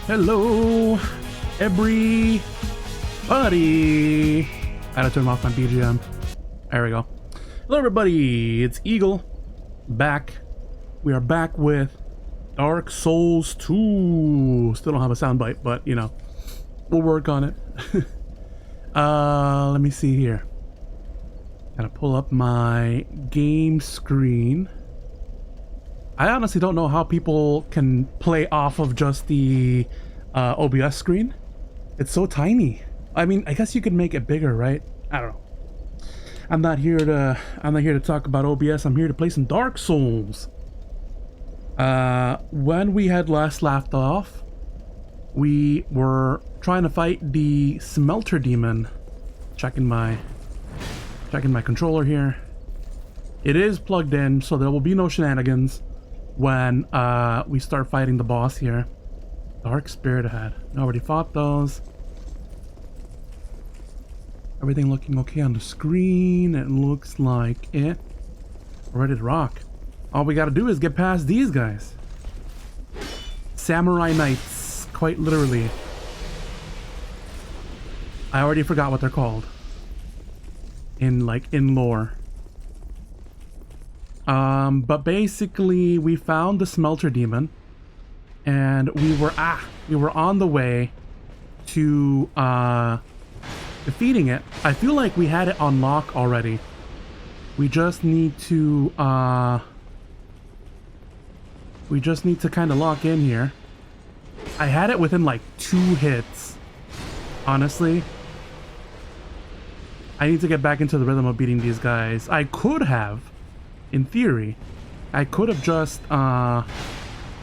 Hello, everybody. I gotta turn off my BGM. There we go. Hello, everybody. It's Eagle. Back. We are back with Dark Souls 2. Still don't have a soundbite, but you know, we'll work on it. Let me see here. Gotta pull up my game screen. I honestly don't know how people can play off of just the OBS screen. It's so tiny. I mean, I guess you could make it bigger, right? I don't know. I'm not here to talk about OBS. I'm here to play some Dark Souls. When we had last left off, we were trying to fight the Smelter Demon. Checking my controller here. It is plugged in, so there will be no shenanigans when we start fighting the boss here. Dark Spirit ahead. I already fought those. Everything looking okay on the screen. It looks like it. We're ready to rock. All we gotta do is get past these guys. Samurai Knights, quite literally. I already forgot what they're called. In lore. But basically we found the Smelter Demon and we were on the way to defeating it. I feel like we had it on lock already. We just need to kind of lock in here. I had it within like 2 hits. Honestly, I need to get back into the rhythm of beating these guys. I could have, in theory, I could have just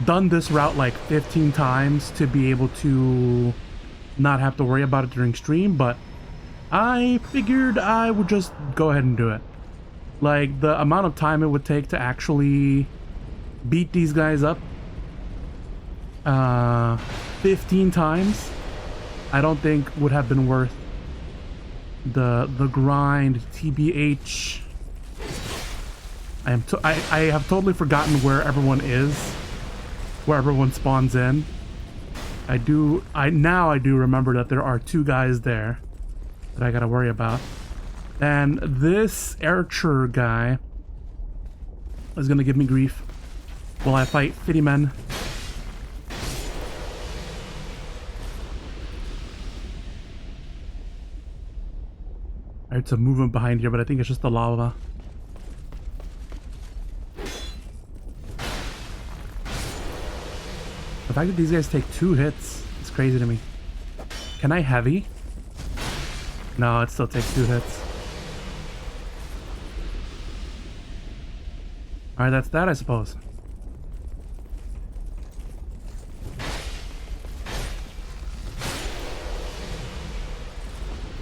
done this route like 15 times to be able to not have to worry about it during stream, but I figured I would just go ahead and do it. Like, the amount of time it would take to actually beat these guys up 15 times, I don't think would have been worth the grind. TBH. I have totally forgotten where everyone is, where everyone spawns in. I do remember that there are 2 guys there that I gotta worry about. And this archer guy is gonna give me grief while I fight Fitty Men. I heard some movement behind here, but I think it's just the lava. The fact that these guys take 2 hits is crazy to me. Can I heavy? No, it still takes 2 hits. Alright, that's that, I suppose.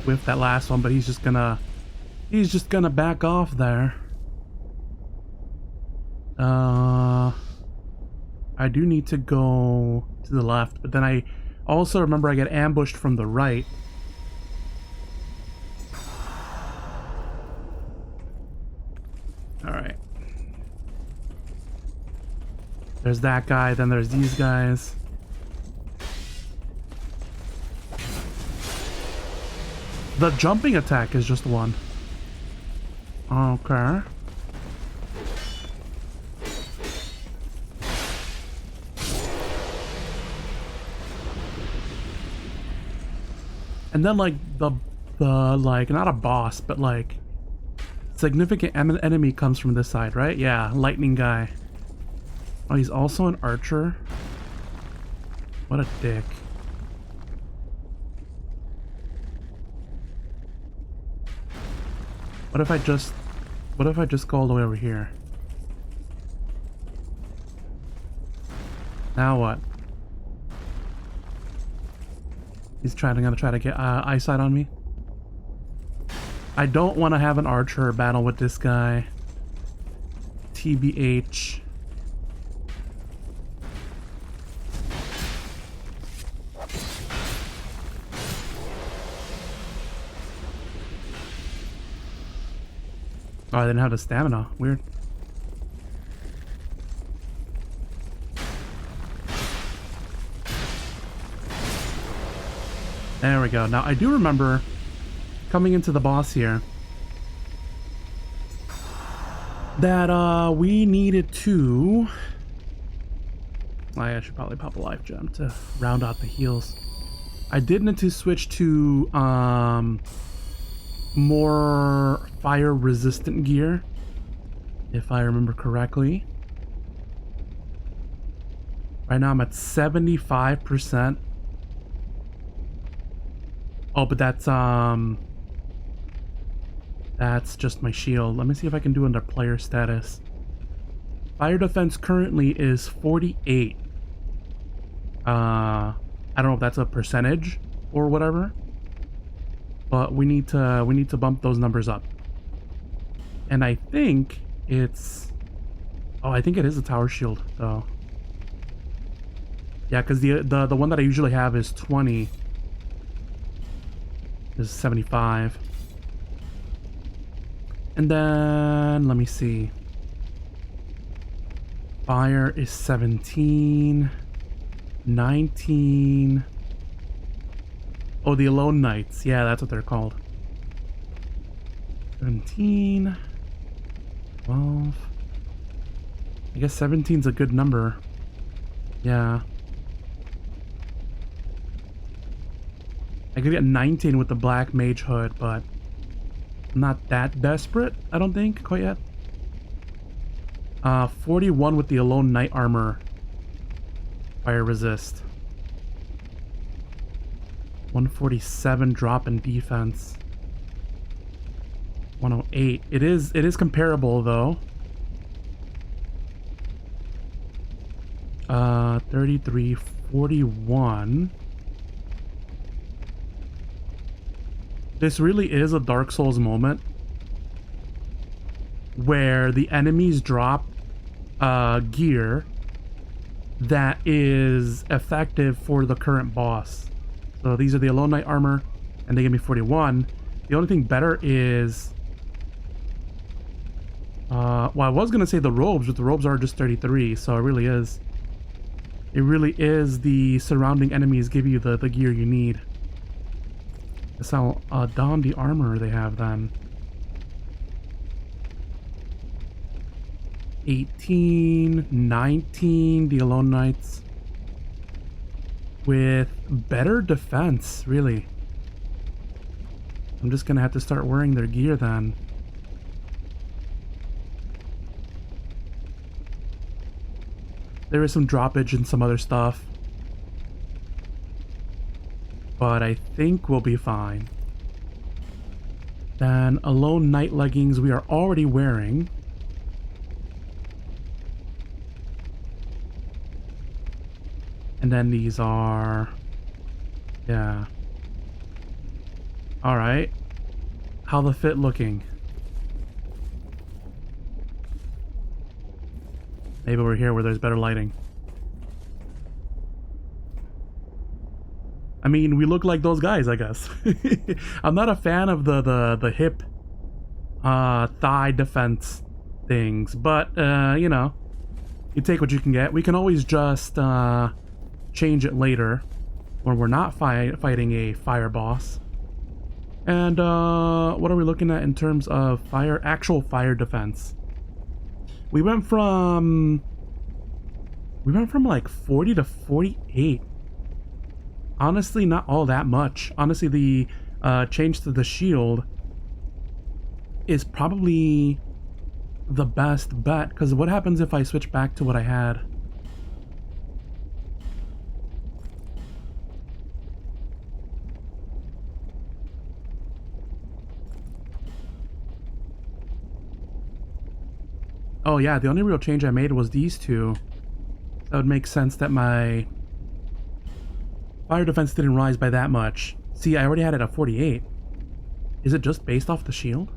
Whiff that last one, but he's just gonna back off there. I do need to go to the left, but then I also remember I get ambushed from the right. Alright. There's that guy, then there's these guys. The jumping attack is just one. Okay. And then like the like, not a boss, but like significant enemy comes from this side, right? Yeah, lightning guy. Oh, he's also an archer. What a dick. What if I just go all the way over here? Now what? He's gonna try to get eyesight on me. I don't want to have an archer battle with this guy. TBH. Oh, I didn't have the stamina. Weird. There we go. Now, I do remember coming into the boss here that we needed to... I should probably pop a life gem to round out the heals. I did need to switch to more fire resistant gear, if I remember correctly. Right now I'm at 75%. Oh, but that's just my shield. Let me see if I can do under player status. Fire defense currently is 48. I don't know if that's a percentage or whatever, but we need to bump those numbers up. And I think it's... Oh, I think it is a tower shield though. Yeah, because the one that I usually have is 20. This is 75. And then let me see. Fire is 17. 19. Oh, the Alone Knights. Yeah, that's what they're called. 17. 12. I guess 17's a good number. Yeah. I could get 19 with the Black Mage Hood, but I'm not that desperate, I don't think, quite yet. 41 with the Alone Knight Armor. Fire resist. 147 drop in defense. 108. It is comparable though. 33, 41. This really is a Dark Souls moment where the enemies drop gear that is effective for the current boss. So these are the Alone Knight armor, and they give me 41. The only thing better is... well, I was going to say the robes, but the robes are just 33, so it really is... It really is the surrounding enemies give you the gear you need. Guess I'll don the armor they have then. 18, 19, the Alone Knights. With better defense, really. I'm just gonna have to start wearing their gear then. There is some droppage and some other stuff, but I think we'll be fine. Then Alone Knight leggings we are already wearing. And then these are... Yeah. Alright. How the fit looking? Maybe we're here where there's better lighting. I mean, we look like those guys, I guess. I'm not a fan of the hip thigh defense things, but you know, you take what you can get. We can always just change it later when we're not fighting a fire boss. And what are we looking at in terms of actual fire defense? We went from like 40 to 48. Honestly, not all that much. Honestly, the change to the shield is probably the best bet, because what happens if I switch back to what I had? Oh yeah, the only real change I made was these two. That would make sense that my fire defense didn't rise by that much. See, I already had it at 48. Is it just based off the shield?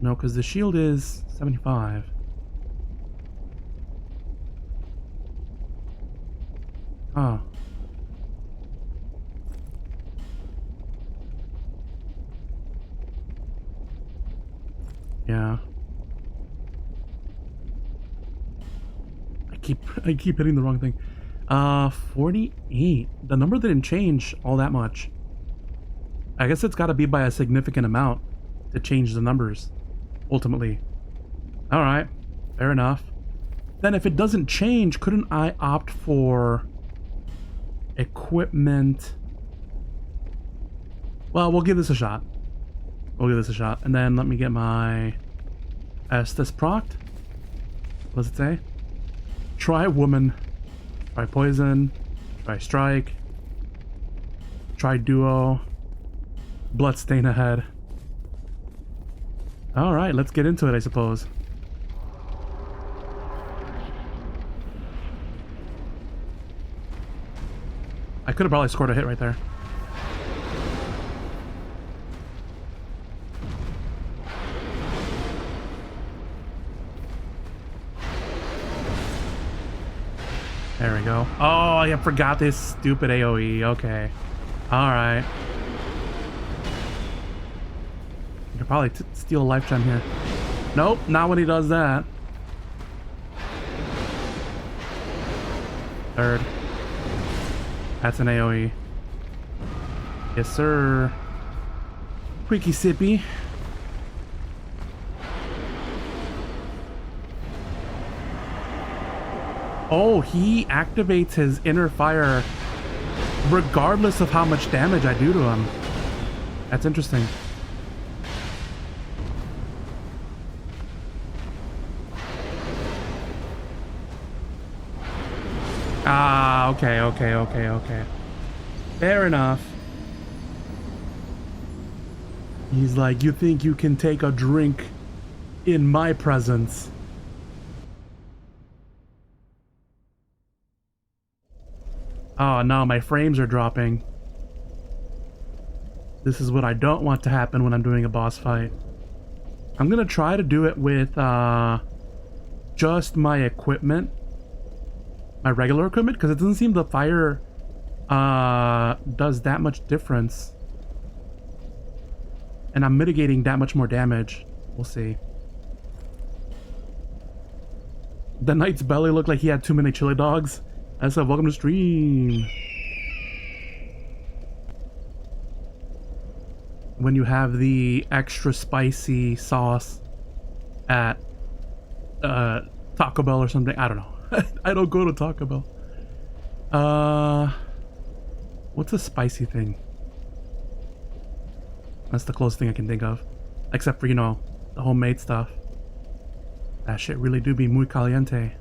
No, because the shield is 75. Oh. Yeah. I keep hitting the wrong thing. 48. The number didn't change all that much. I guess it's got to be by a significant amount to change the numbers, ultimately. Alright, fair enough. Then if it doesn't change, couldn't I opt for equipment? Well, we'll give this a shot. We'll give this a shot. And then let me get my Estus proct. What does it say? Try woman. Try poison. Try strike. Try duo. Bloodstain ahead. Alright, let's get into it, I suppose. I could have probably scored a hit right there. There we go. Oh, I forgot this stupid AoE. Okay. Alright. I could probably steal a life gem here. Nope, not when he does that. Third. That's an AoE. Yes, sir. Quickie sippy. Oh, he activates his inner fire regardless of how much damage I do to him. That's interesting. Ah, okay. Fair enough. He's like, you think you can take a drink in my presence? Oh no, my frames are dropping. This is what I don't want to happen when I'm doing a boss fight. I'm gonna try to do it with just my equipment. My regular equipment, because it doesn't seem the fire does that much difference. And I'm mitigating that much more damage. We'll see. The knight's belly looked like he had too many chili dogs. I said, welcome to stream. When you have the extra spicy sauce at Taco Bell or something. I don't know. I don't go to Taco Bell. What's a spicy thing? That's the closest thing I can think of. Except for, you know, the homemade stuff. That shit really do be muy caliente.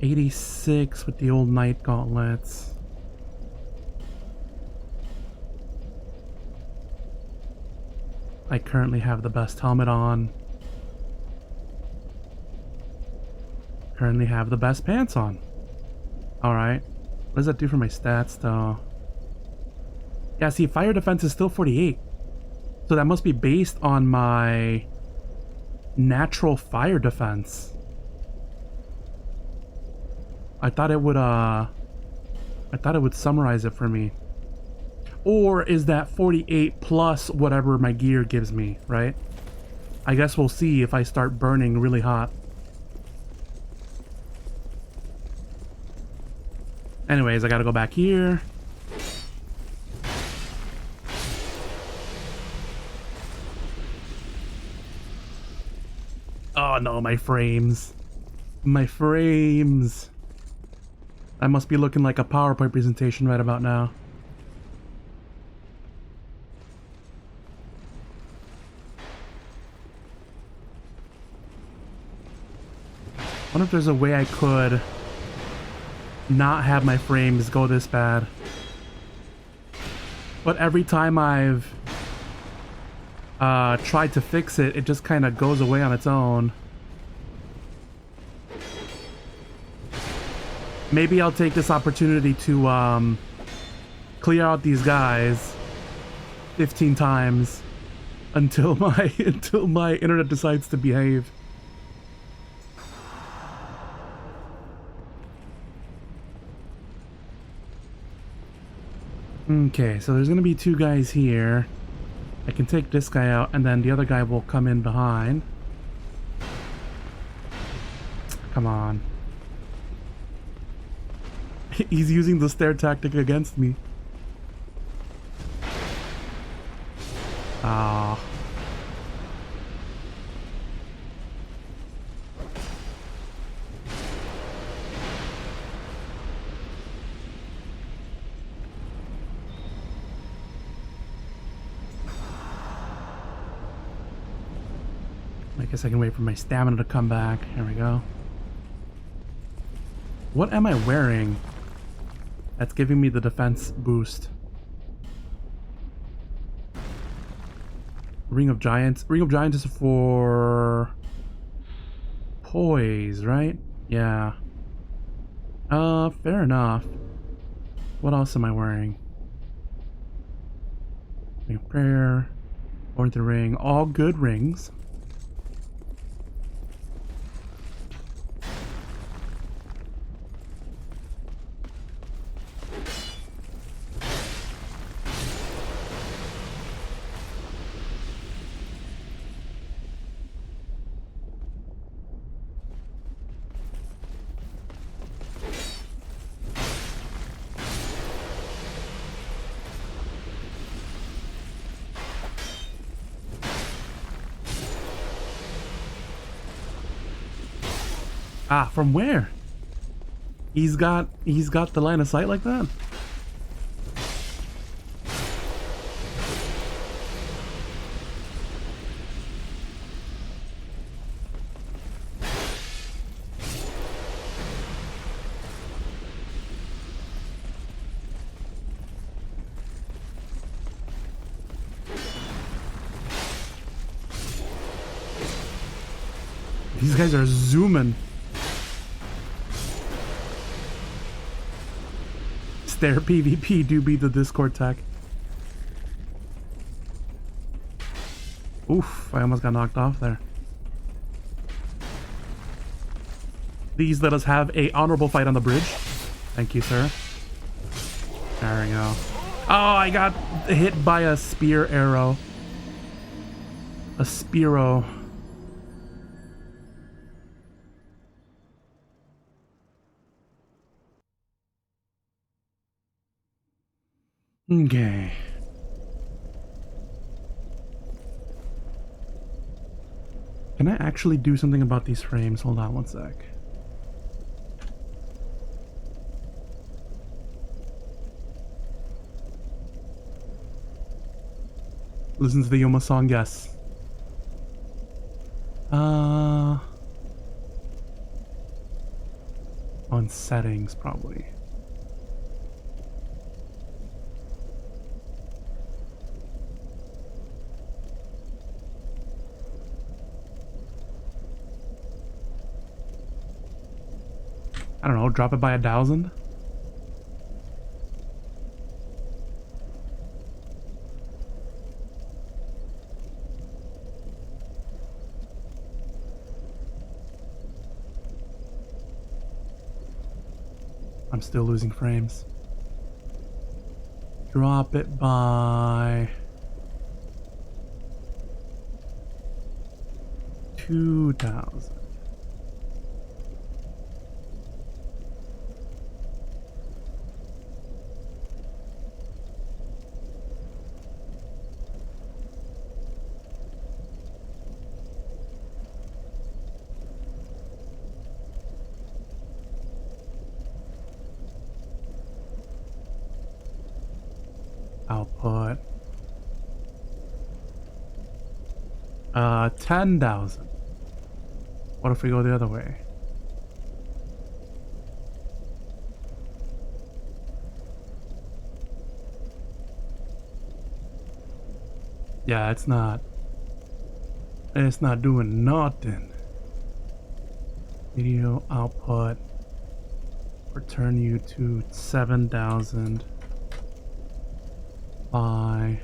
86 with the old knight gauntlets. I currently have the best helmet on. Currently have the best pants on. Alright. What does that do for my stats though? Yeah, see, fire defense is still 48. So that must be based on my natural fire defense. I thought it would summarize it for me. Or is that 48 plus whatever my gear gives me, right? I guess we'll see if I start burning really hot. Anyways, I gotta go back here. Oh no, my frames. My frames. I must be looking like a PowerPoint presentation right about now. I wonder if there's a way I could not have my frames go this bad. But every time I've tried to fix it, it just kind of goes away on its own. Maybe I'll take this opportunity to clear out these guys 15 times until my internet decides to behave. Okay, so there's gonna be two guys here. I can take this guy out and then the other guy will come in behind. Come on. He's using the stare tactic against me. Ah. I guess I can wait for my stamina to come back. Here we go. What am I wearing that's giving me the defense boost? Ring of Giants. Ring of Giants is for poise, right? Yeah. Fair enough. What else am I wearing? Ring of Prayer. Or the ring. All good rings. Ah, from where? He's got the line of sight like that? These guys are zooming. Stare PvP do be the Discord tech. Oof, I almost got knocked off there. Please let us have a honorable fight on the bridge. Thank you, sir. There we go. Oh, I got hit by a spear arrow. A Spearo. Okay. Can I actually do something about these frames? Hold on one sec. Listen to the Yoma song, yes. On settings, probably. I don't know, drop it by 1,000? I'm still losing frames. Drop it by 2,000. Output 10,000. What if we go the other way? Yeah, it's not doing nothing. Video output return you to 7,000. By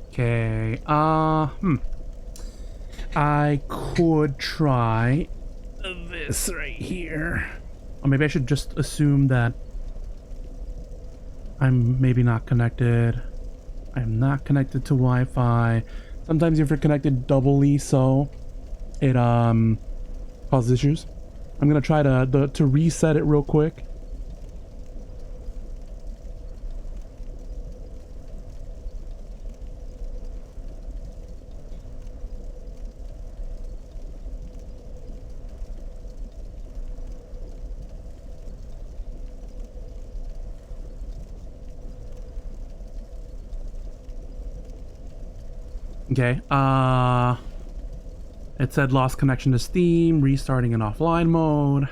okay. I could try this right here. Or maybe I should just assume that I'm maybe not connected. I'm not connected to Wi-Fi. Sometimes if you're connected doubly, so it causes issues. I'm gonna try to reset it real quick. Okay, it said lost connection to Steam, restarting in offline mode.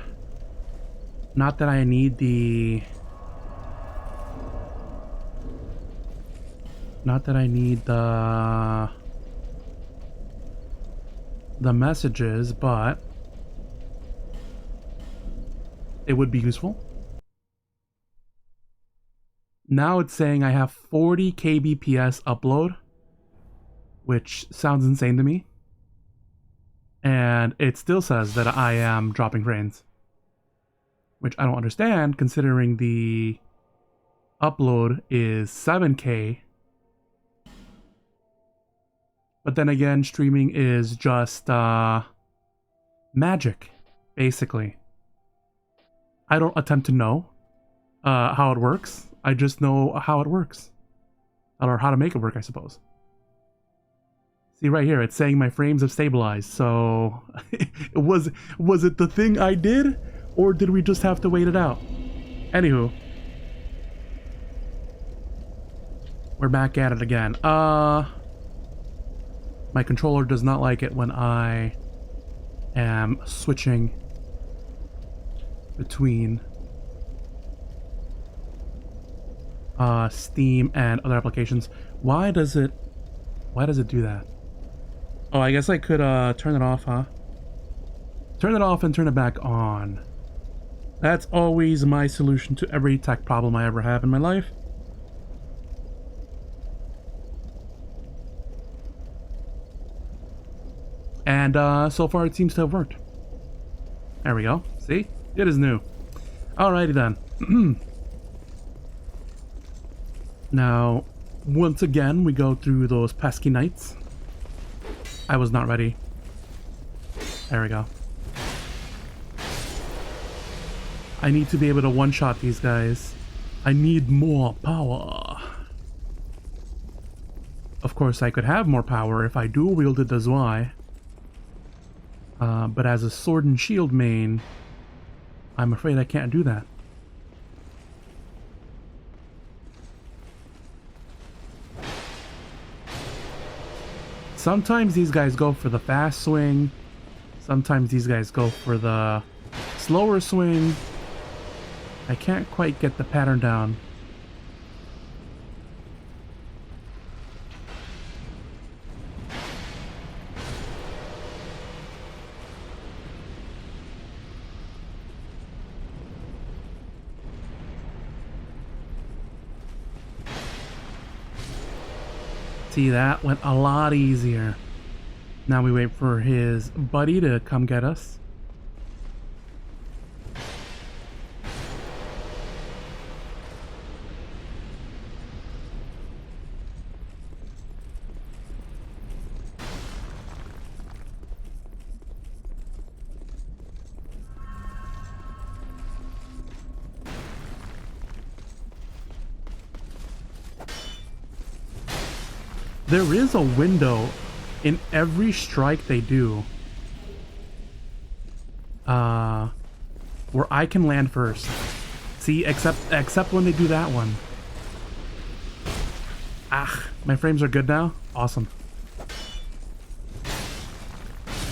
Not that I need the... Not that I need the messages, but it would be useful. Now it's saying I have 40 kbps upload, which sounds insane to me. And it still says that I am dropping frames, which I don't understand considering the upload is 7K. But then again, streaming is just magic, basically. I don't attempt to know how it works. I just know how it works. Or how to make it work, I suppose. See right here, it's saying my frames have stabilized, so was it the thing I did, or did we just have to wait it out? Anywho, we're back at it again. My controller does not like it when I am switching between Steam and other applications. Why does it do that? Oh, I guess I could turn it off, huh? Turn it off and turn it back on. That's always my solution to every tech problem I ever have in my life. And so far it seems to have worked. There we go. See? It is new. Alrighty then. Now, once again, we go through those pesky nights. I was not ready. There we go. I need to be able to one-shot these guys. I need more power. Of course, I could have more power if I dual-wielded the Zwei. But as a sword and shield main, I'm afraid I can't do that. Sometimes these guys go for the fast swing. Sometimes these guys go for the slower swing. I can't quite get the pattern down. See, that went a lot easier. Now we wait for his buddy to come get us. There is a window in every strike they do where I can land first. See, except when they do that one. Ah, my frames are good now? Awesome.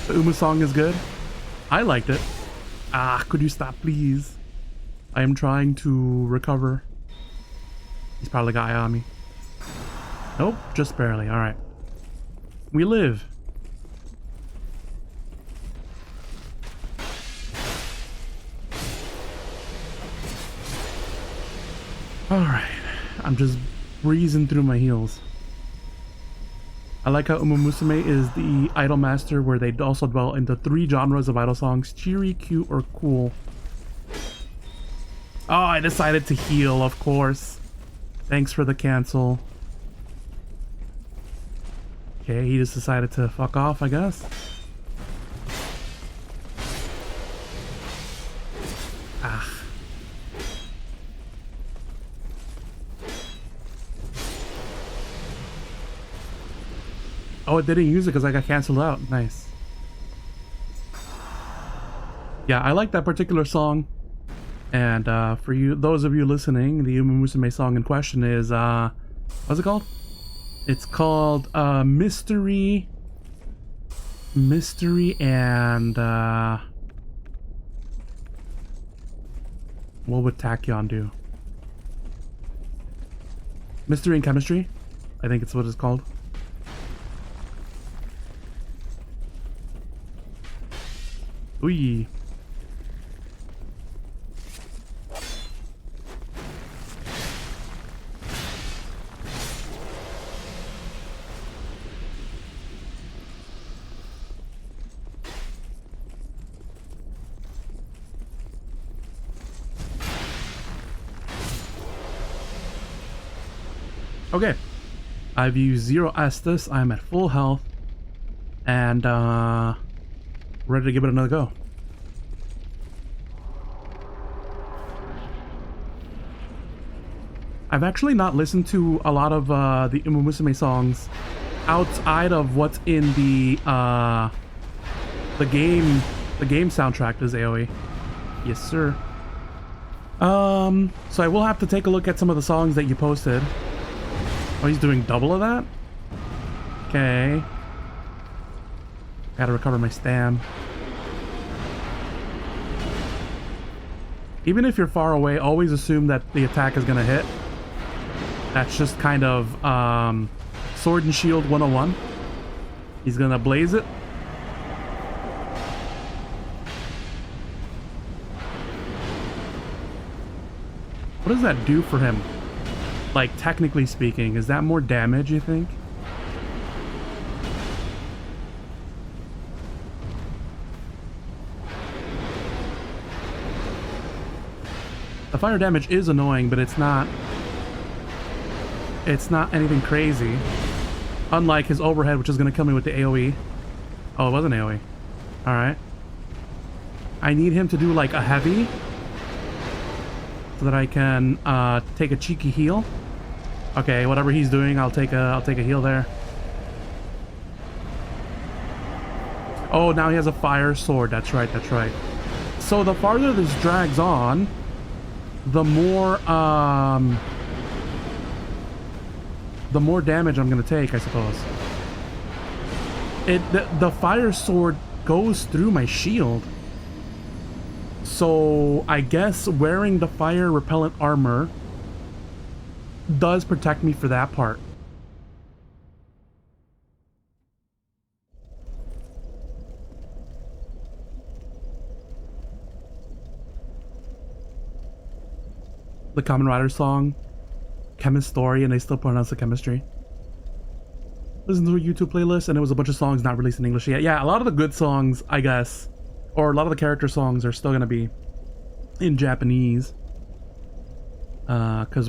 The Uma song is good. I liked it. Ah, could you stop, please? I am trying to recover. He's probably got eye on me. Nope, just barely. Alright. We live. Alright. I'm just breezing through my heels. I like how Uma Musume is the idol master where they also dwell into 3 genres of idol songs: cheery, cute, or cool. Oh, I decided to heal, of course. Thanks for the cancel. Okay, he just decided to fuck off, I guess. Ah. Oh, it didn't use it because I got canceled out. Nice. Yeah, I like that particular song. And for you, those of you listening, the Uma Musume song in question is, what's it called? It's called Mystery and what would Tachyon do? Mystery and Chemistry? I think it's what it's called. Ooh. Okay, I've used 0 Estus, I'm at full health, and ready to give it another go. I've actually not listened to a lot of the Uma Musume songs outside of what's in the game soundtrack. Does AoE? Yes, sir. So I will have to take a look at some of the songs that you posted. Oh, he's doing double of that? Okay. Gotta recover my stam. Even if you're far away, always assume that the attack is gonna hit. That's just kind of Sword and Shield 101. He's gonna blaze it. What does that do for him? Like, technically speaking, is that more damage, you think? The fire damage is annoying, but it's not anything crazy. Unlike his overhead, which is going to kill me with the AoE. Oh, it wasn't AoE. Alright. I need him to do like a heavy so that I can take a cheeky heal. Okay, whatever he's doing, I'll take a heal there. Oh, now he has a fire sword. That's right, that's right. So the farther this drags on, the more damage I'm gonna take, I suppose. The fire sword goes through my shield. So I guess wearing the fire repellent armor does protect me for that part. The Kamen Rider song, Chemist Story, and they still pronounce the chemistry. Listen to a YouTube playlist, and it was a bunch of songs not released in English yet. Yeah, a lot of the good songs, I guess, or a lot of the character songs are still gonna be in Japanese, because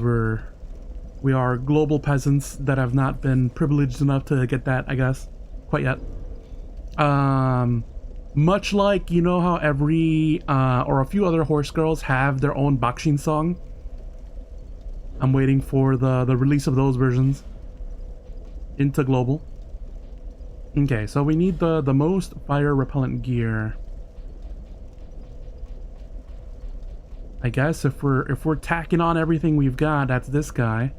we are global peasants that have not been privileged enough to get that, I guess, quite yet. Much like, you know how every or a few other horse girls have their own Bakshin song. I'm waiting for the release of those versions into global. Okay, so we need the most fire repellent gear. I guess if we're tacking on everything we've got, that's this guy.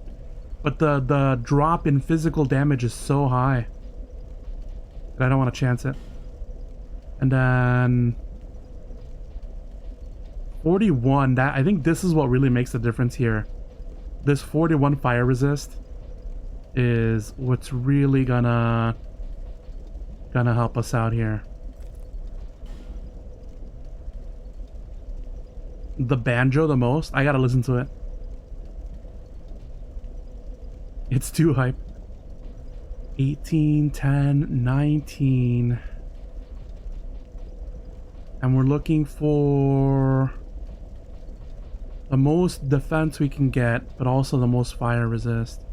But the drop in physical damage is so high that I don't want to chance it. And then 41, that I think this is what really makes the difference here. This 41 fire resist is what's really gonna help us out here. The banjo the most? I gotta listen to it. It's too hype. 18, 10, 19. And we're looking for the most defense we can get, but also the most fire resist.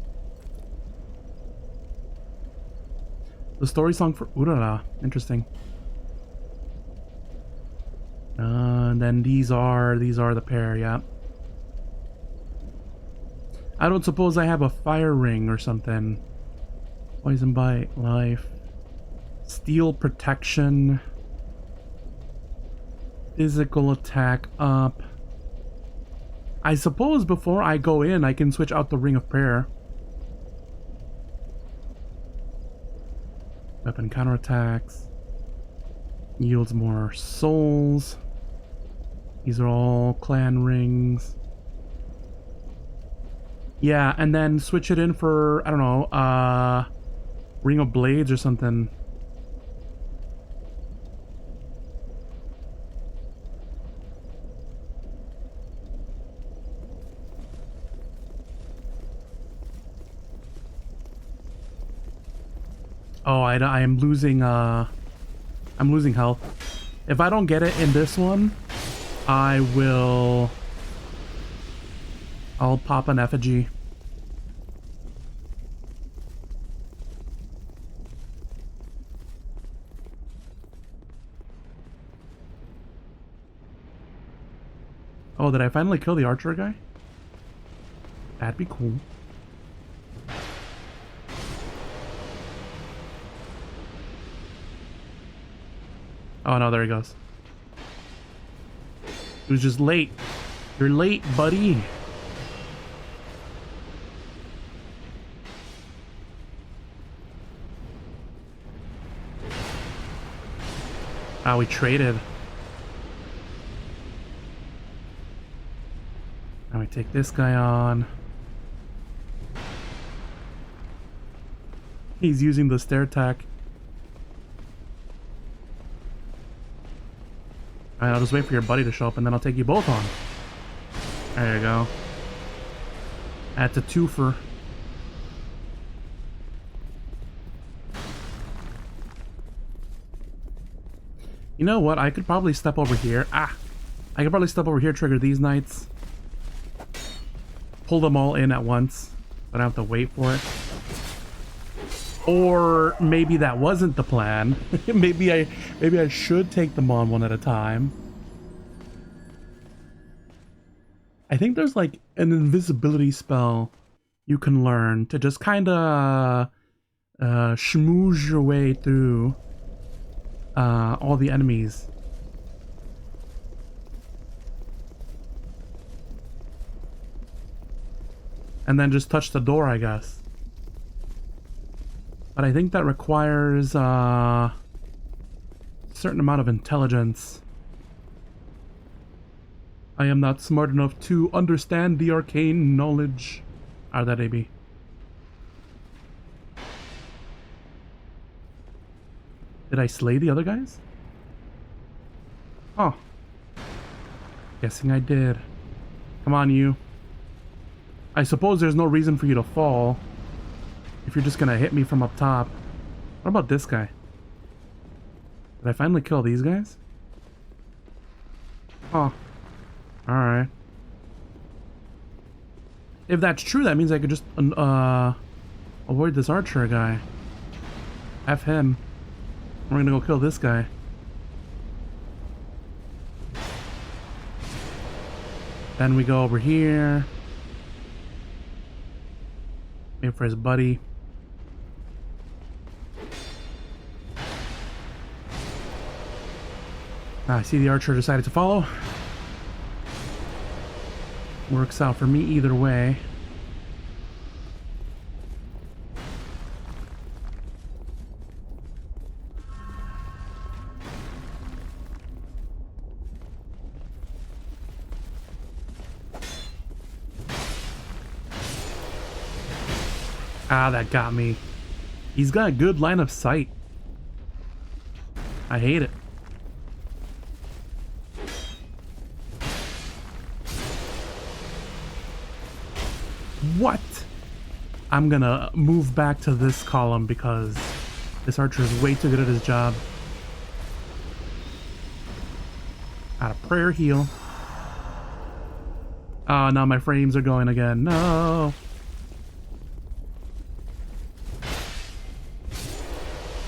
The story song for Urara. Interesting. And then these are the pair, yeah. I don't suppose I have a fire ring or something. Poison bite, life. Steel protection. Physical attack up. I suppose before I go in, I can switch out the ring of prayer. Weapon counterattacks. Yields more souls. These are all clan rings. Yeah, and then switch it in for, I don't know, Ring of Blades or something. Oh, I am losing, I'm losing health. If I don't get it in this one, I'll pop an effigy. Oh, did I finally kill the archer guy? That'd be cool. Oh no, there he goes. He was just late. You're late, buddy. Ah, we traded. Now we take this guy on. He's using the stair attack. Alright, I'll just wait for your buddy to show up and then I'll take you both on. There you go. That's a twofer. You know what? I could probably step over here. I could probably step over here, trigger these knights. Pull them all in at once. I don't have to wait for it. Or maybe that wasn't the plan. maybe I should take them on one at a time. I think there's like an invisibility spell you can learn to just kind of schmooze your way through all the enemies. And then just touch the door, I guess. But I think that requires a certain amount of intelligence. I am not smart enough to understand the arcane knowledge. Are that AB? Did I slay the other guys? Oh. Guessing I did. Come on, you. I suppose there's no reason for you to fall if you're just gonna hit me from up top. What about this guy? Did I finally kill these guys? Oh. Alright. If that's true, that means I could just avoid this archer guy. F him. We're gonna go kill this guy. Then we go over here. Wait for his buddy. I see the archer decided to follow. Works out for me either way. Ah, that got me. He's got a good line of sight. I hate it. What? I'm gonna move back to this column because this archer is way too good at his job. Out of prayer heal. Oh, now my frames are going again. No.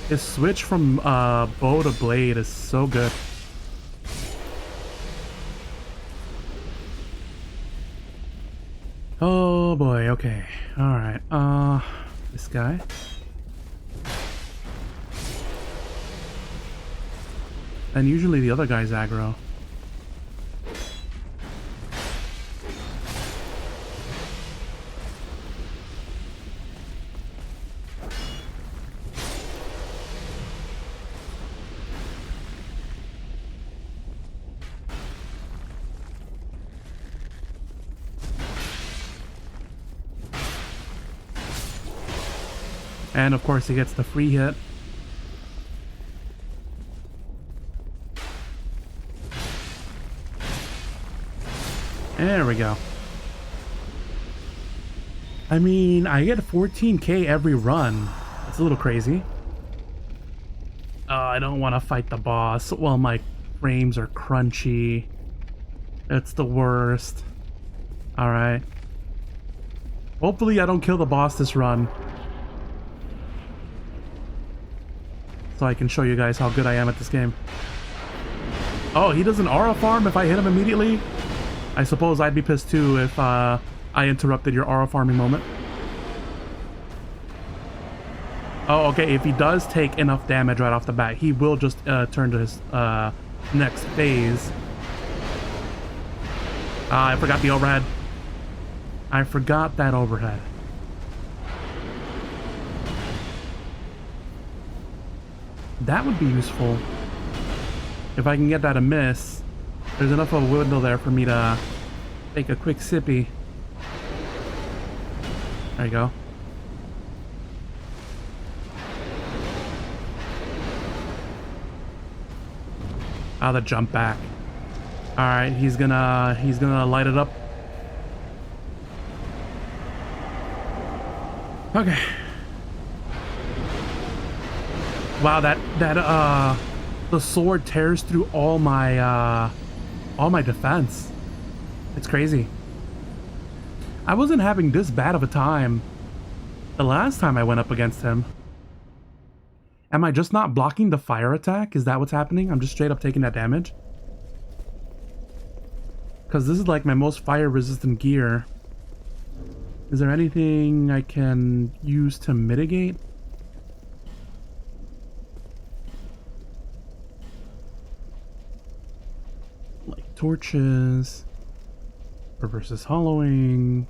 His switch from bow to blade is so good. Oh boy, okay. Alright, this guy. And usually the other guy's aggro. And of course he gets the free hit. There we go. I mean, I get 14k every run. It's a little crazy. I don't want to fight the boss. Well, my frames are crunchy. It's the worst. Alright. Hopefully I don't kill the boss this run. So I can show you guys how good I am at this game. Oh, he does an aura farm if I hit him immediately? I suppose I'd be pissed too if I interrupted your aura farming moment. Oh, okay, if he does take enough damage right off the bat, he will just turn to his next phase. I forgot the overhead. I forgot that overhead. That would be useful. If I can get that a miss, there's enough of a window there for me to take a quick sippy. There you go. The jump back. Alright, he's gonna light it up. Okay. Wow, the sword tears through all my defense. It's crazy. I wasn't having this bad of a time the last time I went up against him. Am I just not blocking the fire attack? Is that what's happening? I'm just straight up taking that damage? Because this is like my most fire resistant gear. Is there anything I can use to mitigate? Like torches. Reverses hollowing.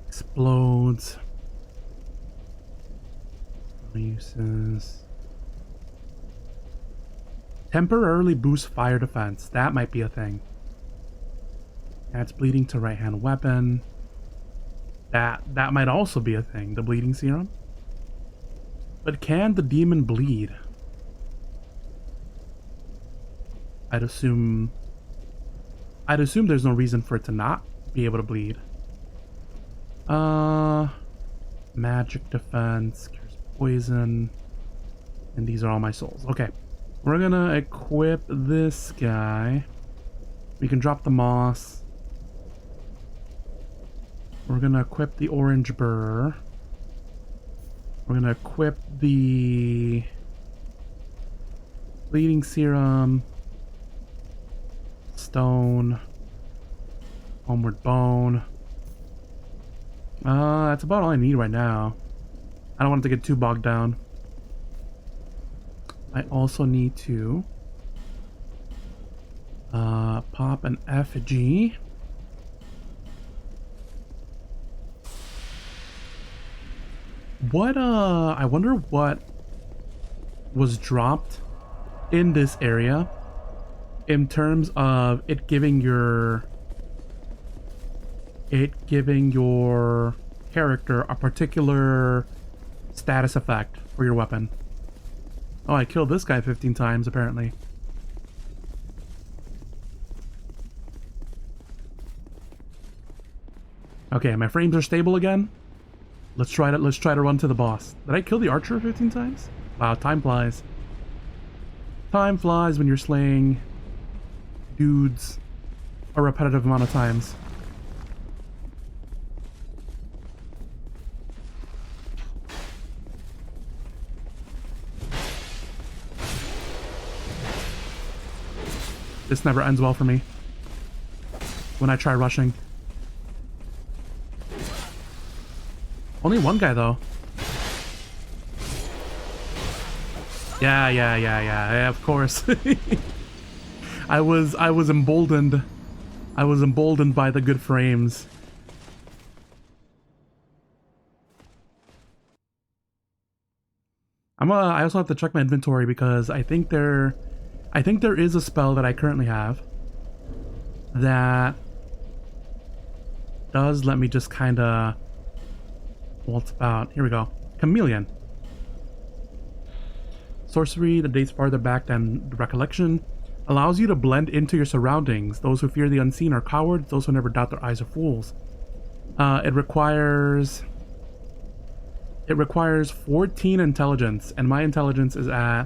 Explodes. Uses. Temporarily boost fire defense. That might be a thing. Adds bleeding to right hand weapon. That might also be a thing. The bleeding serum. But can the demon bleed? I'd assume there's no reason for it to not be able to bleed. Magic defense, cures poison, and these are all my souls. Okay, we're gonna equip this guy. We can drop the moss. We're gonna equip the orange burr. We're gonna equip the bleeding serum, stone, homeward bone. That's about all I need right now. I don't want it to get too bogged down. I also need to pop an effigy. What I wonder what was dropped in this area in terms of it giving your character a particular status effect for your weapon. Oh, I killed this guy 15 times apparently. Okay, my frames are stable again. Let's try to run to the boss. Did I kill the archer 15 times? Wow, time flies. Time flies when you're slaying dudes a repetitive amount of times. This never ends well for me. when I try rushing. Only one guy though. Yeah, of course. I was emboldened. I was emboldened by the good frames. I also have to check my inventory because I think there is a spell that I currently have that does let me just kind of waltz about. Here we go. Chameleon. Sorcery that dates farther back than recollection. Allows you to blend into your surroundings. Those who fear the unseen are cowards. Those who never doubt their eyes are fools. It requires 14 intelligence, and my intelligence is at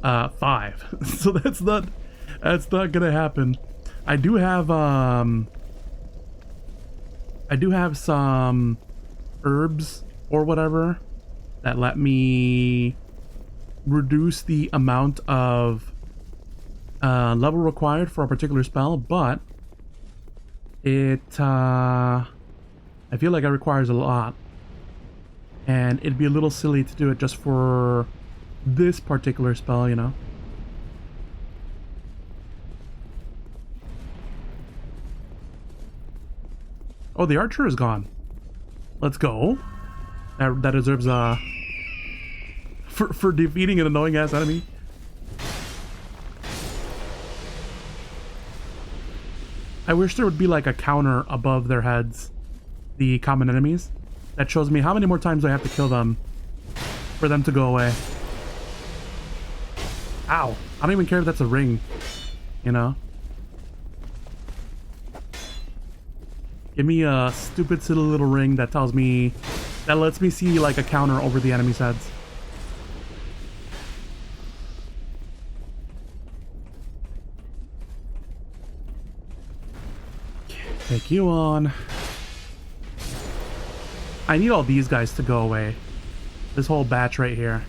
5. So that's not gonna happen. I do have some herbs or whatever that let me reduce the amount of level required for a particular spell, but I feel like it requires a lot, and it'd be a little silly to do it just for this particular spell, you know. Oh, the archer is gone. Let's go. That deserves for defeating an annoying ass enemy. I wish there would be like a counter above their heads, the common enemies, that shows me how many more times I have to kill them for them to go away. Ow. I don't even care if that's a ring, you know? Give me a stupid silly little ring that tells me, that lets me see like a counter over the enemy's heads. Take you on. I need all these guys to go away. This whole batch right here.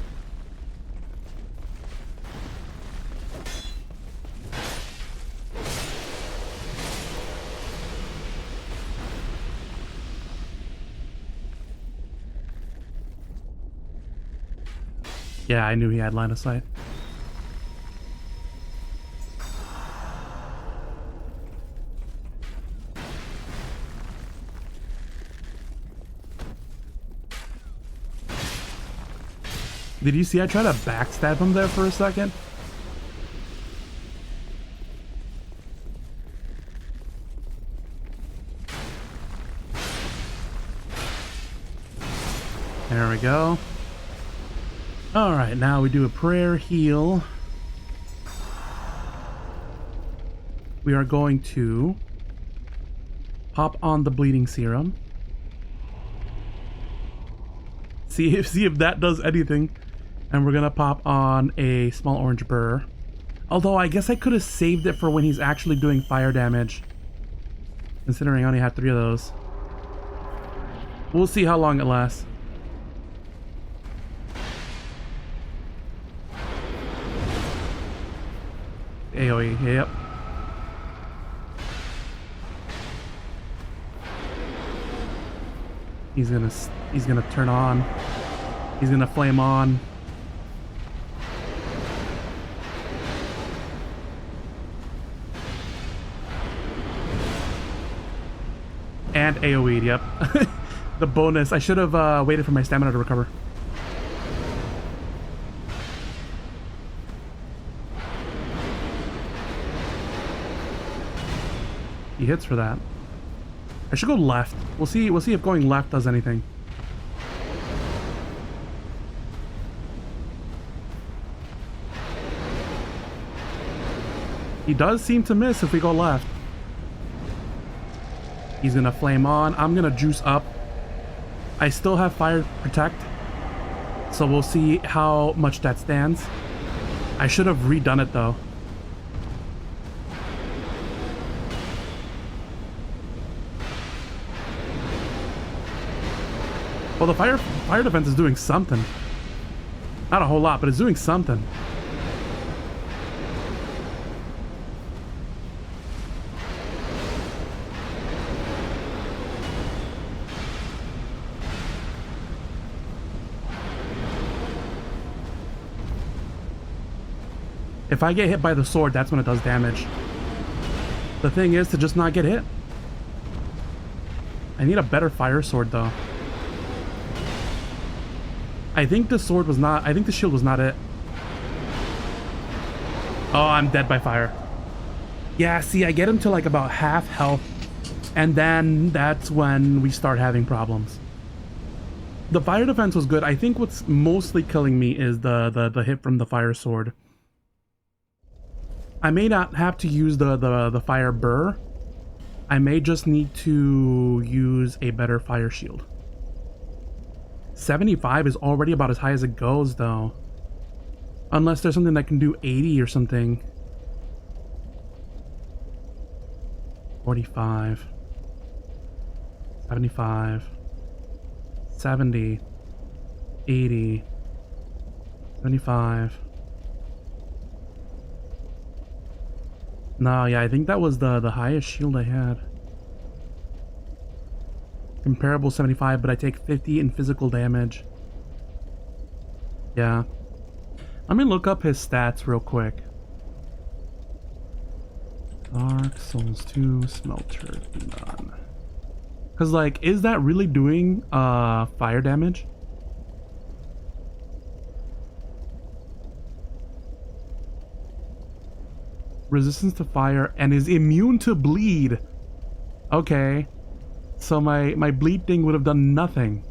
Yeah, I knew he had line of sight. Did you see I tried to backstab him there for a second? There we go. Alright, now we do a prayer heal. We are going to pop on the bleeding serum. See if that does anything. And we're gonna pop on a small orange burr. Although I guess I could have saved it for when he's actually doing fire damage, considering I only had 3 of those. We'll see how long it lasts. AoE, yep. He's gonna turn on. He's gonna flame on. And AoE, yep. The bonus. I should have waited for my stamina to recover. He hits for that. I should go left. We'll see if going left does anything. He does seem to miss if we go left. He's gonna flame on. I'm gonna juice up. I still have fire protect, so we'll see how much that stands. I should have redone it though. Well, the fire defense is doing something. Not a whole lot, but it's doing something. If I get hit by the sword, that's when it does damage. The thing is to just not get hit. I need a better fire sword though. I think the sword was not, I think the shield was not it. Oh, I'm dead by fire. Yeah, see, I get him to like about half health, and then that's when we start having problems. The fire defense was good. I think what's mostly killing me is the hit from the fire sword. I may not have to use the fire burr. I may just need to use a better fire shield. 75 is already about as high as it goes though. Unless there's something that can do 80 or something. 45. 75. 70. 80. 75. No, yeah, I think that was the highest shield I had. Comparable 75, but I take 50 in physical damage. Yeah. Let me look up his stats real quick. Dark Souls 2 Smelter Demon. Cause like, is that really doing fire damage? Resistance to fire and is immune to bleed. Okay. So my bleed thing would have done nothing.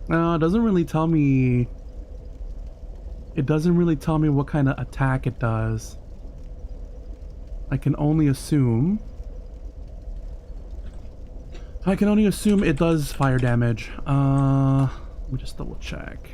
No, it doesn't really tell me. It doesn't really tell me what kind of attack it does. I can only assume. I can only assume it does fire damage. Let me just double check.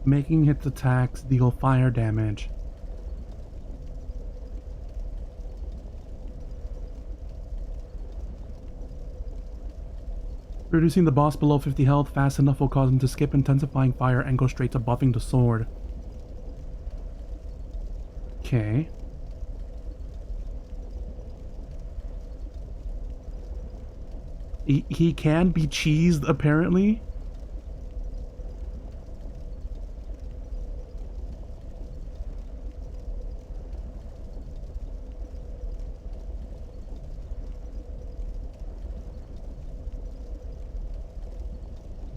Making hits attacks deal fire damage. Reducing the boss below 50 health fast enough will cause him to skip intensifying fire and go straight to buffing the sword. Okay. He can be cheesed apparently.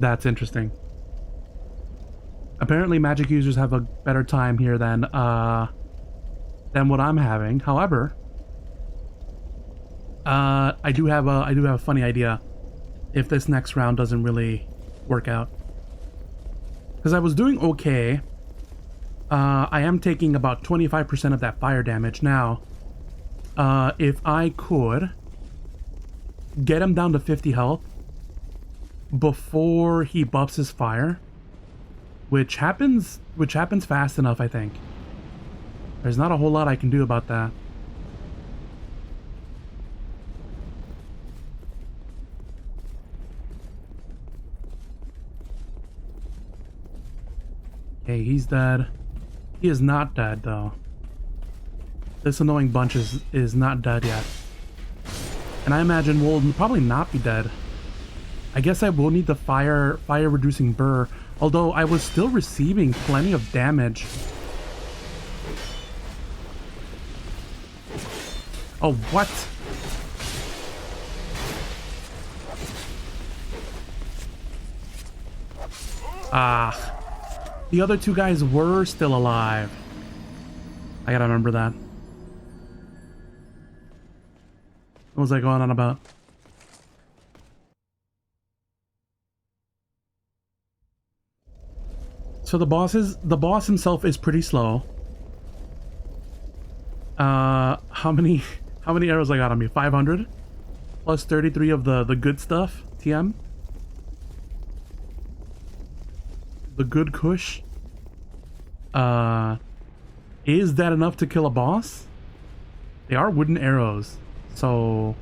That's interesting. Apparently magic users have a better time here than what I'm having. However, I do have a funny idea if this next round doesn't really work out. Because I was doing okay. I am taking about 25% of that fire damage now. If I could get him down to 50 health before he buffs his fire, which happens fast enough, I think. There's not a whole lot I can do about that. Okay, he's dead. He is not dead though. This annoying bunch is not dead yet. And I imagine will probably not be dead. I guess I will need the fire reducing burr, although I was still receiving plenty of damage. Oh, what? Ah. The other two guys were still alive. I gotta remember that. What was I going on about? So the boss himself is pretty slow. How many arrows I got on me? 500 plus 33 of the good stuff. TM. The good kush. Is that enough to kill a boss? They are wooden arrows, so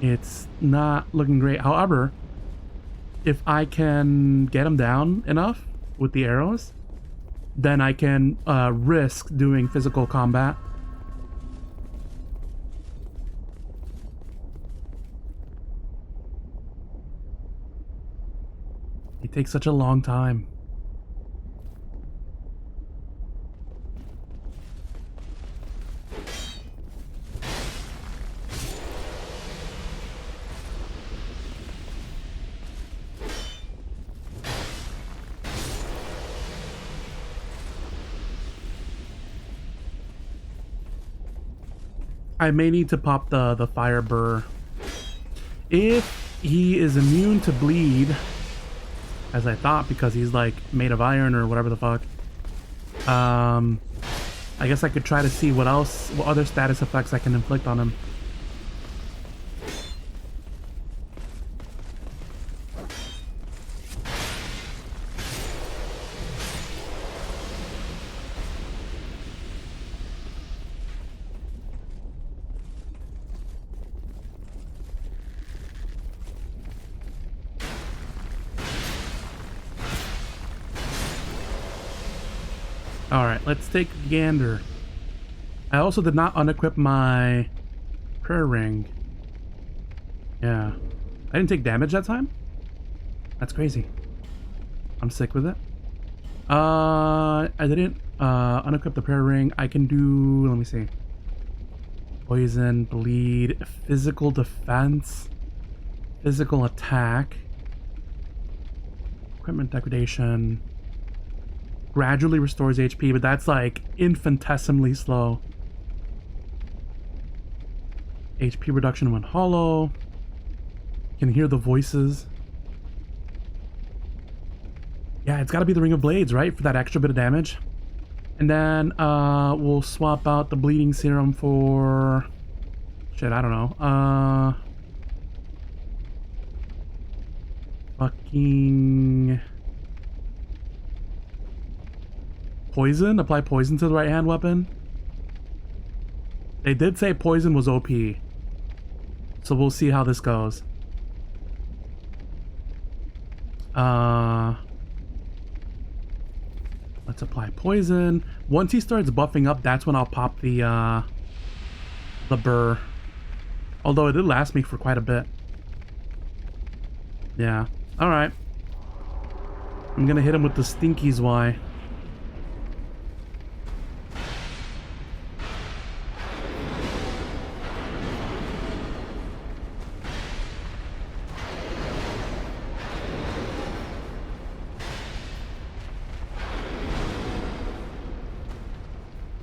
it's not looking great. However, if I can get him down enough with the arrows, then I can risk doing physical combat. It takes such a long time. I may need to pop the fire burr. If he is immune to bleed, as I thought, because he's like made of iron or whatever the fuck, I guess I could try to see what other status effects I can inflict on him. Alright, let's take a gander. I also did not unequip my prayer ring. Yeah. I didn't take damage that time? That's crazy. I'm sick with it. I didn't unequip the prayer ring. I can do, let me see. Poison, bleed, physical defense, physical attack, equipment degradation. Gradually restores HP, but that's like infinitesimally slow. HP reduction when hollow. Can hear the voices. Yeah, it's got to be the Ring of Blades, right? For that extra bit of damage. And then we'll swap out the bleeding serum for... Shit, I don't know. Fucking... Poison? Apply poison to the right hand weapon? They did say poison was OP. So we'll see how this goes. Let's apply poison. Once he starts buffing up, that's when I'll pop the burr. Although it did last me for quite a bit. Yeah. Alright. I'm gonna hit him with the Stinky Zwei.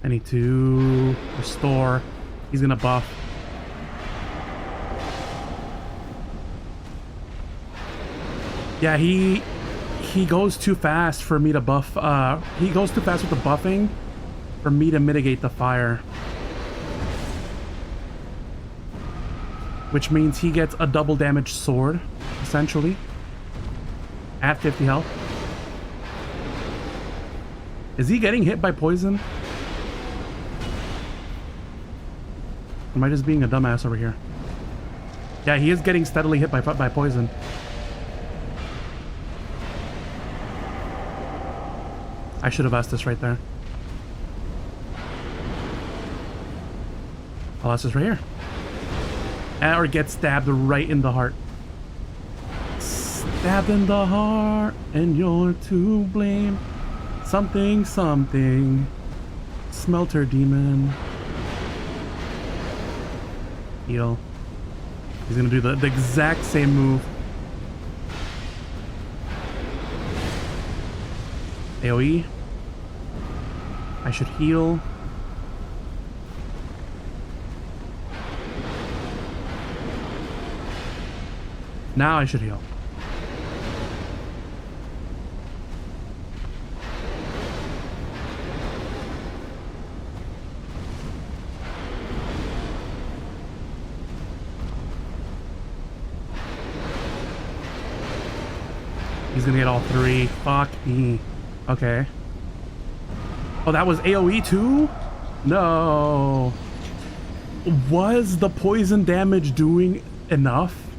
I need to restore. He's gonna buff. Yeah, he goes too fast for me to buff. He goes too fast with the buffing for me to mitigate the fire. Which means he gets a double damage sword, essentially, at 50 health. Is he getting hit by poison? Am I just being a dumbass over here? Yeah, he is getting steadily hit by poison. I should have asked this right there. I'll ask this right here. Or get stabbed right in the heart. Stabbed in the heart, and you're to blame. Something, something. Smelter Demon. Heal. He's gonna do the exact same move. AoE. I should heal. Now I should heal. He's gonna get all three. Fuck me. Okay. Oh, that was AoE too? No. Was the poison damage doing enough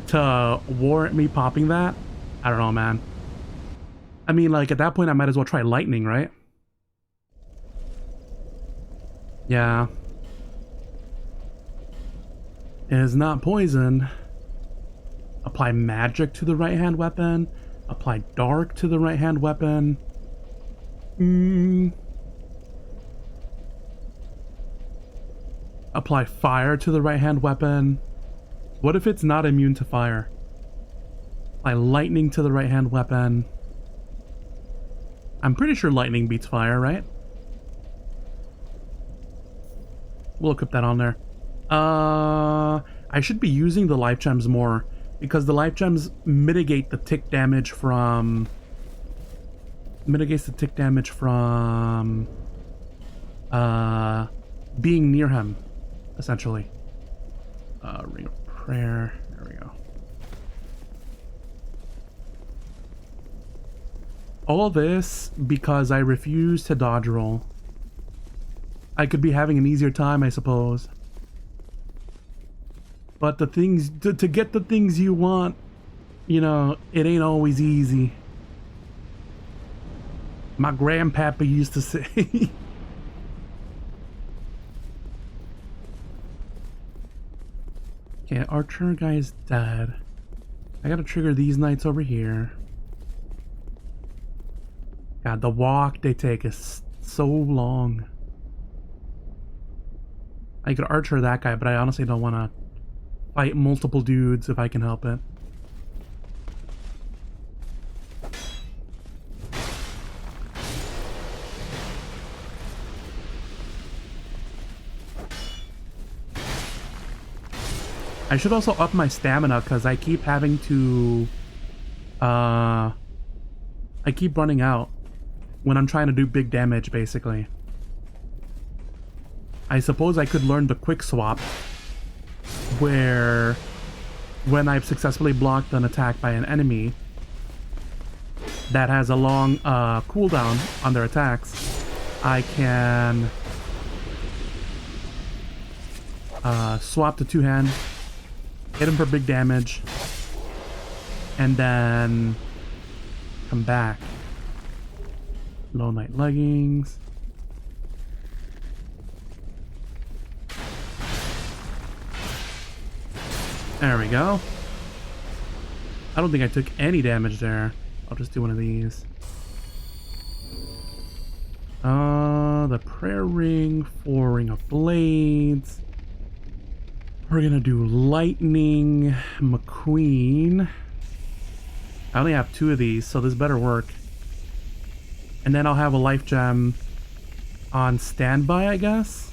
to warrant me popping that? I don't know, man. I mean, like, at that point, I might as well try lightning, right? Yeah. It is not poison. Apply magic to the right-hand weapon. Apply dark to the right-hand weapon. Apply fire to the right-hand weapon. What if it's not immune to fire? Apply lightning to the right-hand weapon. I'm pretty sure lightning beats fire, right? We'll equip that on there. I should be using the life gems more, because the life gems mitigate the tick damage from... being near him, essentially. Ring of Prayer. There we go. All this because I refuse to dodge roll. I could be having an easier time, I suppose. But the things, to get the things you want, you know, it ain't always easy. My grandpapa used to say. Okay, archer guy's dead. I gotta trigger these knights over here. God, the walk they take is so long. I could archer that guy, but I honestly don't want to fight multiple dudes if I can help it. I should also up my stamina because I keep having to... I keep running out when I'm trying to do big damage, basically. I suppose I could learn the quick swap, where when I've successfully blocked an attack by an enemy that has a long cooldown on their attacks, I can swap to two-hand, hit him for big damage, and then come back. Low Knight leggings. There we go. I don't think I took any damage there. I'll just do one of these. The prayer ring for Ring of Blades. We're gonna do Lightning McQueen. I only have 2 of these, so this better work. And then I'll have a life gem on standby, I guess.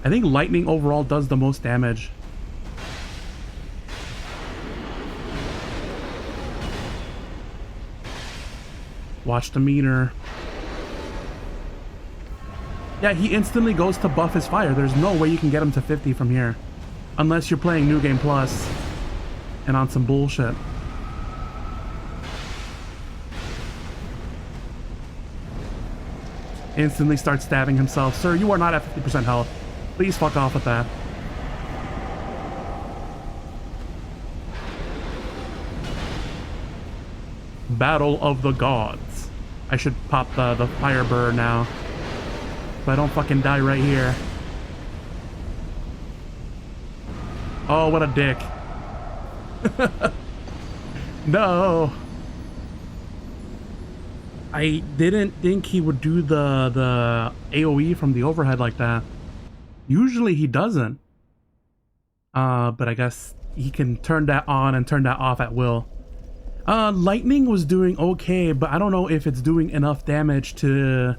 I think lightning overall does the most damage. Watch the meter. Yeah, he instantly goes to buff his fire. There's no way you can get him to 50 from here. Unless you're playing New Game Plus and on some bullshit. Instantly starts stabbing himself. Sir, you are not at 50% health. Please fuck off with that. Battle of the Gods. I should pop the fire burr now, so I don't fucking die right here. Oh, what a dick. No. I didn't think he would do the AoE from the overhead like that. Usually he doesn't. But I guess he can turn that on and turn that off at will. Lightning was doing okay, but I don't know if it's doing enough damage to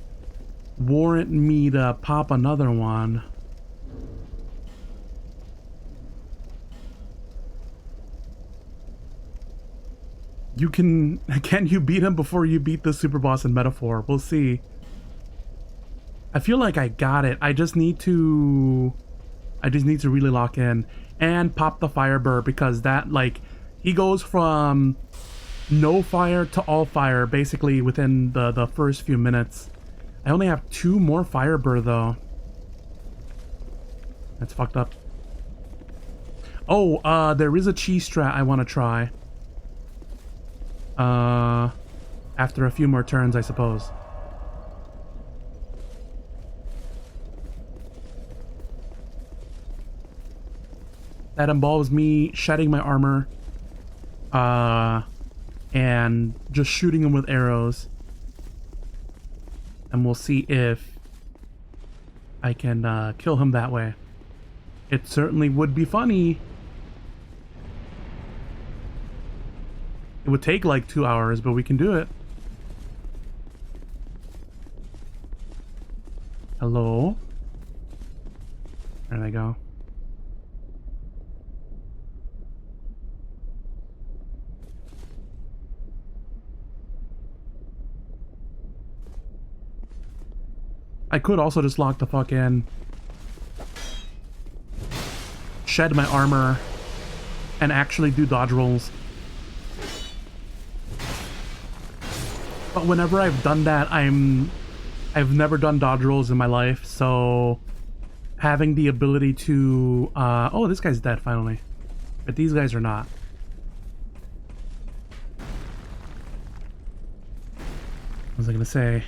warrant me to pop another one. Can you beat him before you beat the super boss in Metaphor? We'll see. I feel like I got it. I just need to really lock in and pop the fire burr, because that, like, He goes from no fire to all fire basically within the first few minutes. I only have 2 more Firebird though. That's fucked up. Oh, there is a cheese strat I want to try. After a few more turns, I suppose. That involves me shedding my armor, and just shooting him with arrows. And we'll see if I can kill him that way. It certainly would be funny. It would take like 2 hours, but we can do it. Hello? There they go. I could also just lock the fuck in, shed my armor, and actually do dodge rolls. But whenever I've done that, I've never done dodge rolls in my life, so having the ability to oh, this guy's dead finally. But these guys are not. What was I gonna say?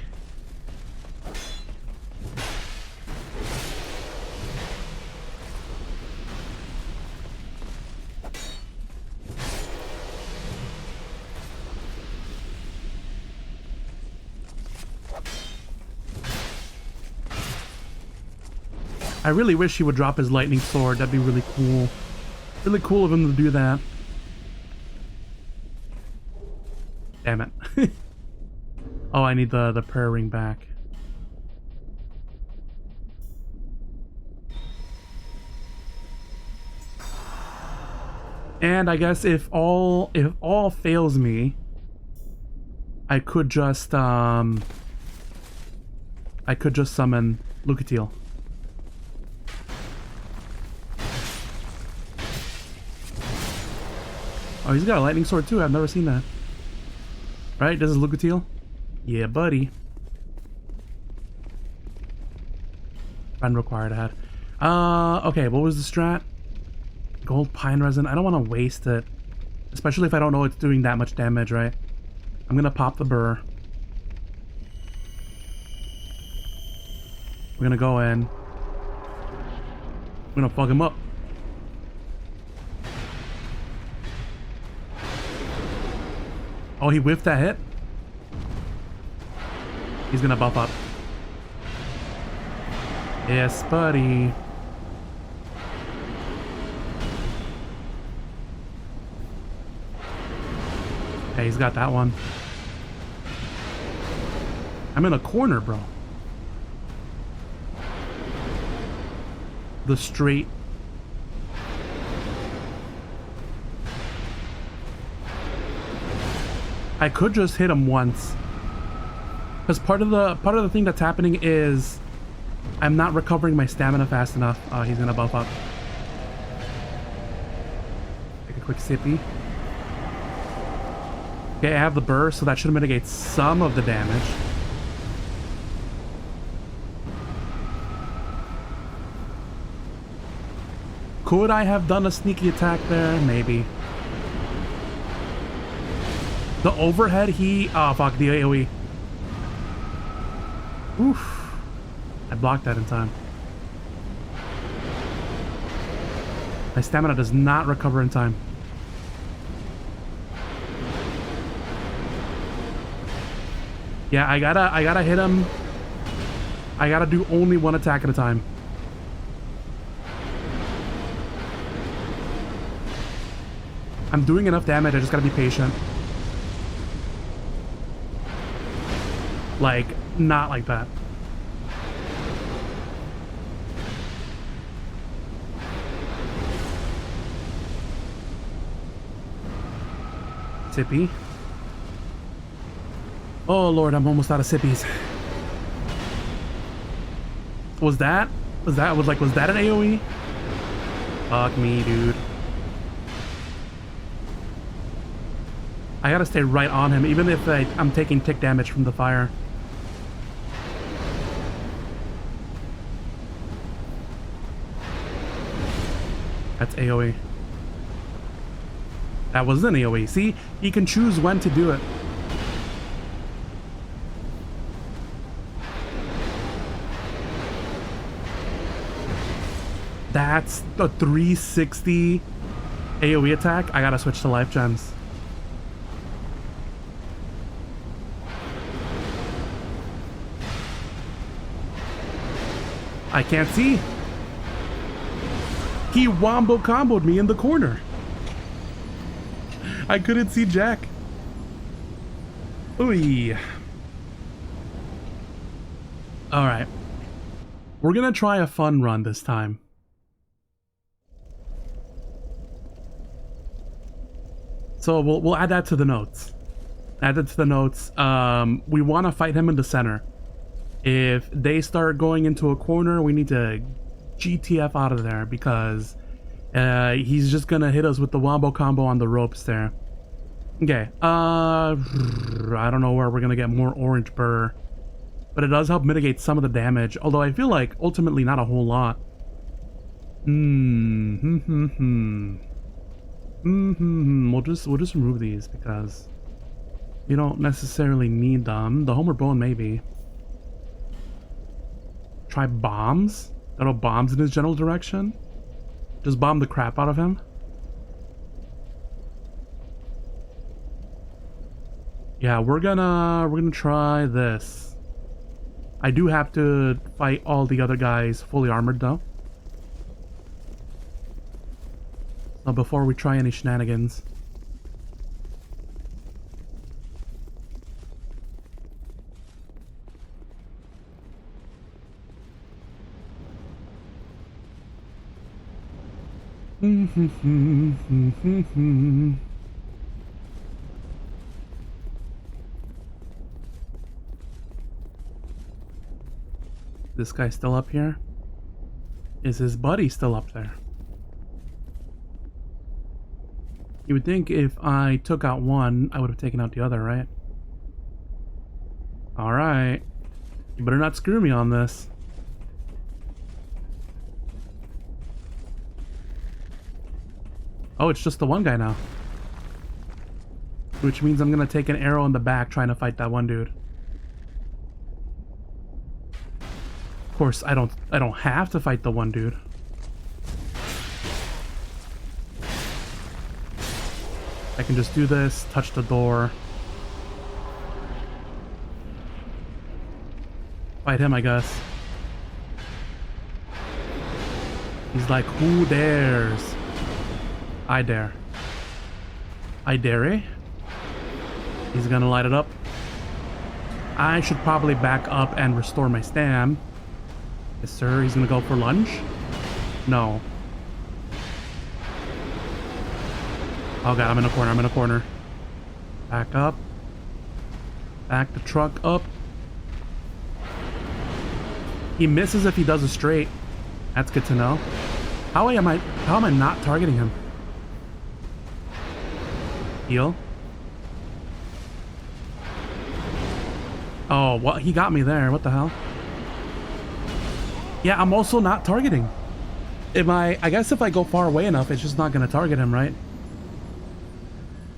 I really wish he would drop his lightning sword. That'd be really cool. Really cool of him to do that. Damn it. Oh, I need the prayer ring back. And I guess if all fails me, I could just summon Lucatiel. Oh, he's got a lightning sword too. I've never seen that. Right? This is Lucatiel? Yeah, buddy. Friend required ahead. Okay, what was the strat? Gold pine resin. I don't want to waste it. Especially if I don't know it's doing that much damage, right? I'm gonna pop the burr. We're gonna go in. We're gonna fuck him up. Oh, he whiffed that hit? He's gonna buff up. Yes, buddy. Okay, he's got that one. I'm in a corner, bro. The straight. I could just hit him once. Because part of the thing that's happening is I'm not recovering my stamina fast enough. Oh, he's gonna buff up. Take a quick sippy. Okay, I have the burst, so that should mitigate some of the damage. Could I have done a sneaky attack there? Maybe. The overhead, oh fuck, the AoE. Oof. I blocked that in time. My stamina does not recover in time. Yeah, I gotta hit him. I gotta do only one attack at a time. I'm doing enough damage, I just gotta be patient. Like, not like that. Sippy. Oh lord, I'm almost out of sippies. Was that an AoE? Fuck me, dude. I gotta stay right on him, even if I'm taking tick damage from the fire. That's AoE. That was an AoE. See? He can choose when to do it. That's the 360 AoE attack. I gotta switch to life gems. I can't see. He wombo comboed me in the corner. I couldn't see Jack. Ooh. Alright. We're gonna try a fun run this time. So we'll add that to the notes. Add that to the notes. We want to fight him in the center. If they start going into a corner, we need to GTF out of there because he's just gonna hit us with the wombo combo on the ropes there. Okay. I don't know where we're gonna get more orange burr, but it does help mitigate some of the damage. Although I feel like ultimately not a whole lot. We'll just remove these because we don't necessarily need them. The homeward bone maybe. Try bombs. That'll bombs in his general direction. Just bomb the crap out of him. Yeah, we're gonna try this. I do have to fight all the other guys fully armored though. So before we try any shenanigans. This guy still up here? Is his buddy still up there? You would think if I took out one, I would have taken out the other, right? Alright. You better not screw me on this. Oh, it's just the one guy now. Which means I'm gonna take an arrow in the back trying to fight that one dude. Of course, I don't have to fight the one dude. I can just do this, touch the door. Fight him, I guess. He's like, who dares? I dare. I dare, eh? He's gonna light it up. I should probably back up and restore my stam. Yes, sir. He's gonna go for lunge? No. Oh god, I'm in a corner, I'm in a corner. Back up. Back the truck up. He misses if he does a straight. That's good to know. How am I not targeting him? Heal. Oh, well, he got me there. What the hell? Yeah, I'm also not targeting. I guess if I go far away enough, it's just not gonna target him, right?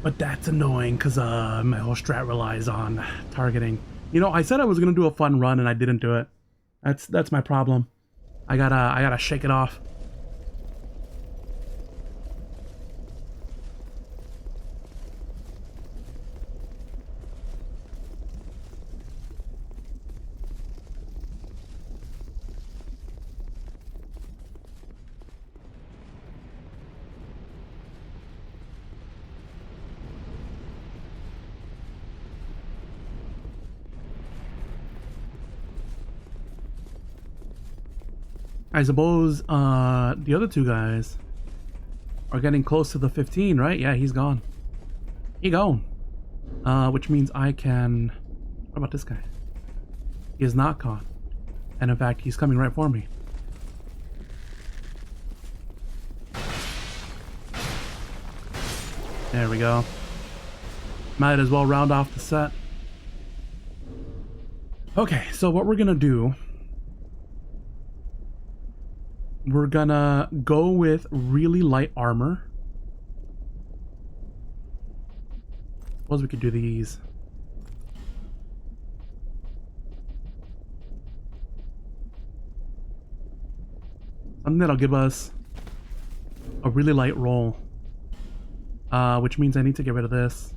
But that's annoying because my whole strat relies on targeting. You know, I said I was gonna do a fun run and I didn't do it. That's my problem. I gotta shake it off. I suppose the other two guys are getting close to the 15, right? Yeah, he's gone. He gone. Which means I can... What about this guy? He is not gone. And in fact, he's coming right for me. There we go. Might as well round off the set. Okay, so what we're gonna do, we're gonna go with really light armor. Suppose we could do these. Something that'll give us a really light roll. Which means I need to get rid of this.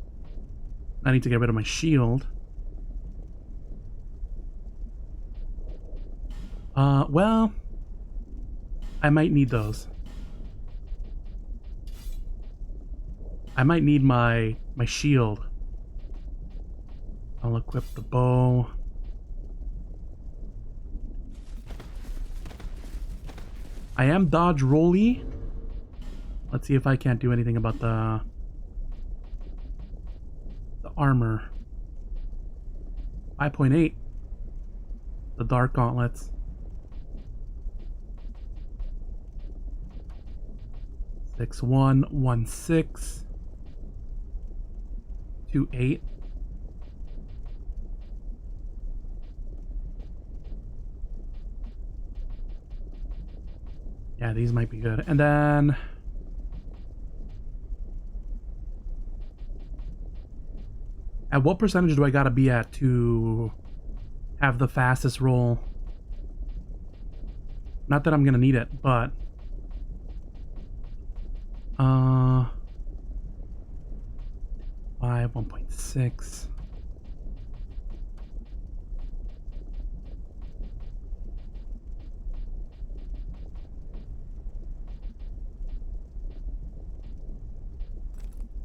I need to get rid of my shield. Well, I might need those. I might need my shield. I'll equip the bow. I am dodge rolly. Let's see if I can't do anything about the armor. 5.8. The dark gauntlets. 6-1-1-6 2-8. Yeah, these might be good. And then at what percentage do I gotta be at to have the fastest roll? Not that I'm gonna need it, but 5, 1.6.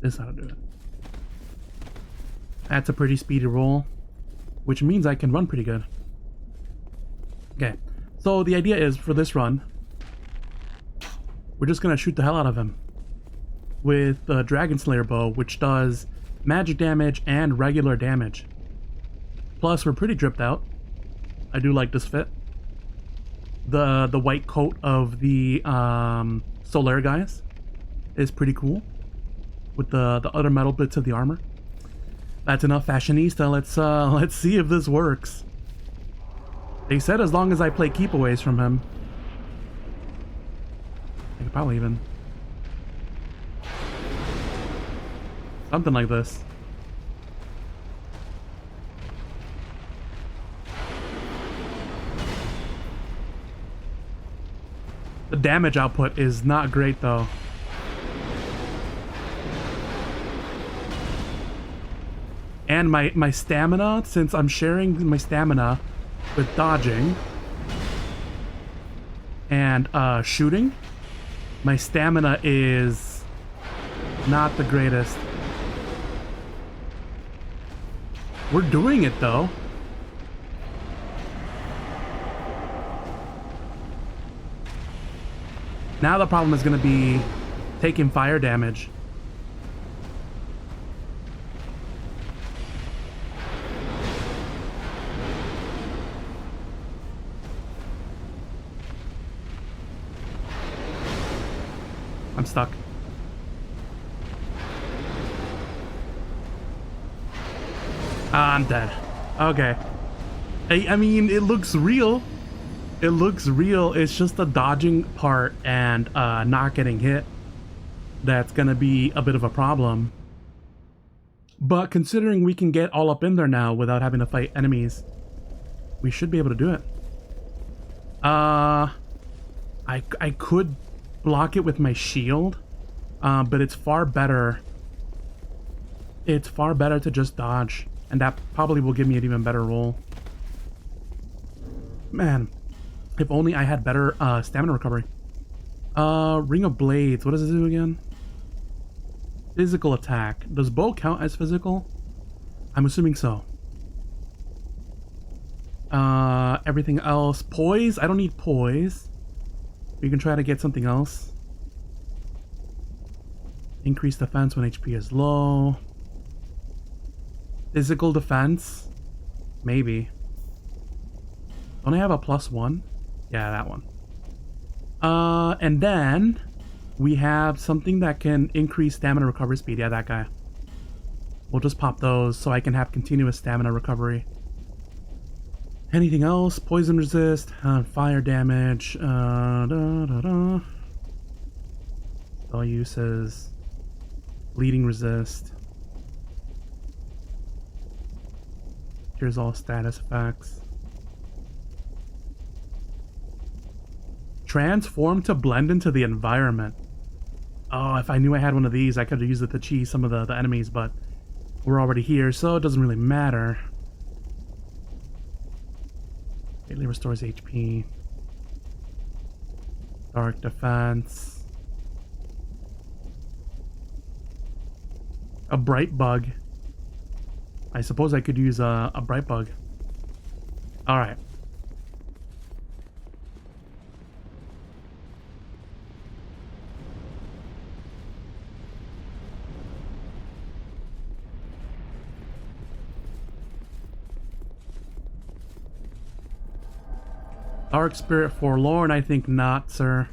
This ought to do it. That's a pretty speedy roll, which means I can run pretty good. Okay, so the idea is for this run, we're just gonna shoot the hell out of him with the Dragon Slayer bow, which does magic damage and regular damage. Plus, we're pretty dripped out. I do like this fit. The white coat of the Solar guys is pretty cool with the other metal bits of the armor. That's enough, fashionista. Let's see if this works. They said as long as I play keepaways from him. I could probably even something like this. The damage output is not great though. And my stamina, since I'm sharing my stamina with dodging and shooting, my stamina is not the greatest. We're doing it though. Now the problem is going to be taking fire damage. I'm stuck. I'm dead. Okay. I mean, it looks real. It looks real. It's just the dodging part and not getting hit that's gonna be a bit of a problem. But considering we can get all up in there now without having to fight enemies, we should be able to do it. I could block it with my shield, but it's far better. It's far better to just dodge, and that probably will give me an even better roll. Man, if only I had better stamina recovery. Ring of Blades. What does it do again? Physical attack. Does bow count as physical? I'm assuming so. Everything else. Poise? I don't need poise. We can try to get something else. Increase defense when HP is low. Physical defense? Maybe. Don't I have a +1? Yeah, that one. And then we have something that can increase stamina recovery speed. Yeah, that guy. We'll just pop those so I can have continuous stamina recovery. Anything else? Poison resist, fire damage, Spell uses, bleeding resist. Here's all status effects. Transform to blend into the environment. Oh, if I knew I had one of these, I could have used it to cheese some of the enemies, but we're already here, so it doesn't really matter. Greatly restores HP. Dark defense. A bright bug. I suppose I could use a bright bug. Alright. Dark Spirit Forlorn, I think not, sir.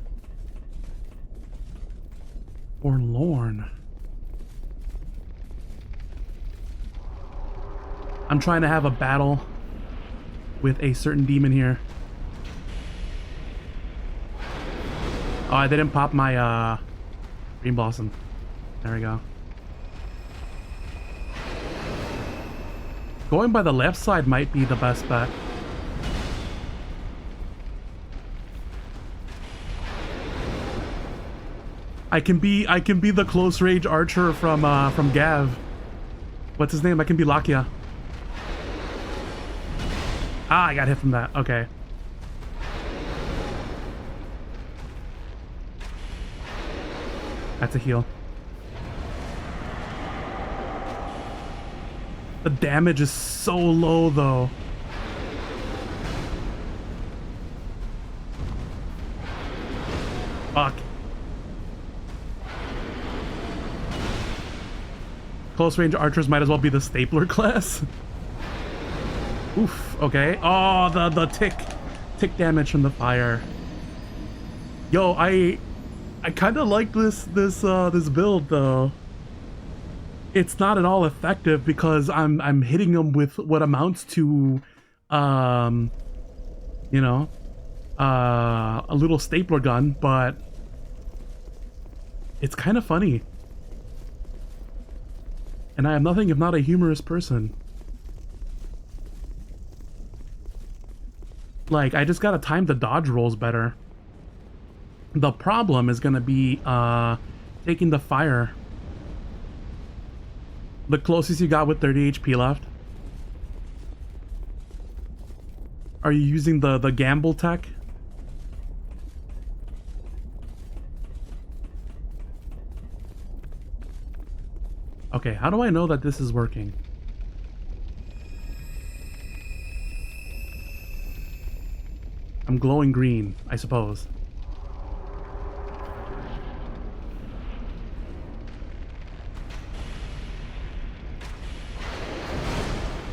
Forlorn. I'm trying to have a battle with a certain demon here. Oh, I didn't pop my Green Blossom. There we go. Going by the left side might be the best bet. I can be the close range archer from Gav. What's his name? I can be Lakia. Ah, I got hit from that. Okay. That's a heal. The damage is so low though. Fuck. Close range archers might as well be the stapler class. Oof, okay. Oh, the tick damage from the fire. Yo, I kind of like this build though. It's not at all effective because I'm hitting them with what amounts to you know, a little stapler gun, but it's kind of funny. And I am nothing if not a humorous person. Like, I just gotta time the dodge rolls better. The problem is gonna be taking the fire. The closest you got with 30 HP left. Are you using the gamble tech? Okay, how do I know that this is working? I'm glowing green, I suppose.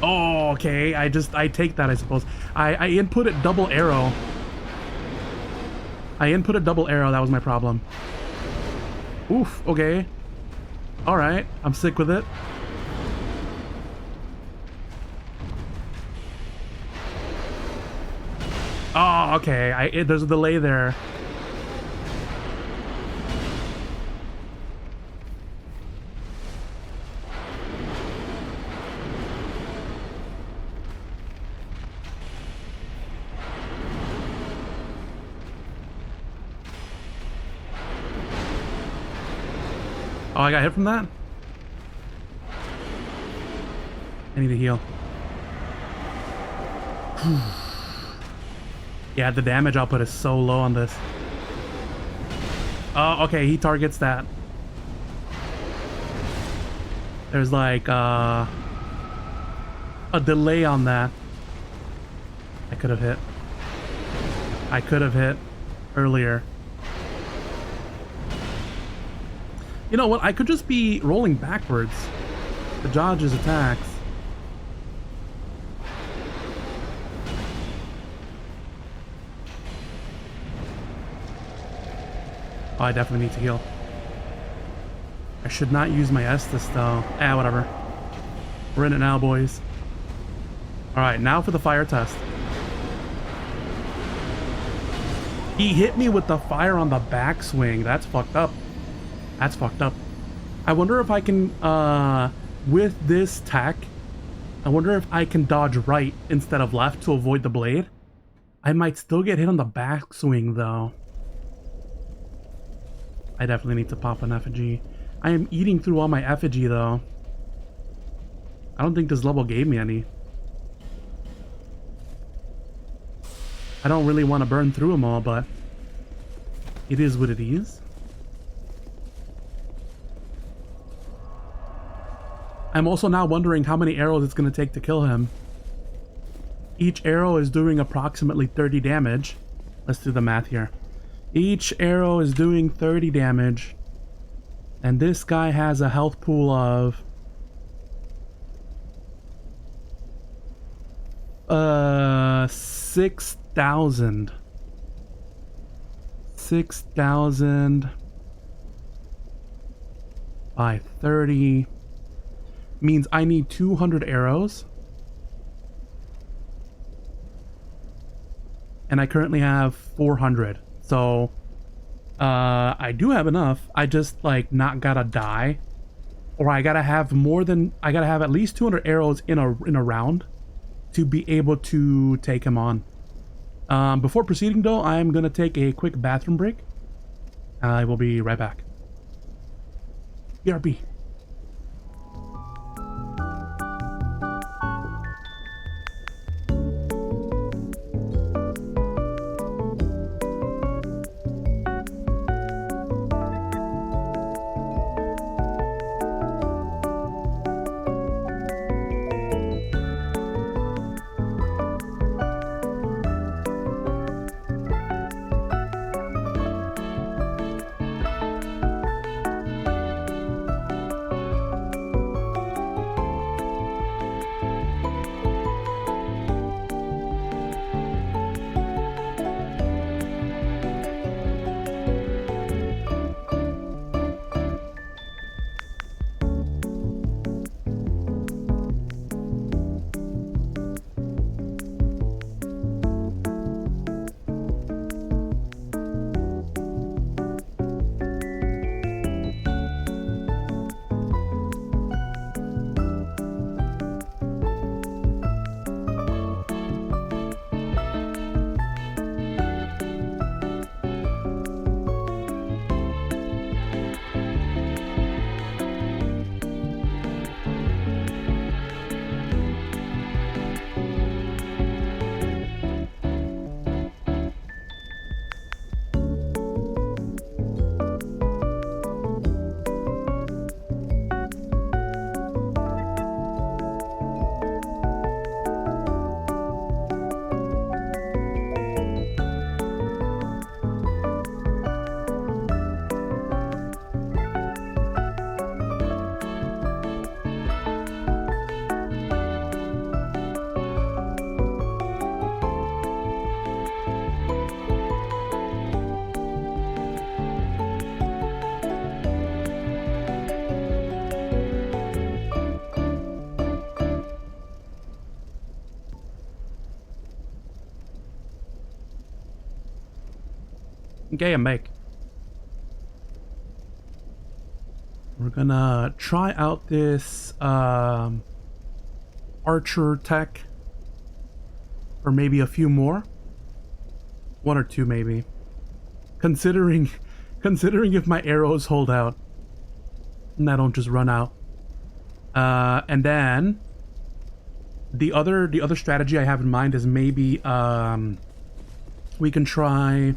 Oh, okay. I take that, I suppose. I inputted double arrow. That was my problem. Oof, okay. Alright, I'm sick with it. Oh, okay. There's a delay there. Oh, I got hit from that? I need to heal. Yeah, the damage output is so low on this. Oh, okay, he targets that. There's like a delay on that. I could have hit earlier. You know what? I could just be rolling backwards to dodge his attacks. Oh, I definitely need to heal. I should not use my Estus though. Ah, whatever. We're in it now, boys. Alright, now for the fire test. He hit me with the fire on the backswing. That's fucked up. That's fucked up. I wonder if I can, with this tech, I wonder if I can dodge right instead of left to avoid the blade. I might still get hit on the backswing, though. I definitely need to pop an effigy. I am eating through all my effigy, though. I don't think this level gave me any. I don't really want to burn through them all, but it is what it is. I'm also now wondering how many arrows it's going to take to kill him. Each arrow is doing approximately 30 damage. Let's do the math here. Each arrow is doing 30 damage. And this guy has a health pool of... 6,000. 6,000 by 30 means I need 200 arrows. And I currently have 400. So I do have enough. I just like not gotta die, or I gotta have at least 200 arrows in a round to be able to take him on. Before proceeding though, I'm gonna take a quick bathroom break. I will be right back. BRB. Okay, I'm back. We're gonna try out this archer tech for maybe a few more. One or two maybe. Considering if my arrows hold out and I don't just run out. And then the other strategy I have in mind is maybe we can try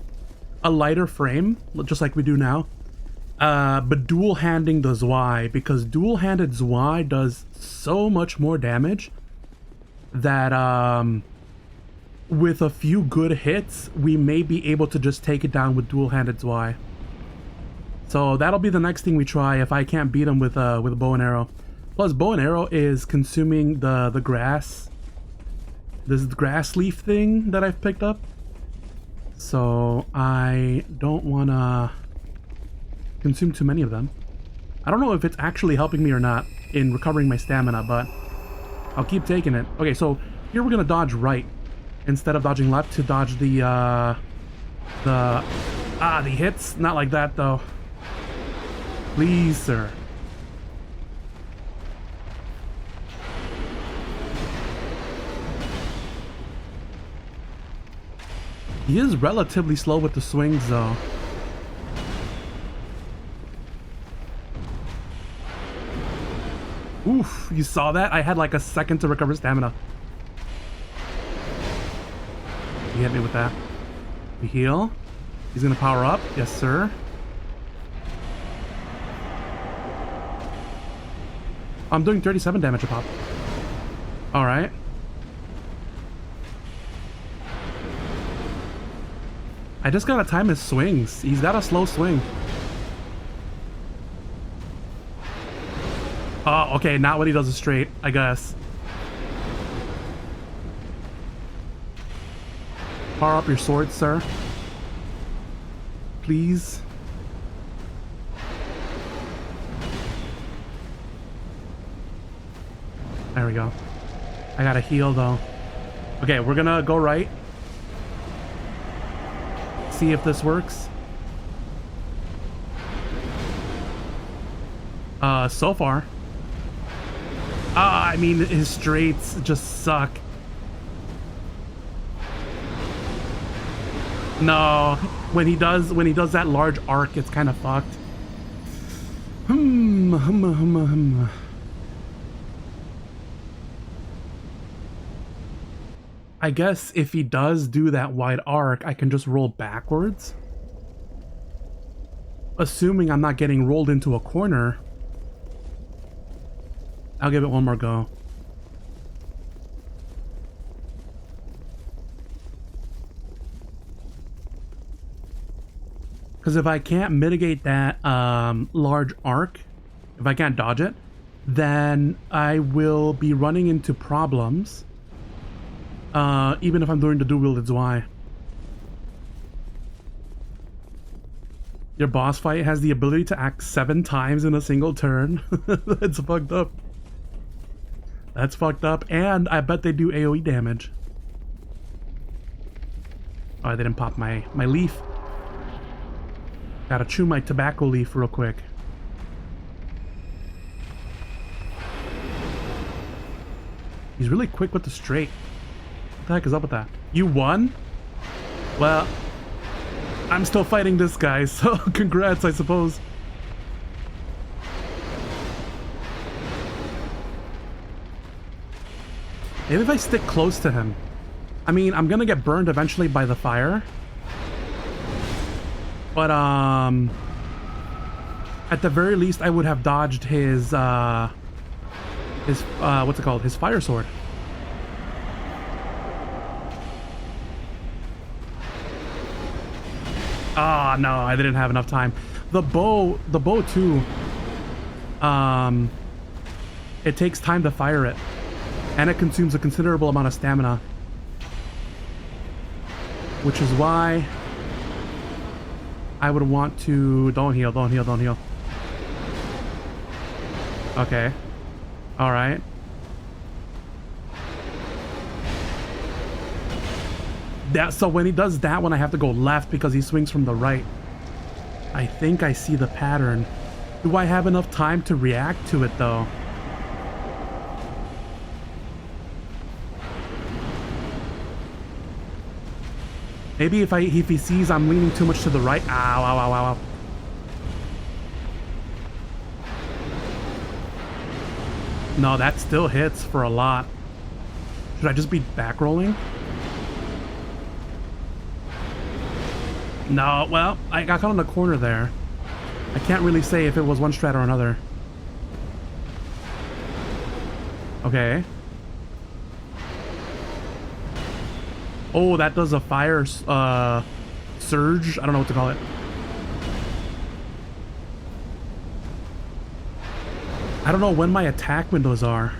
a lighter frame, just like we do now, but dual-handing the Zwei, because dual-handed Zwei does so much more damage that with a few good hits, we may be able to just take it down with dual-handed Zwei. So that'll be the next thing we try if I can't beat him with a bow and arrow. Plus, bow and arrow is consuming the grass, this grass leaf thing that I've picked up. So I don't want to consume too many of them. I don't know if it's actually helping me or not in recovering my stamina, but I'll keep taking it. Okay, so here we're gonna dodge right instead of dodging left to dodge the hits. Not like that though. Please, sir. He is relatively slow with the swings though. Oof, you saw that? I had like a second to recover stamina. He hit me with that. We heal. He's gonna power up. Yes, sir. I'm doing 37 damage a pop. Alright. I just gotta time his swings. He's got a slow swing. Oh, okay, not when he does it straight, I guess. Power up your sword, sir. Please. There we go. I gotta heal, though. Okay, we're gonna go right. See if this works. So far. I mean, his straights just suck. No, when he does that large arc, it's kind of fucked. I guess if he does do that wide arc, I can just roll backwards. Assuming I'm not getting rolled into a corner. I'll give it one more go. Because if I can't mitigate that large arc, if I can't dodge it, then I will be running into problems. Even if I'm doing the dual-wielded Zwei. Your boss fight has the ability to act 7 times in a single turn. That's fucked up. That's fucked up, and I bet they do AoE damage. Oh, I didn't pop my leaf. Gotta chew my tobacco leaf real quick. He's really quick with the straight. What the heck is up with that? You won? Well, I'm still fighting this guy, so congrats, I suppose. Maybe if I stick close to him. I mean, I'm gonna get burned eventually by the fire. But, at the very least, I would have dodged his, what's it called? His fire sword. Ah, no, I didn't have enough time. The bow too, it takes time to fire it. And it consumes a considerable amount of stamina. Which is why I would want to... Don't heal, don't heal, don't heal. Okay. Alright. So when he does that one, I have to go left because he swings from the right. I think I see the pattern. Do I have enough time to react to it, though? Maybe if he sees I'm leaning too much to the right. Ow, ow, ow, ow, ow. No, that still hits for a lot. Should I just be back rolling? No, well, I got caught in the corner there. I can't really say if it was one strat or another. Okay. Oh, that does a fire surge. I don't know what to call it. I don't know when my attack windows are.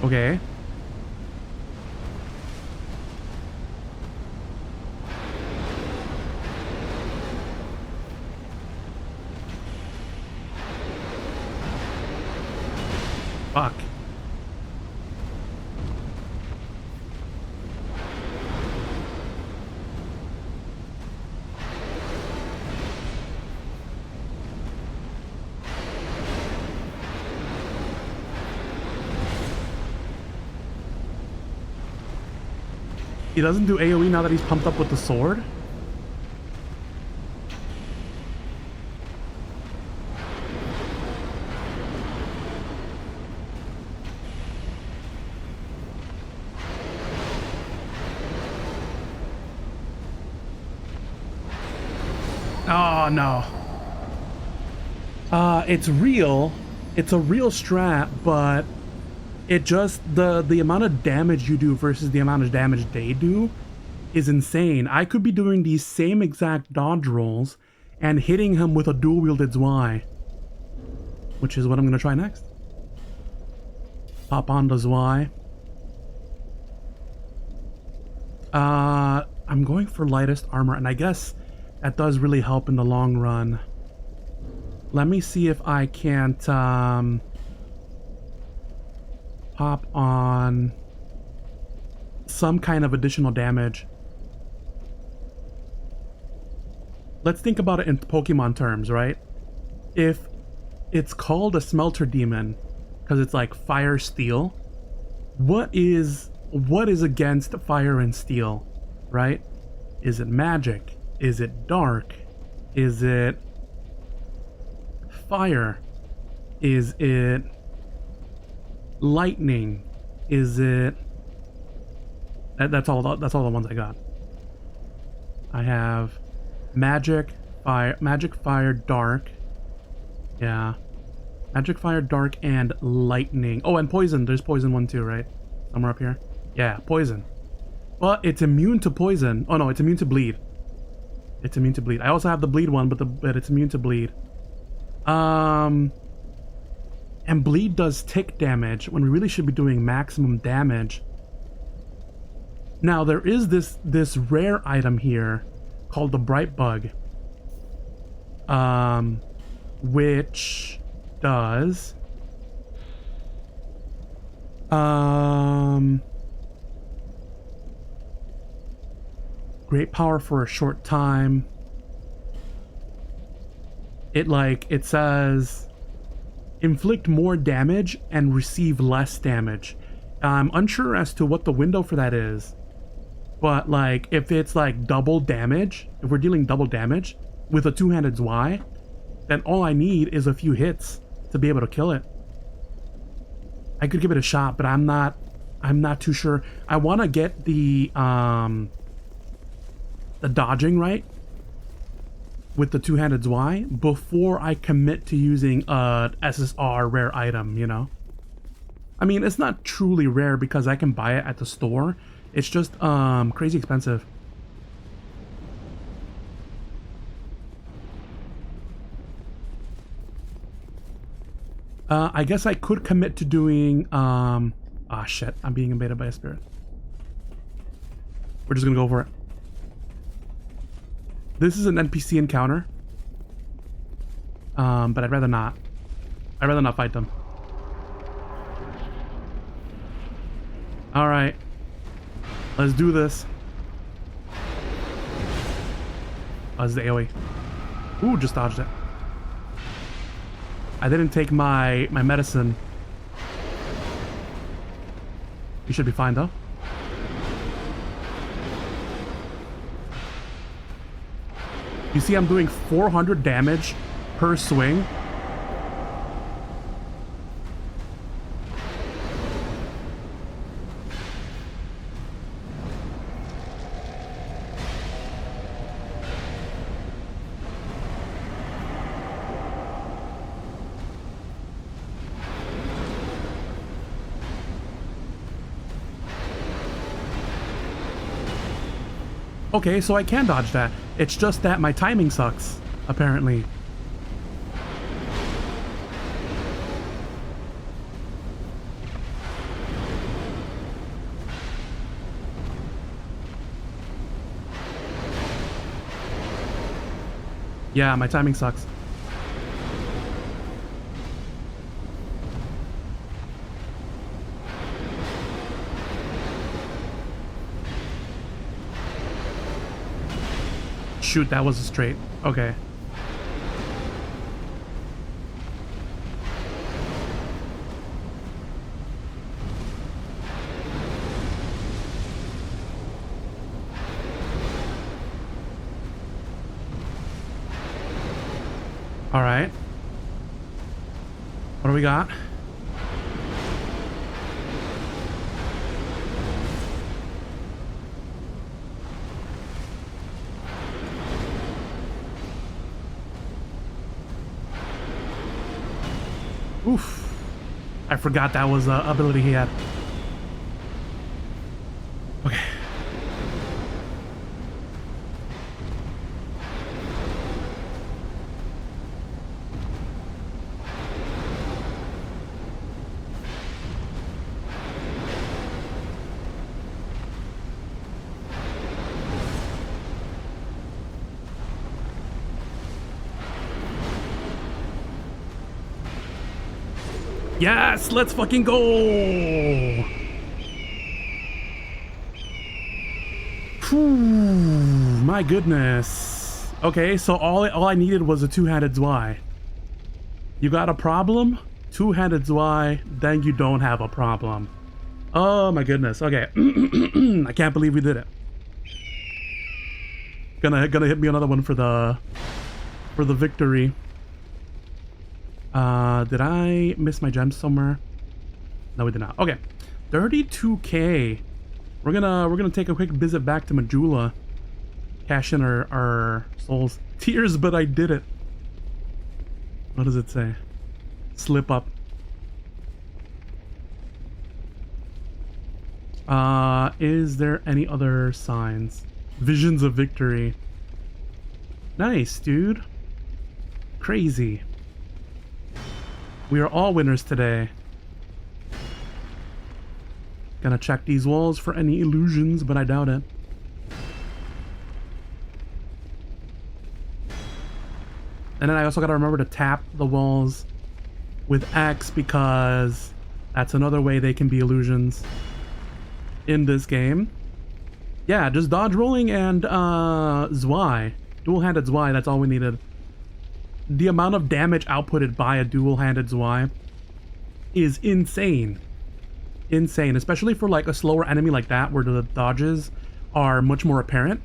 Okay. Fuck. He doesn't do AoE now that he's pumped up with the sword? Oh, no. It's real. It's a real strat, but it just, the amount of damage you do versus the amount of damage they do is insane. I could be doing these same exact dodge rolls and hitting him with a dual-wielded Zwei, which is what I'm going to try next. Pop on the Zwei. I'm going for lightest armor, and I guess that does really help in the long run. Let me see if I can't, pop on some kind of additional damage. Let's think about it in Pokemon terms, right? If it's called a Smelter Demon because it's like fire steel, what is against fire and steel, right? Is it magic? Is it dark? Is it fire? Is it lightning? Is it that's all the ones I got. I have magic, fire, dark. Yeah. Magic, fire, dark, and lightning. Oh, and poison. There's poison one too, right? Somewhere up here. Yeah, poison. Well, it's immune to poison. Oh no, it's immune to bleed. It's immune to bleed. I also have the bleed one, but it's immune to bleed. And bleed does tick damage when we really should be doing maximum damage. Now there is this rare item here called the Bright Bug, which does great power for a short time. It says inflict more damage and receive less damage. I'm unsure as to what the window for that is, but like if it's like double damage, if we're dealing double damage with a two-handed Zwei, then all I need is a few hits to be able to kill it. I could give it a shot, but I'm not too sure. I want to get the dodging right with the two-handed Zwei before I commit to using a SSR rare item, you know? I mean, it's not truly rare because I can buy it at the store. It's just crazy expensive. I guess I could commit to doing ah shit, I'm being invaded by a spirit. We're just gonna go for it. This is an NPC encounter. But I'd rather not. I'd rather not fight them. Alright. Let's do this. Oh, this is the AoE. Ooh, just dodged it. I didn't take my medicine. You should be fine though. You see I'm doing 400 damage per swing. Okay, so I can dodge that. It's just that my timing sucks, apparently. Yeah, my timing sucks. shoot, that was a straight. Okay. All right. What do we got? Oof. I forgot that was an ability he had. Okay. Yes, let's fucking go! Whew, my goodness. Okay, so all I needed was a two-handed Zwei. You got a problem? Two-handed Zwei, then you don't have a problem. Oh my goodness. Okay. I can't believe we did it. Gonna hit me another one for the victory. Did I miss my gems somewhere? No, we did not. Okay. 32k. We're gonna take a quick visit back to Majula. Cash in our souls. Tears, but I did it. What does it say? Slip up. Is there any other signs? Visions of victory. Nice, dude. Crazy. We are all winners today. Gonna check these walls for any illusions, but I doubt it. And then I also gotta remember to tap the walls with X, because that's another way they can be illusions in this game. Yeah, just dodge rolling and Zwei. Dual-handed Zwei, that's all we needed. The amount of damage outputted by a dual-handed Zwei is insane. Insane, especially for like a slower enemy like that, where the dodges are much more apparent.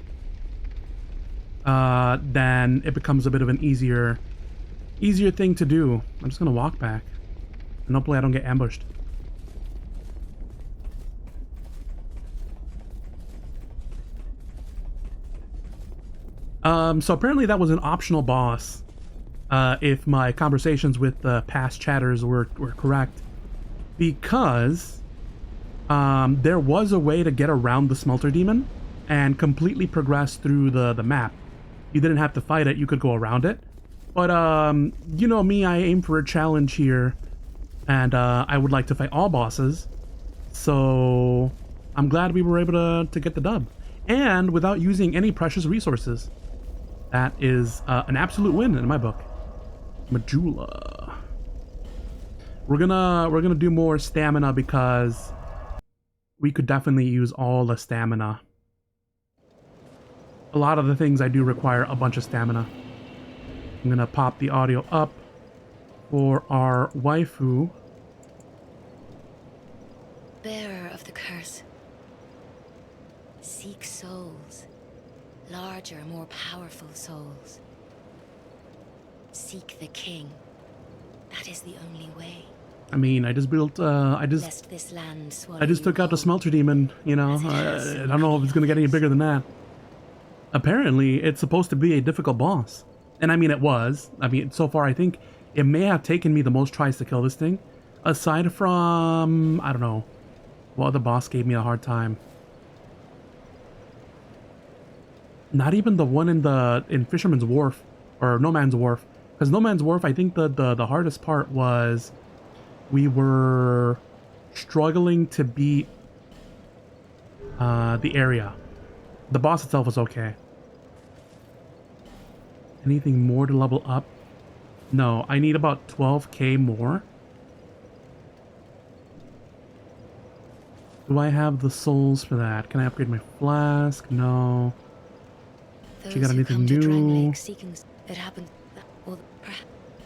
Then it becomes a bit of an easier thing to do. I'm just gonna walk back, and hopefully I don't get ambushed. So apparently that was an optional boss. If my conversations with the past chatters were correct, because there was a way to get around the Smelter Demon and completely progress through the map. You didn't have to fight it, you could go around it. But you know me, I aim for a challenge here, and I would like to fight all bosses. So I'm glad we were able to get the dub, and without using any precious resources. That is an absolute win in my book. Majula. We're gonna do more stamina, because we could definitely use all the stamina. A lot of the things I do require a bunch of stamina. I'm gonna pop the audio up for our waifu. Bearer of the curse. Seek souls. Larger, more powerful souls. Seek the king. That is the only way. I mean, I just built, I just took out the Smelter Demon, you know. I don't know if it's gonna get any bigger than that. Apparently, it's supposed to be a difficult boss. And I mean, it was. I mean, so far, I think it may have taken me the most tries to kill this thing. Aside from, I don't know, what other boss gave me a hard time. Not even the one in Fisherman's Wharf, or No Man's Wharf. Because No Man's Wharf, I think the hardest part was we were struggling to beat the area. The boss itself was okay. Anything more to level up? No, I need about 12k more. Do I have the souls for that? Can I upgrade my flask? No. She got Those who anything come to Drang new? Lake seeking it happens that, or perhaps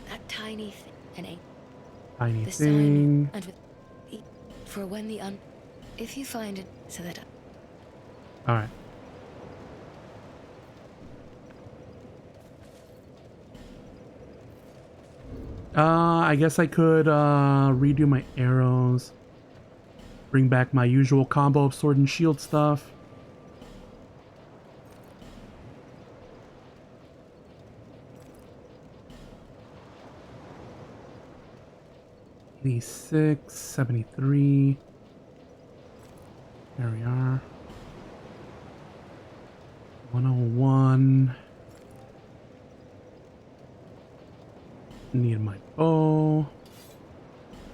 that tiny thing, Tiny the thing. sign and with for when the if you find it so that All right. I guess I could redo my arrows. Bring back my usual combo of sword and shield stuff. $86, $73. There we are. 101. Need my bow.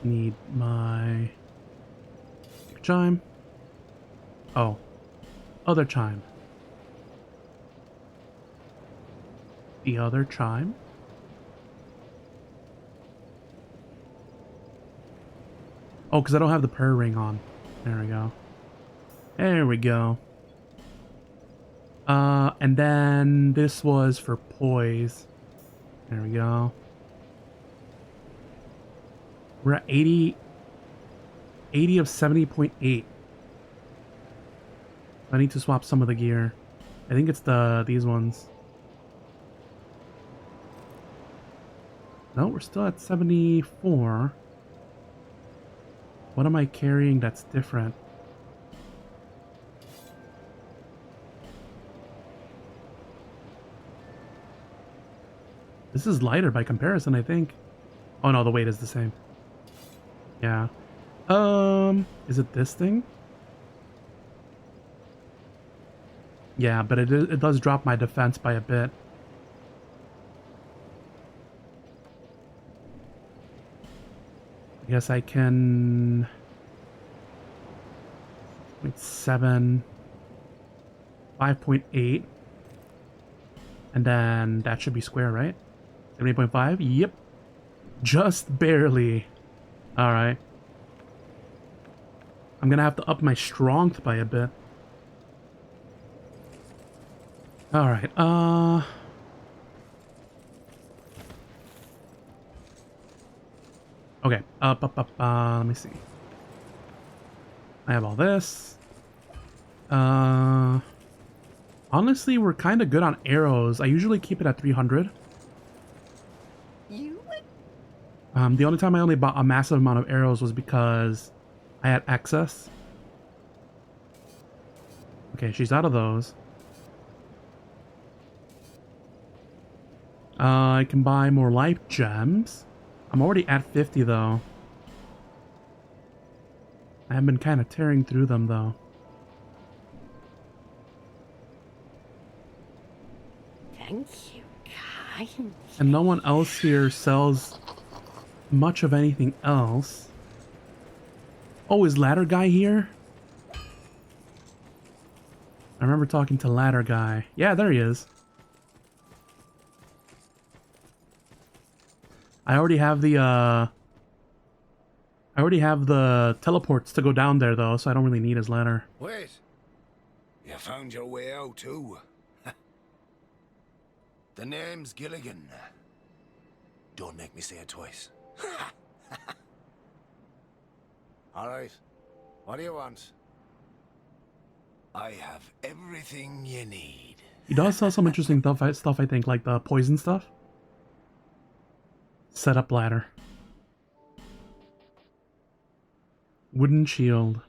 Need my chime. Oh, other chime. The other chime. Oh, because I don't have the prayer ring on. There we go. There we go. And then this was for poise. There we go. We're at 80 of 70.8. I need to swap some of the gear. I think it's these ones. No, we're still at 74. What am I carrying that's different? This is lighter by comparison, I think. Oh no, the weight is the same. Yeah. Is it this thing? Yeah, but it does drop my defense by a bit. I guess I can 0.7, 5.8, and then that should be square, right? 70.5. Yep, just barely. All right. I'm gonna have to up my strength by a bit. All right. Okay. Up. Let me see. I have all this. Honestly, we're kind of good on arrows. I usually keep it at 300. The only time I only bought a massive amount of arrows was because I had excess. Okay, she's out of those. I can buy more life gems. I'm already at 50 though. I have been kind of tearing through them though. Thank you, kind. And no one else here sells much of anything else. Oh, is Ladder Guy here? I remember talking to Ladder Guy. Yeah, there he is. I already have the teleports to go down there though, so I don't really need his ladder. Wait. You found your way out too. The name's Gilligan. Don't make me say it twice. Alright. What do you want? I have everything you need. He does sell some interesting stuff, I think, like the poison stuff. Setup ladder. Wooden shield.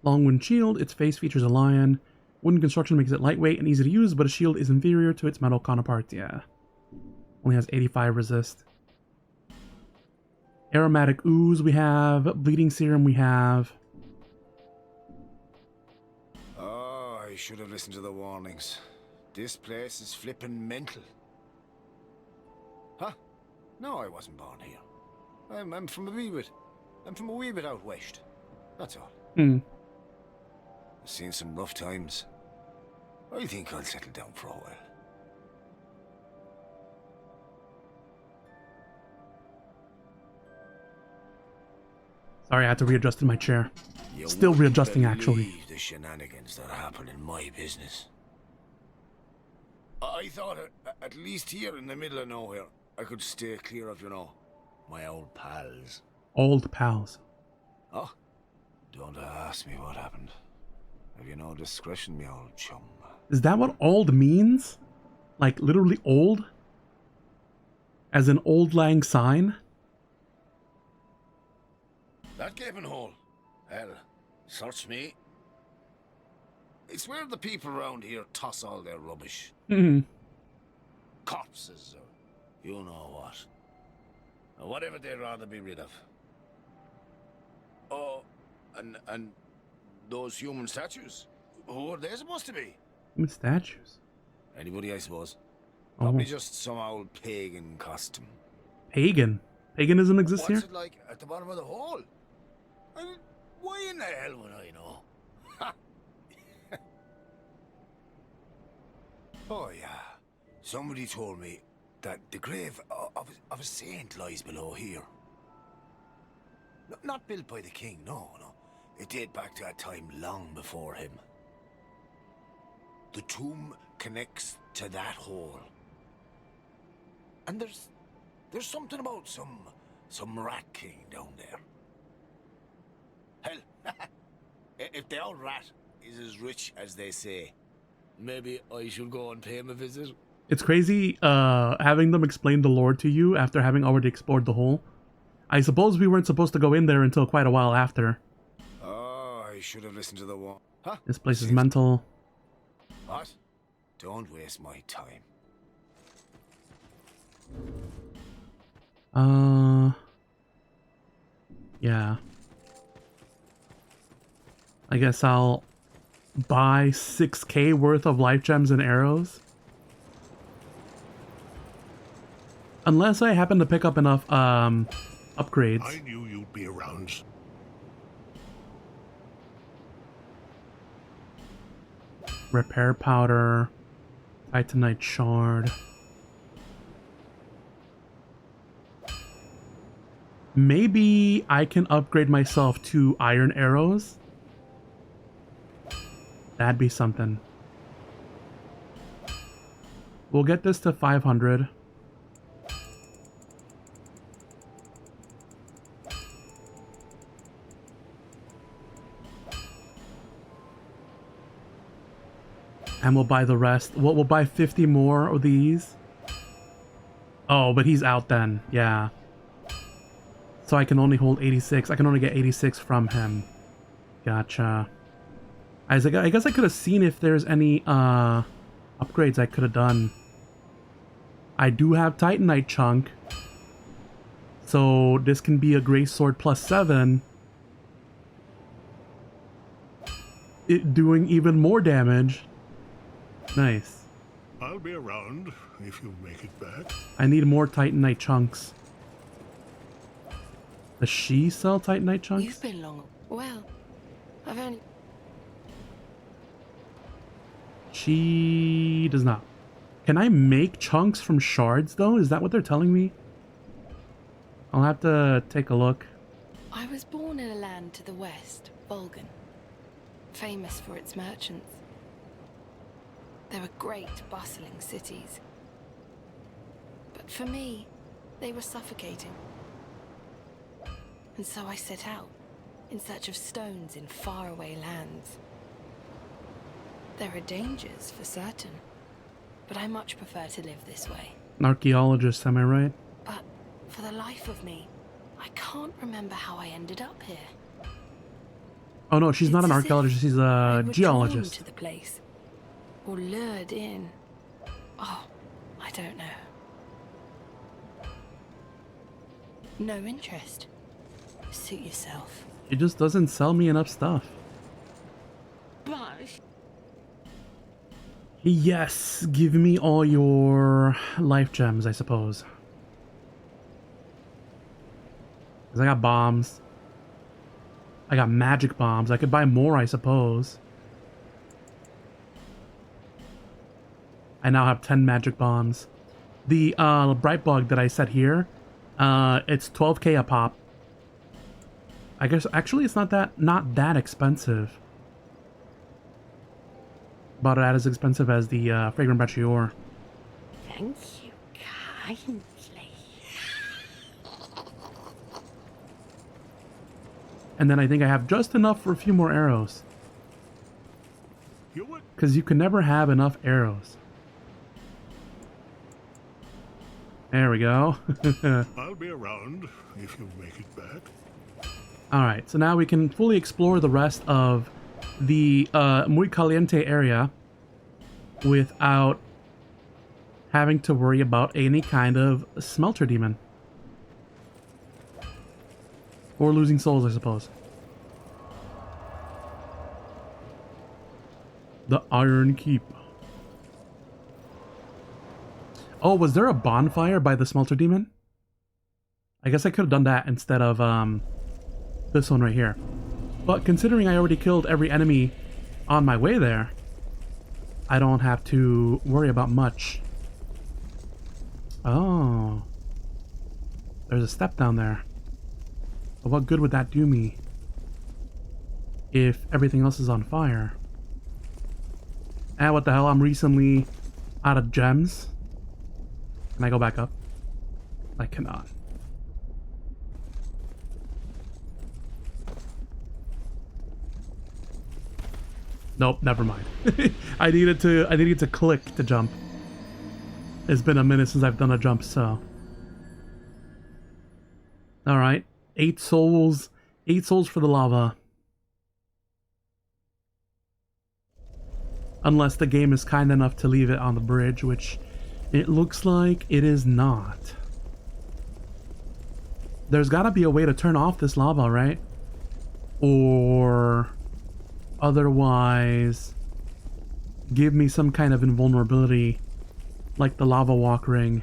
Long wooden shield. Its face features a lion. Wooden construction makes it lightweight and easy to use, but a shield is inferior to its metal counterpart. Yeah. Only has 85 resist. Aromatic ooze we have. Bleeding serum we have. Oh, I should have listened to the warnings. This place is flippin' mental. Huh? No, I wasn't born here. I'm from a wee bit. I'm from a wee bit out west. That's all. Hmm. I've seen some rough times. I think I'll settle down for a while. Sorry, I had to readjust in my chair. You Still wouldn't readjusting, actually. believe the shenanigans that happen in my business. I thought at least here in the middle of nowhere, I could stay clear of, my old pals. Old pals. Oh, don't ask me what happened. Have you no discretion, me old chum? Is that what old means? Like literally old? As an old lang syne? That gaping hole. Hell, search me. It's where the people around here toss all their rubbish. Hmm. Corpses, or you know what. Or whatever they'd rather be rid of. Oh, and those human statues. Who are they supposed to be? Human statues. Anybody, I suppose. Oh. Probably just some old pagan costume. Pagan? Paganism exists What's here? it like at the bottom of the hole? I mean, why in the hell would I know? Oh, yeah. Somebody told me that the grave of a saint lies below here. Not built by the king, no. It dated back to a time long before him. The tomb connects to that hole. And there's something about some rat king down there. Hell, if the old rat is as rich as they say, maybe I should go and pay him a visit. It's crazy having them explain the lore to you after having already explored the hole. I suppose we weren't supposed to go in there until quite a while after. Oh, I should have listened to the one. Huh? This place is mental. What? Don't waste my time. Yeah. I guess I'll buy 6k worth of life gems and arrows. Unless I happen to pick up enough upgrades. I knew you'd be around. Repair powder, titanite shard. Maybe I can upgrade myself to iron arrows. That'd be something. We'll get this to 500. And we'll buy the rest. We'll buy 50 more of these. Oh, but he's out then. Yeah. So I can only hold 86. I can only get 86 from him. Gotcha. I guess I could have seen if there's any upgrades I could have done. I do have Titanite chunk. So this can be a Grace Sword plus 7. It doing even more damage. Nice. I'll be around if you make it back. I need more Titanite chunks. Does she sell Titanite chunks? You've been long. Well, I've only... She does not. Can I make chunks from shards though? Is that what they're telling me? I'll have to take a look. I was born in a land to the west, Volgan, famous for its merchants. There were great, bustling cities. But for me, they were suffocating. And so I set out, in search of stones in faraway lands. There are dangers, for certain, but I much prefer to live this way. An archaeologist, am I right? But for the life of me, I can't remember how I ended up here. Oh no, she's not an It's as if archaeologist, she's I a were geologist. drawn to the place, or lured in. Oh, I don't know. No interest. Suit yourself. She just doesn't sell me enough stuff. But Yes, give me all your life gems, I suppose. 'Cause I got bombs. I got magic bombs. I could buy more, I suppose. I now have 10 magic bombs. The bright bug that I set here, it's 12k a pop. I guess actually it's not that expensive. About as expensive as the fragrant battery ore. Thank you kindly. And then I think I have just enough for a few more arrows. You would. Because you can never have enough arrows. There we go. I'll be around if you make it back. Alright, so now we can fully explore the rest of the Muy Caliente area without having to worry about any kind of Smelter Demon. Or losing souls, I suppose. The Iron Keep. Oh, was there a bonfire by the Smelter Demon? I guess I could have done that instead of this one right here. But considering I already killed every enemy on my way there, I don't have to worry about much. Oh. There's a step down there. But what good would that do me if everything else is on fire? Ah, what the hell? I'm recently out of gems. Can I go back up? I cannot. Nope, never mind. I needed to click to jump. It's been a minute since I've done a jump, so. Alright. 8 souls. 8 souls for the lava. Unless the game is kind enough to leave it on the bridge, which it looks like it is not. There's gotta be a way to turn off this lava, right? Or otherwise give me some kind of invulnerability like the lava walk ring.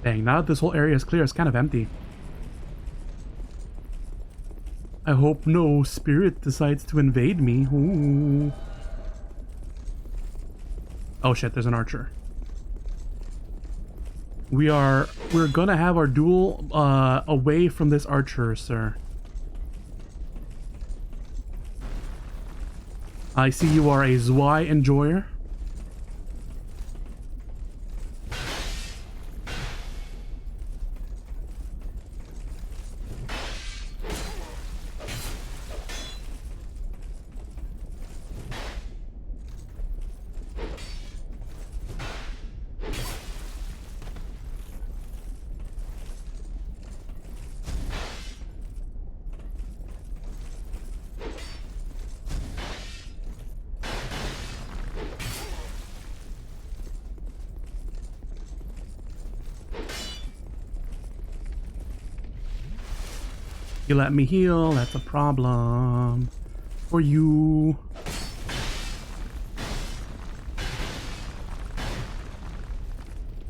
Dang, now that this whole area is clear, it's kind of empty. I hope no spirit decides to invade me. Ooh. Oh shit, there's an archer. We're gonna have our duel away from this archer, sir. I see you are a Zwei enjoyer. You let me heal, that's a problem for you.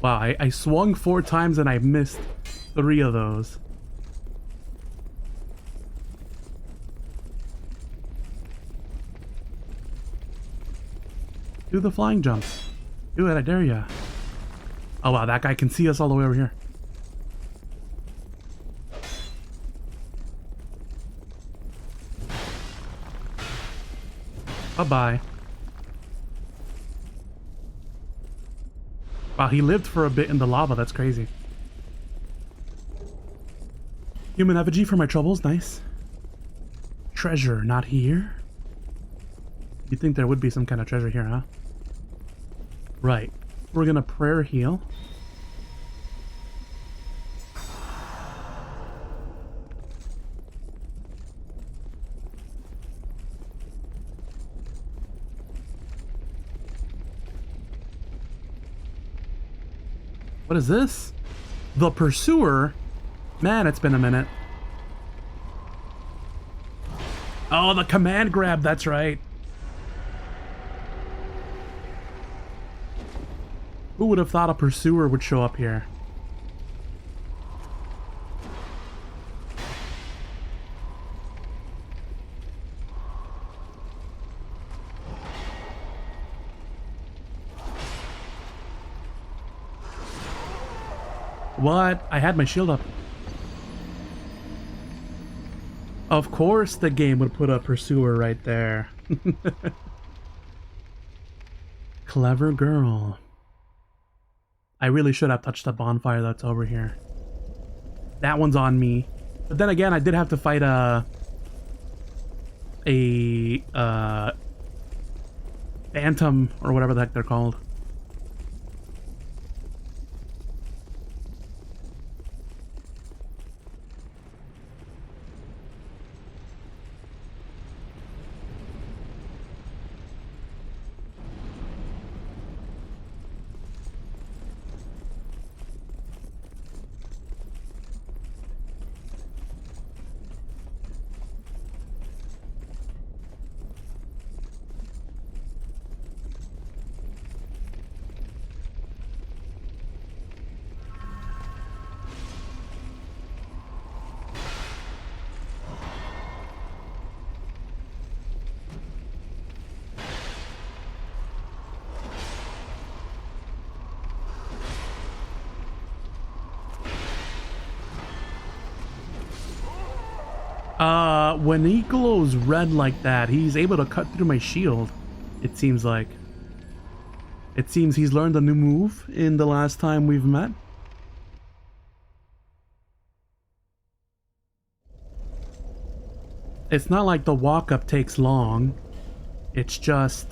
Wow, I swung 4 times and I missed 3 of those. Do the flying jump. Do it, I dare ya. Oh wow, that guy can see us all the way over here. Bye-bye. Wow, he lived for a bit in the lava. That's crazy. Human effigy for my troubles. Nice. Treasure, not here. You'd think there would be some kind of treasure here, huh? Right. We're gonna prayer heal. What is this? The Pursuer? Man, it's been a minute. Oh, the command grab, that's right. Who would have thought a Pursuer would show up here? What? I had my shield up. Of course the game would put a pursuer right there. Clever girl. I really should have touched the bonfire that's over here. That one's on me. But then again, I did have to fight a phantom or whatever the heck they're called. When he glows red like that, he's able to cut through my shield, it seems like. It seems he's learned a new move in the last time we've met. It's not like the walk-up takes long. It's just,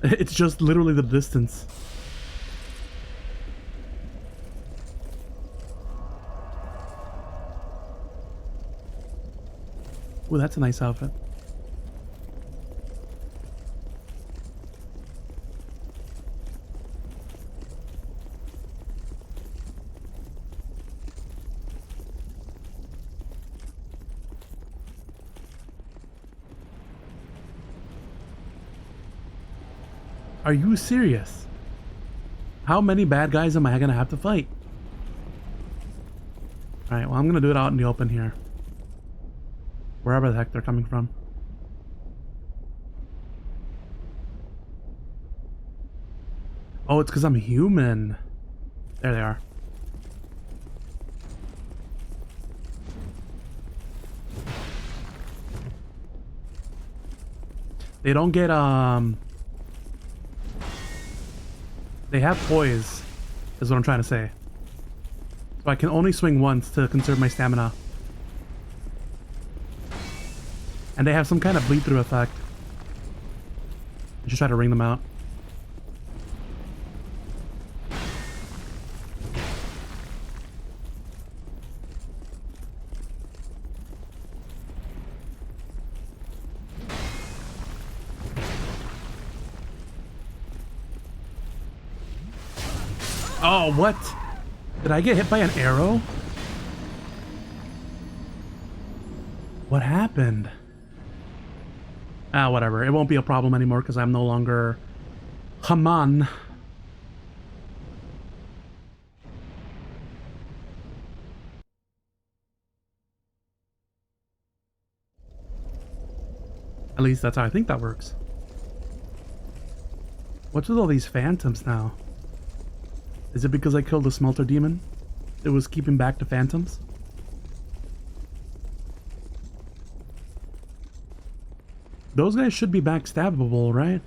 it's just literally the distance. Ooh, that's a nice outfit. Are you serious? How many bad guys am I gonna have to fight? Alright, well, I'm gonna do it out in the open here. Wherever the heck they're coming from. Oh, it's because I'm human. There they are. They don't get, they have poise, is what I'm trying to say. So I can only swing once to conserve my stamina. And they have some kind of bleed through effect. I should try to ring them out. Oh, what? Did I get hit by an arrow? What happened? Ah, whatever. It won't be a problem anymore because I'm no longer Haman. At least that's how I think that works. What's with all these phantoms now? Is it because I killed the Smelter Demon? It was keeping back the phantoms? Those guys should be backstabbable, right?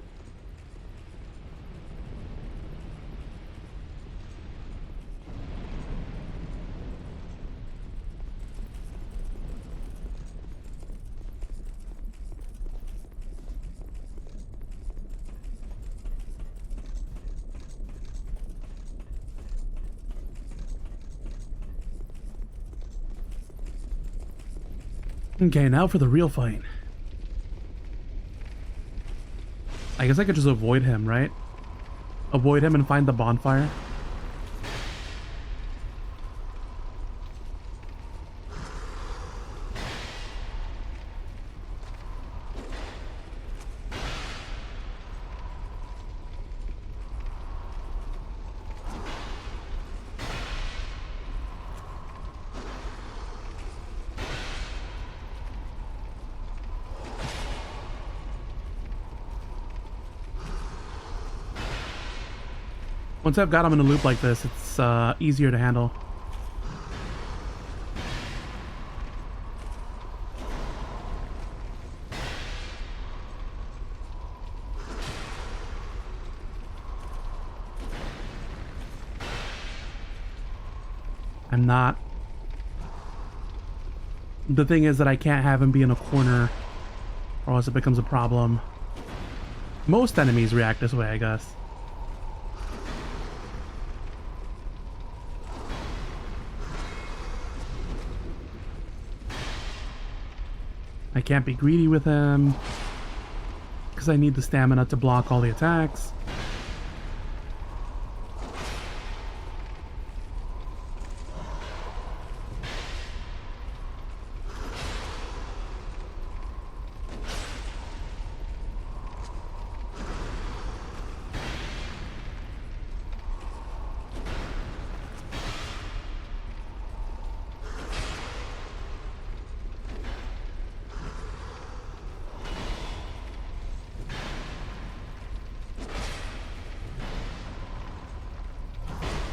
Okay, now for the real fight. I guess I could just avoid him, right? Avoid him and find the bonfire. Once I've got him in a loop like this, it's easier to handle. I'm not. The thing is that I can't have him be in a corner or else it becomes a problem. Most enemies react this way, I guess. I can't be greedy with him because I need the stamina to block all the attacks.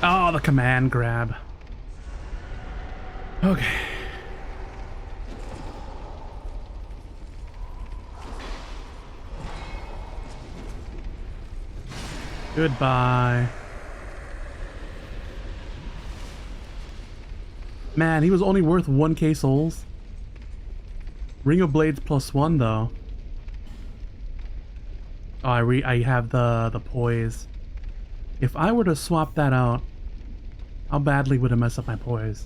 Oh, the command grab. Okay. Goodbye. Man, he was only worth 1k souls. Ring of Blades +1 though. Oh, I have the poise. If I were to swap that out, how badly would it mess up my poise?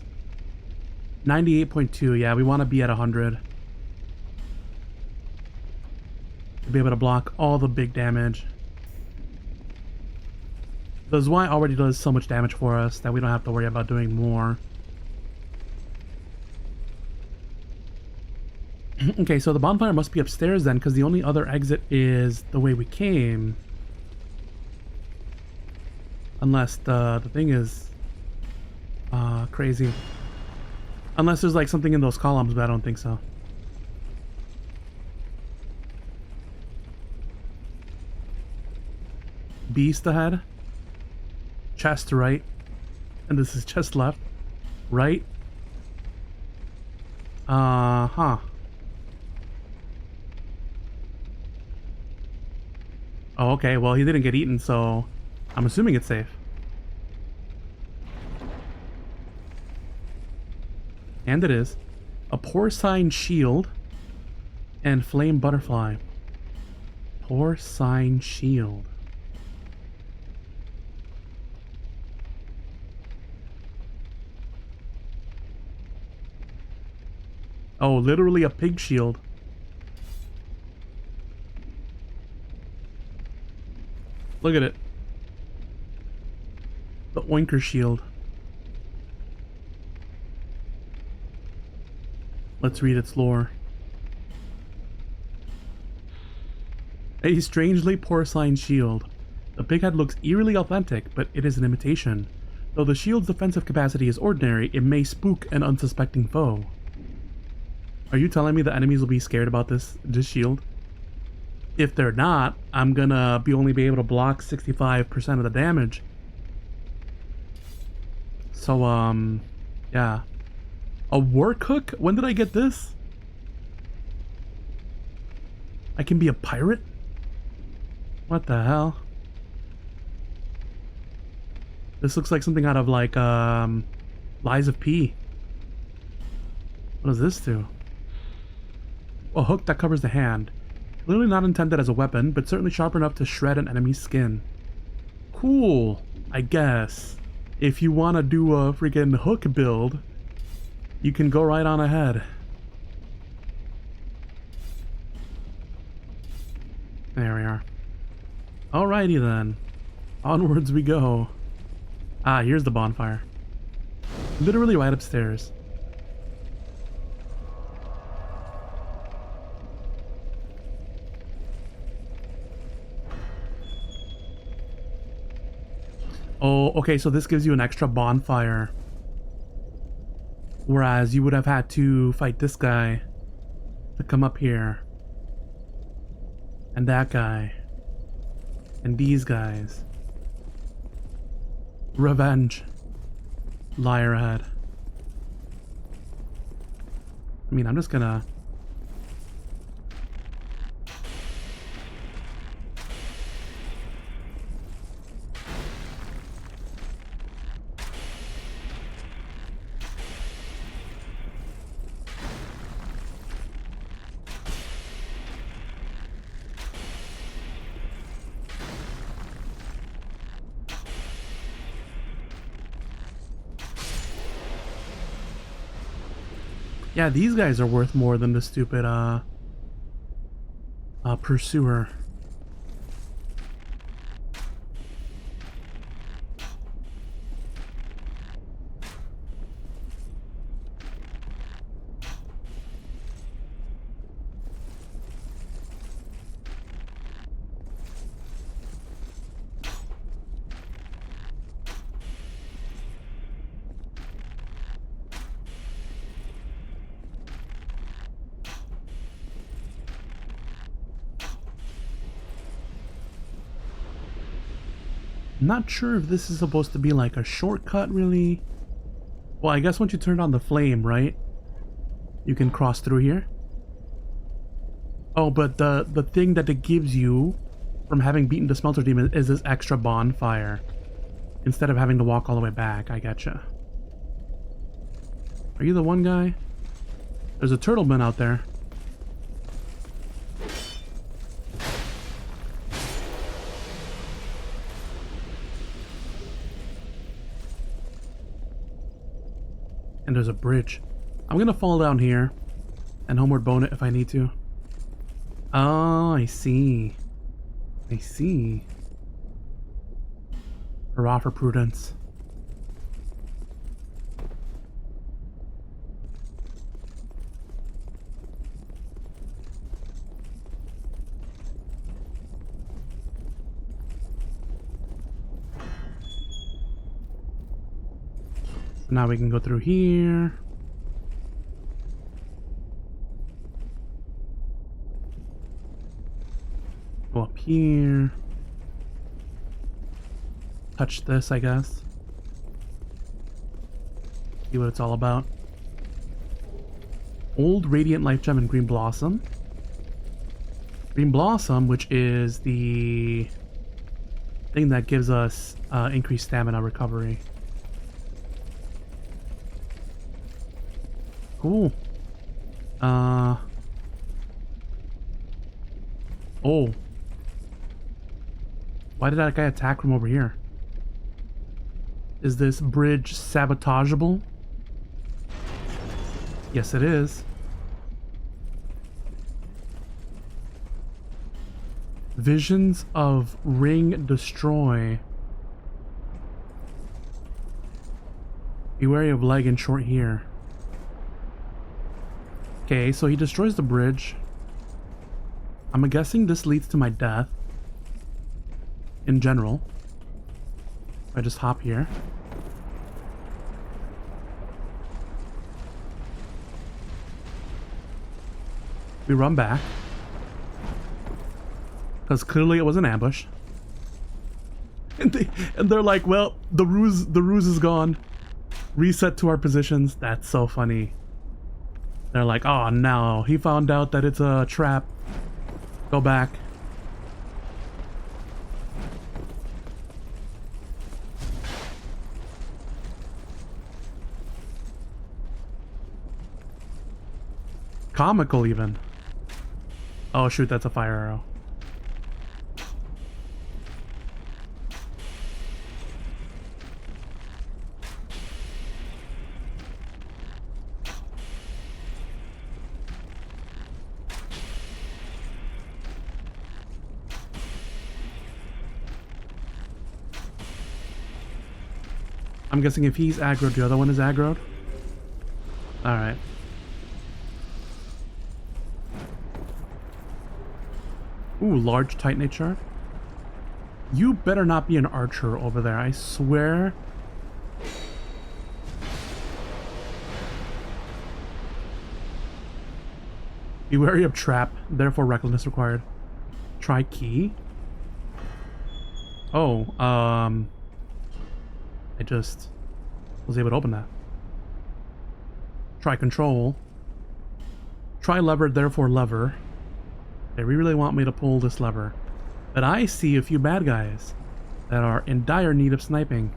98.2, yeah, we want to be at 100. To be able to block all the big damage. The Zwei already does so much damage for us that we don't have to worry about doing more. Okay, so the bonfire must be upstairs then, because the only other exit is the way we came. Unless the thing is crazy. Unless there's like something in those columns, but I don't think so. Beast ahead. Chest right. And this is chest left. Right. Huh. Oh, okay. Well, he didn't get eaten, so I'm assuming it's safe. And it is. A porcine shield and flame butterfly. Porcine shield. Oh, literally a pig shield. Look at it. The oinker shield. Let's read its lore. A strangely porcine shield. The pig head looks eerily authentic, but it is an imitation. Though the shield's defensive capacity is ordinary, it may spook an unsuspecting foe. Are you telling me the enemies will be scared about this shield? If they're not, I'm gonna only be able to block 65% of the damage. So, yeah. A work hook? When did I get this? I can be a pirate? What the hell? This looks like something out of like, Lies of P. What does this do? A hook that covers the hand. Clearly not intended as a weapon, but certainly sharp enough to shred an enemy's skin. Cool, I guess. If you want to do a freaking hook build, you can go right on ahead. There we are. Alrighty then. Onwards we go. Ah, here's the bonfire. Literally right upstairs. Oh, okay, so this gives you an extra bonfire. Whereas you would have had to fight this guy to come up here. And that guy. And these guys. Revenge. Liar ahead. I mean, I'm just gonna... Yeah, these guys are worth more than the stupid pursuer. Not sure if this is supposed to be like a shortcut, really. Well, I guess once you turn on the flame, right? You can cross through here. Oh, but the thing that it gives you from having beaten the Smelter Demon is this extra bonfire. Instead of having to walk all the way back. I gotcha. Are you the one guy? There's a turtleman out there. And there's a bridge. I'm gonna fall down here and homeward bone it if I need to. Oh, I see. I see. Hurrah for prudence. Now we can go through here. Go up here. Touch this, I guess. See what it's all about. Old Radiant Life Gem and Green Blossom. Green Blossom, which is the thing that gives us increased stamina recovery. Cool. Oh. Why did that guy attack from over here? Is this bridge sabotageable? Yes, it is. Visions of Ring Destroy. Be wary of leg and short here. Okay, so he destroys the bridge. I'm guessing this leads to my death. In general. I just hop here. We run back. Because clearly it was an ambush. And they're like, well, the ruse is gone. Reset to our positions. That's so funny. They're like, oh no, he found out that it's a trap. Go back. Comical even. Oh shoot, that's a fire arrow. I'm guessing if he's aggroed, the other one is aggroed? Alright. Ooh, large titanate shard. You better not be an archer over there, I swear. Be wary of trap, therefore recklessness required. Try key? Oh, I just was able to open that. Try control. Try lever, therefore lever. They really want me to pull this lever. But I see a few bad guys that are in dire need of sniping.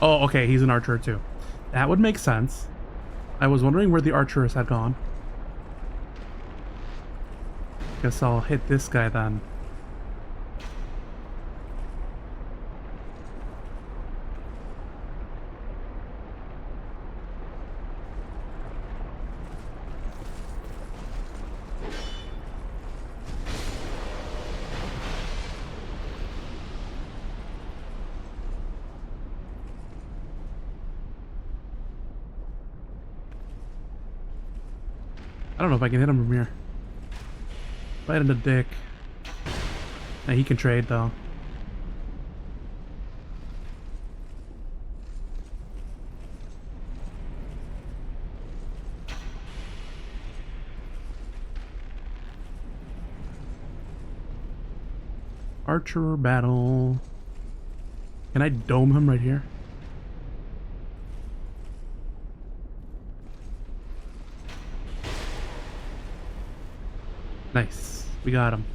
Oh, okay, he's an archer too. That would make sense. I was wondering where the archers had gone. Guess I'll hit this guy then. don't know if I can hit him from here. Right in the dick. Nah, he can trade though. Archer battle. Can I dome him right here? Nice. We got him.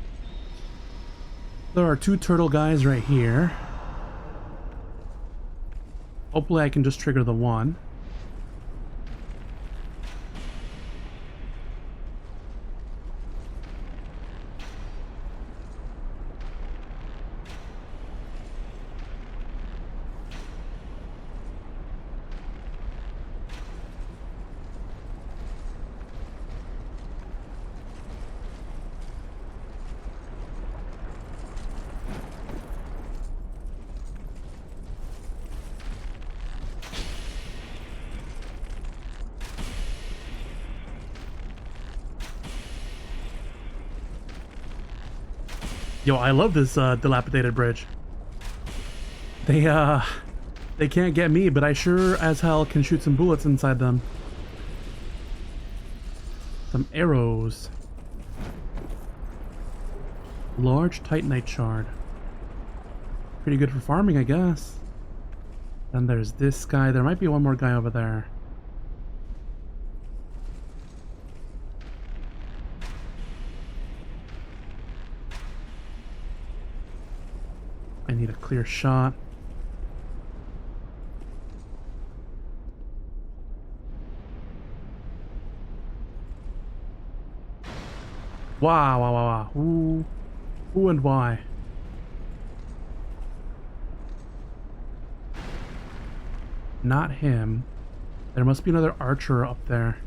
There are 2 turtle guys right here. Hopefully I can just trigger the one. Yo, I love this dilapidated bridge. They can't get me, but I sure as hell can shoot some bullets inside them. Some arrows. Large titanite shard. Pretty good for farming, I guess. Then there's this guy. There might be one more guy over there. I need a clear shot. Wow, wow, wow, wow. Who and why? Not him. There must be another archer up there.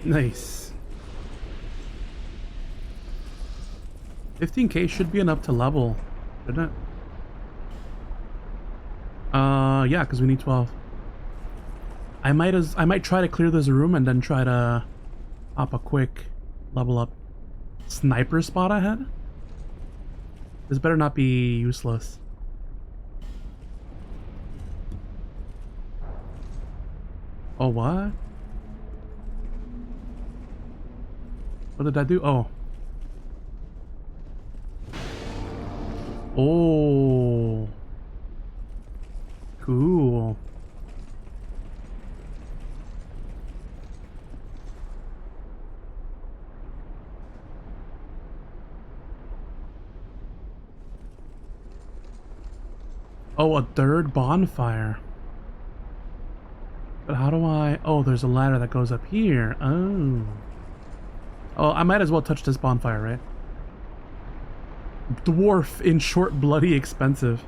Nice. 15k should be enough to level, shouldn't it? Yeah, because we need 12. I might try to clear this room and then try to hop a quick level up sniper spot ahead. This better not be useless. Oh, what? What did that do? Oh. Oh. Cool. Oh, a third bonfire. But how do I... Oh, there's a ladder that goes up here. Oh. Oh, I might as well touch this bonfire, right? Dwarf, in short, bloody expensive.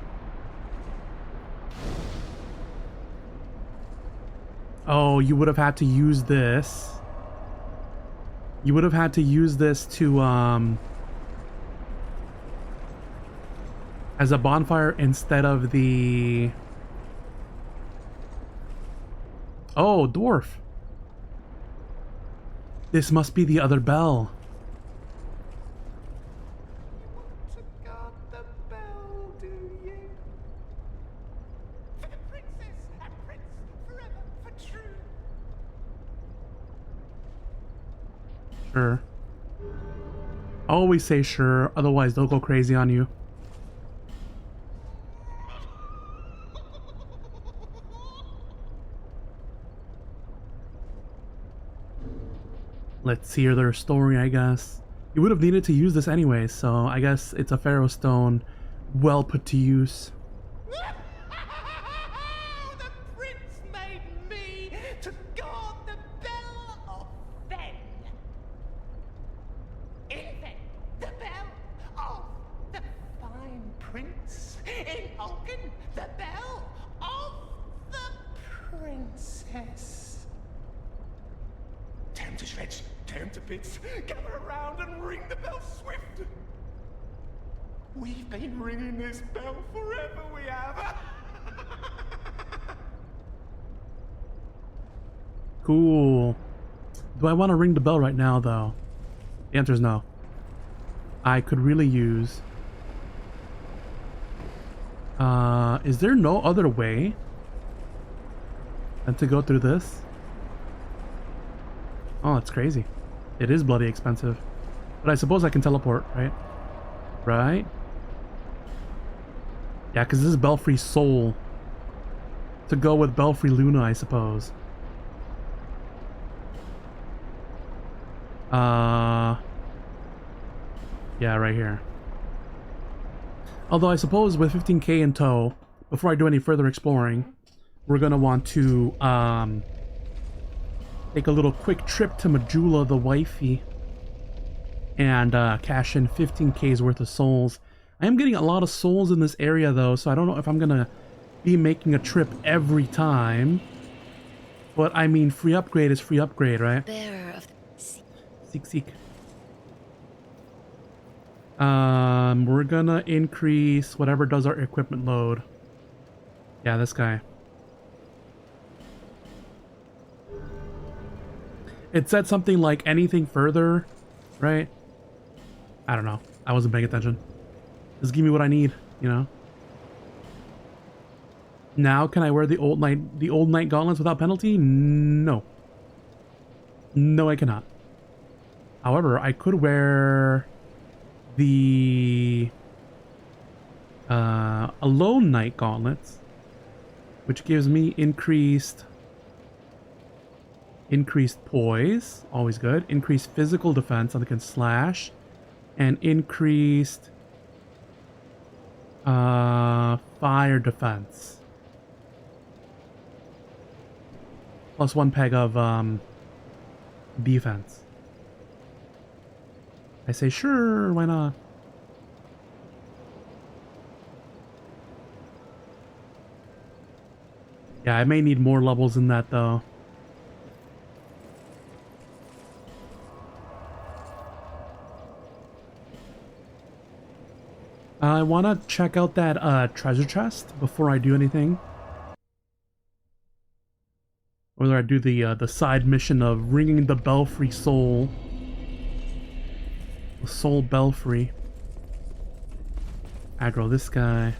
Oh, you would have had to use this. You would have had to use this to, as a bonfire instead of the... Oh, dwarf. This must be the other bell. You want to guard the bell, do you? For the princess and prince, forever, for true. Sure. Always say sure, otherwise they'll go crazy on you. Let's hear their story, I guess. You would have needed to use this anyway, so I guess it's a pharaoh stone well put to use. The prince made me to guard the bell of Fen. princess. Turn to shreds, turn to bits, gather around and ring the bell swift. We've been ringing this bell forever, we have. Cool. Do I want to ring the bell right now, though? The answer is no. I could really use... is there no other way than to go through this? Oh, that's crazy. It is bloody expensive. But I suppose I can teleport, right? Right? Yeah, because this is Belfry Soul. To go with Belfry Luna, I suppose. Yeah, right here. Although I suppose with 15k in tow, before I do any further exploring, we're gonna want to take a little quick trip to Majula the wifey and cash in 15k's worth of souls. I am getting a lot of souls in this area though, so I don't know if I'm gonna be making a trip every time. But I mean, free upgrade is free upgrade, right? Bearer of the Seek. We're gonna increase whatever does our equipment load. Yeah, this guy. It said something like anything further, right? I don't know. I wasn't paying attention. Just give me what I need, you know? Now can I wear the old knight gauntlets without penalty? No. No, I cannot. However, I could wear the alone knight gauntlets, which gives me increased poise, always good, increased physical defense, so they can slash, and increased fire defense. Plus 1 peg of defense. I say, sure, why not? Yeah, I may need more levels than that, though. I want to check out that treasure chest before I do anything. Whether I do the side mission of ringing the Belfry Soul. The Soul Belfry. Aggro this guy.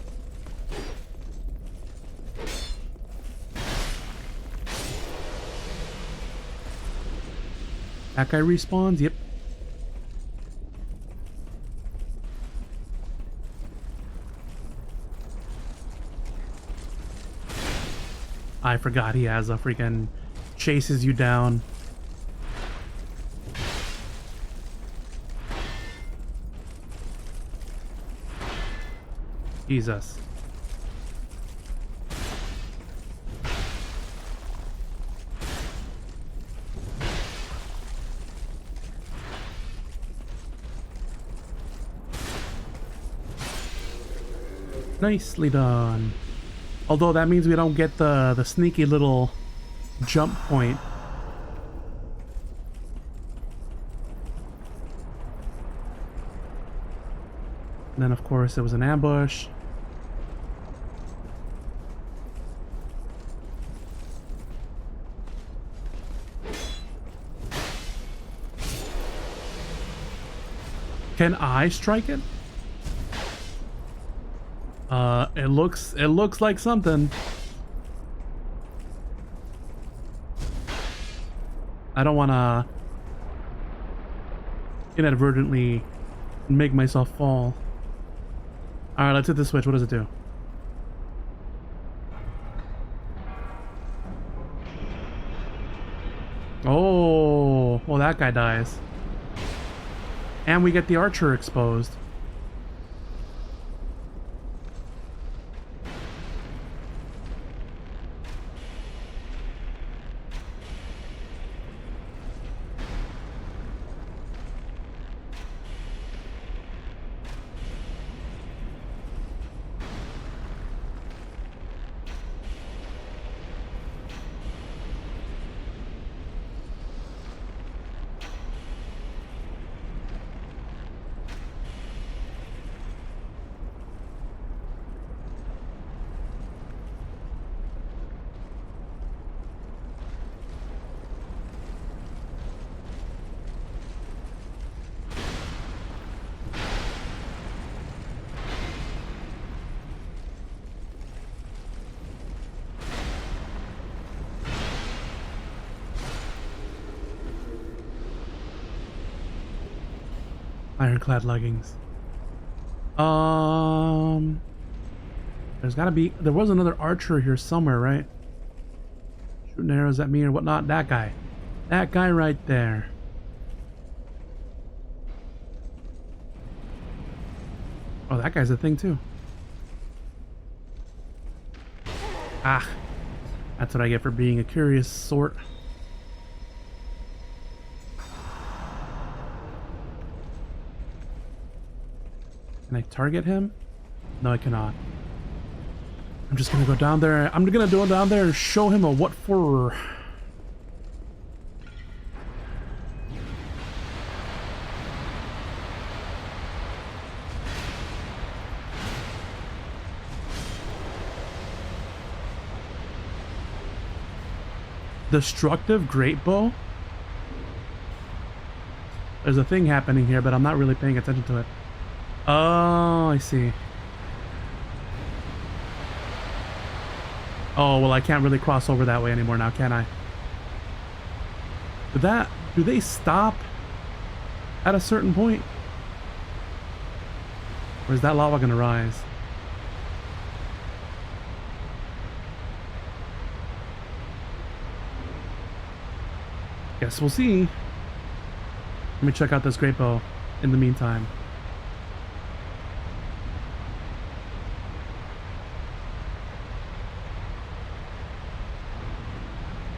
That guy respawns? Yep. I forgot he has a freaking chases you down. Jesus. Nicely done. Although that means we don't get the sneaky little jump point. And then of course it was an ambush. Can I strike it? It looks like something. I don't want to inadvertently make myself fall. All right, let's hit the switch. What does it do? Oh, well, that guy dies. And we get the archer exposed. Ironclad leggings. There's gotta be, there was another archer here somewhere, right? Shooting arrows at me or whatnot. That guy. That guy right there. Oh, that guy's a thing too. Ah, that's what I get for being a curious sort. Can I target him? No, I cannot. I'm just gonna go down there. I'm gonna go down there and show him a what for. Destructive great bow? There's a thing happening here, but I'm not really paying attention to it. Oh, I see. Oh, well, I can't really cross over that way anymore now, can I? Do they stop at a certain point? Or is that lava gonna rise? Guess we'll see. Let me check out this great bow in the meantime.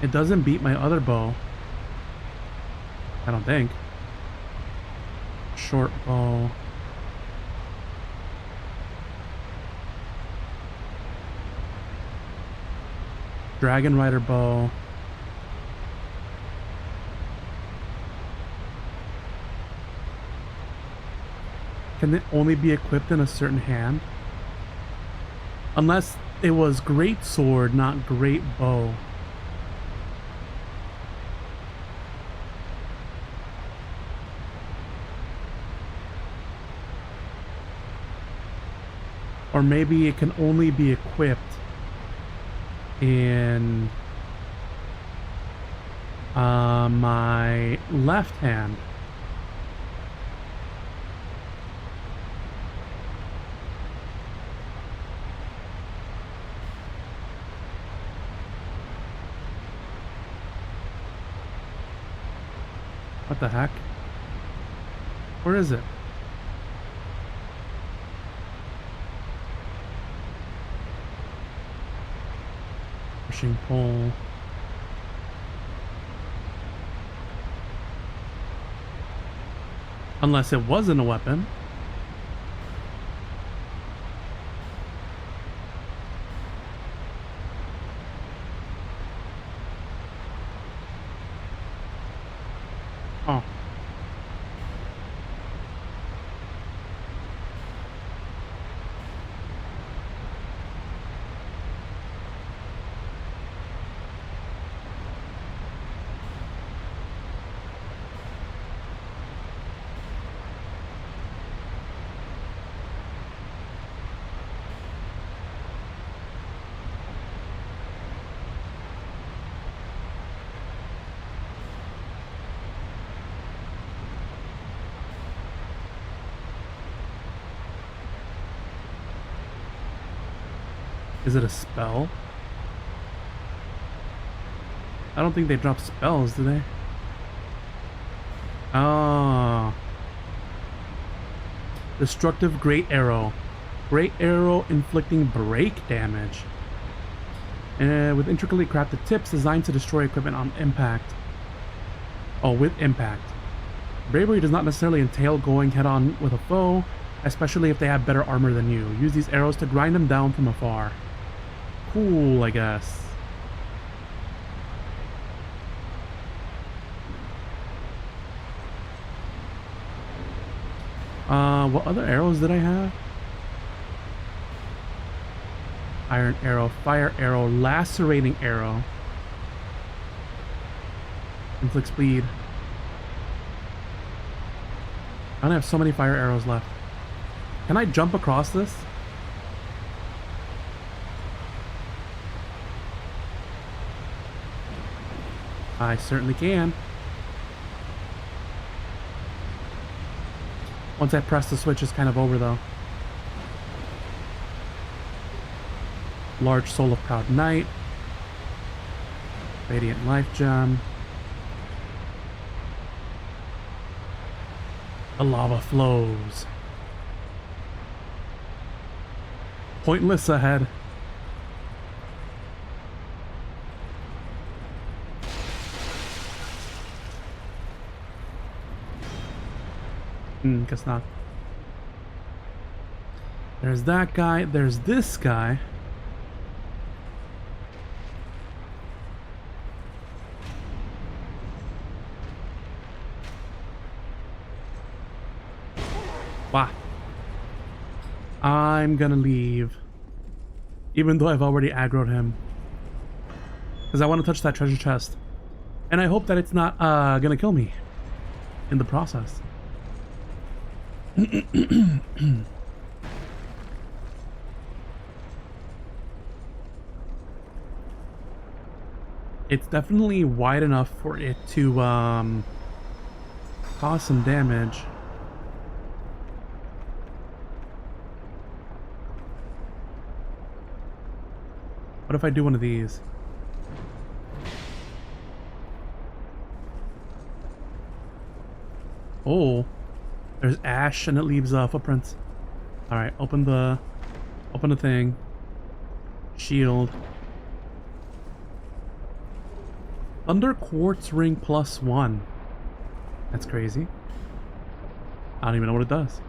It doesn't beat my other bow. I don't think. Short bow. Dragon Rider bow. Can it only be equipped in a certain hand? Unless it was great sword, not great bow. Or maybe it can only be equipped in my left hand. What the heck? Where is it? Pushing pole. Unless it wasn't a weapon. Oh. Is it a spell? I don't think they drop spells, do they? Oh. Destructive Great Arrow. Great Arrow inflicting break damage. With intricately crafted tips designed to destroy equipment on impact. Oh, with impact. Bravery does not necessarily entail going head-on with a foe, especially if they have better armor than you. Use these arrows to grind them down from afar. Cool, I guess. What other arrows did I have? Iron arrow, fire arrow, lacerating arrow. Inflict speed. I only have so many fire arrows left. Can I jump across this? I certainly can. Once I press the switch, it's kind of over though. Large Soul of Proud Knight. Radiant Life Gem. The lava flows. Pointless ahead. Guess not. There's that guy. There's this guy. Wow. I'm gonna leave. Even though I've already aggroed him. Because I want to touch that treasure chest. And I hope that it's not gonna kill me in the process. It's definitely wide enough for it to cause some damage. What if I do one of these? Oh. There's ash and it leaves footprints. Alright, open the thing. Shield. Thunder Quartz Ring +1. That's crazy. I don't even know what it does.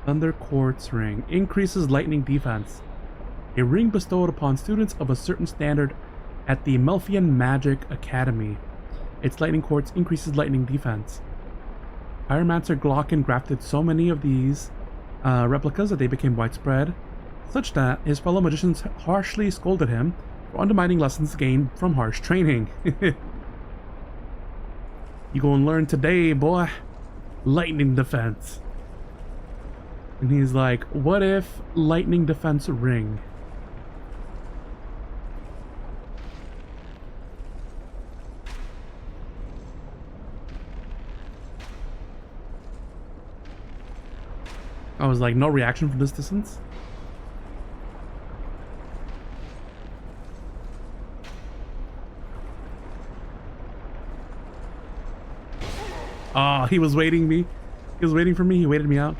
Thunder Quartz Ring. Increases lightning defense. A ring bestowed upon students of a certain standard at the Melfian Magic Academy. Its lightning quartz increases lightning defense. Pyromancer Glocken grafted so many of these replicas that they became widespread, such that his fellow magicians harshly scolded him for undermining lessons gained from harsh training. You gonna learn today, boy. Lightning defense. And he's like, what if lightning defense ring? I was like, no reaction from this distance? Oh, he was waiting me. He was waiting for me. He waited me out.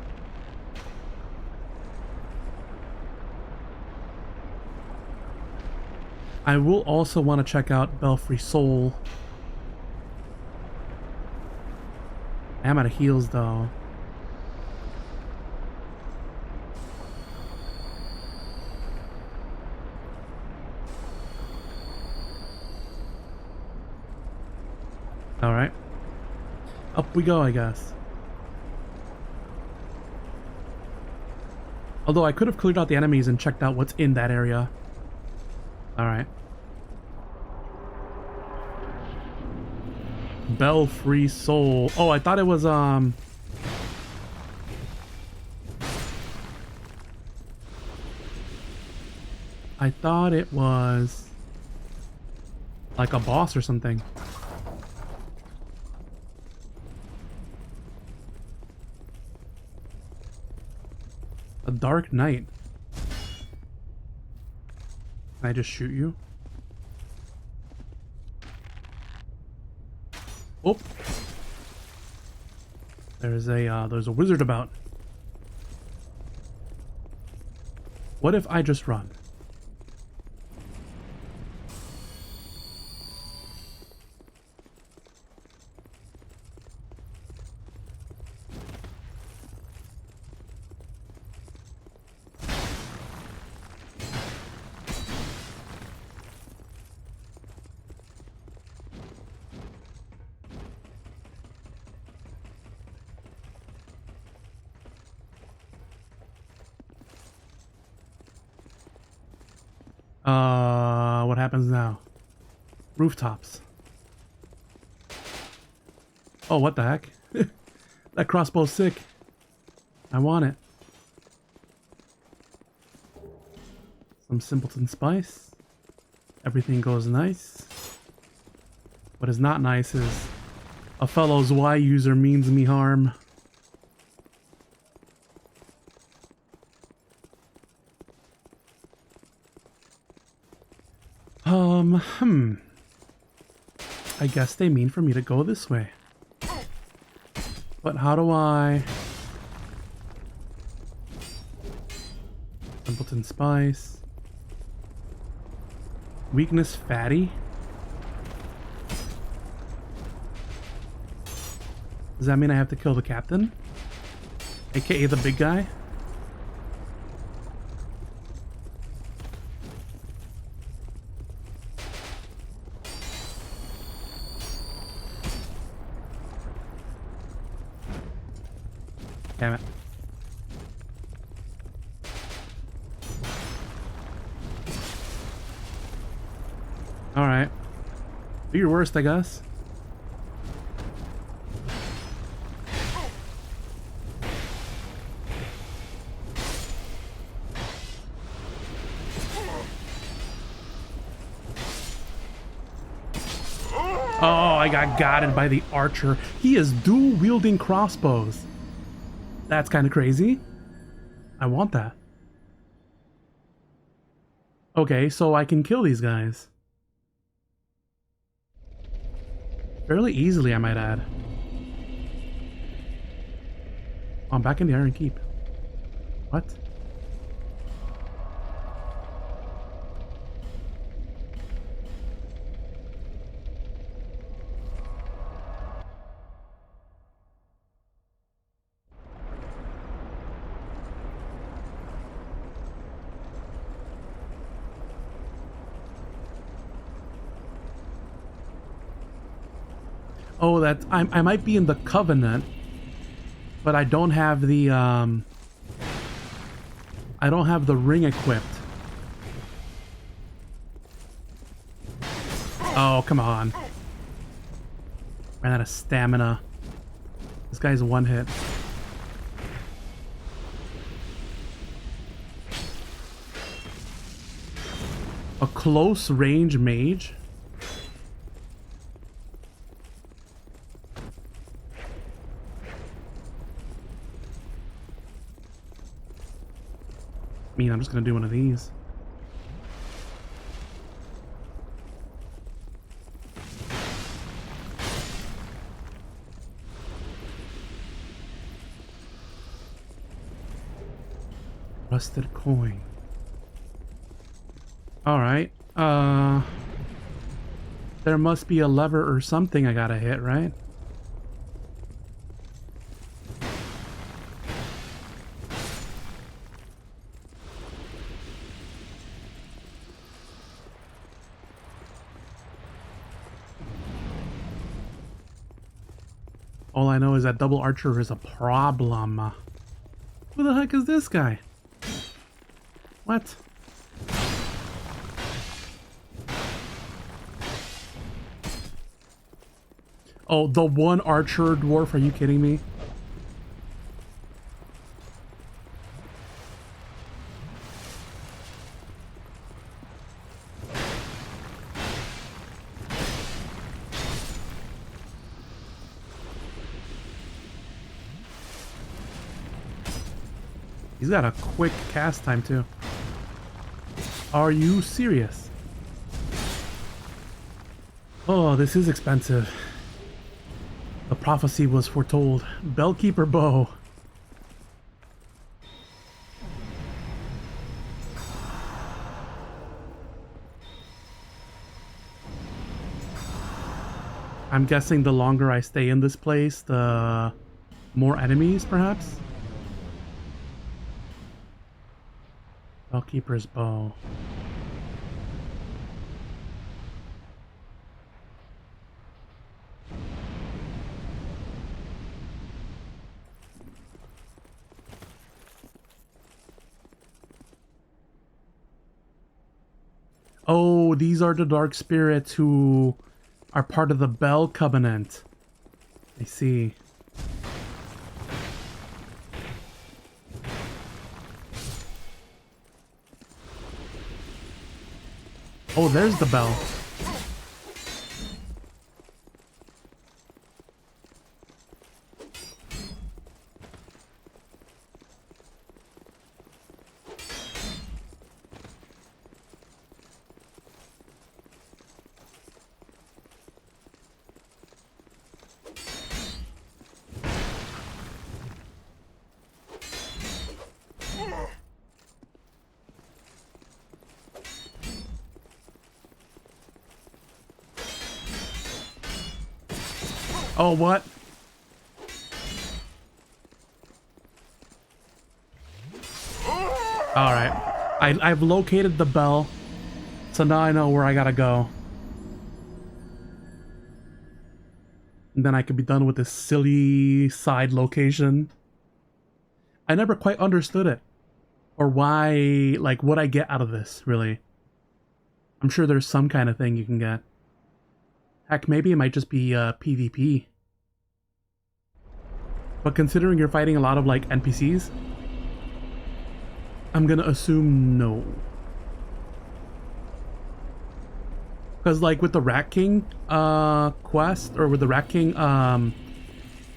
I will also want to check out Belfry Soul. I am out of heals though. Alright. Up we go, I guess. Although I could have cleared out the enemies and checked out what's in that area. Alright. Belfry Soul. Oh, I thought it was, I thought it was like a boss or something. A Dark Knight. Can I just shoot you? Oh, there's a wizard about. What if I just run? What happens now? Rooftops. Oh, what the heck? That crossbow's sick. I want it. Some simpleton spice. Everything goes nice. What is not nice is a fellow's Y user means me harm. I guess they mean for me to go this way. But how do I... Templeton Spice. Weakness Fatty? Does that mean I have to kill the captain? AKA the big guy? Damn it. Alright. Do your worst, I guess. Oh, I got gotted by the archer. He is dual-wielding crossbows. That's kind of crazy. I want that. Okay, so I can kill these guys. Fairly easily, I might add. Oh, I'm back in the Iron Keep. What? Oh, that I might be in the Covenant, but I don't have the I don't have the ring equipped. Oh, come on. Ran out of stamina. This guy's one hit. A close range mage? I mean, I'm just gonna do one of these. Rusted coin. Alright. There must be a lever or something I gotta hit, right? All I know is that double archer is a problem. Who the heck is this guy? What? Oh, the one archer dwarf? Are you kidding me? He's got a quick cast time too. Are you serious? Oh, this is expensive. The prophecy was foretold. Bellkeeper bow. I'm guessing the longer I stay in this place, the more enemies, perhaps? Bellkeeper's bow. Oh, these are the dark spirits who are part of the Bell Covenant. I see. Oh, there's the bell. Oh, what? Alright. I've located the bell. So now I know where I gotta go. And then I could be done with this silly side location. I never quite understood it. Or why, like, what I get out of this, really. I'm sure there's some kind of thing you can get. Heck, maybe it might just be PvP. But considering you're fighting a lot of, like, NPCs, I'm gonna assume no. Because, like, with the Rat King quest, or with the Rat King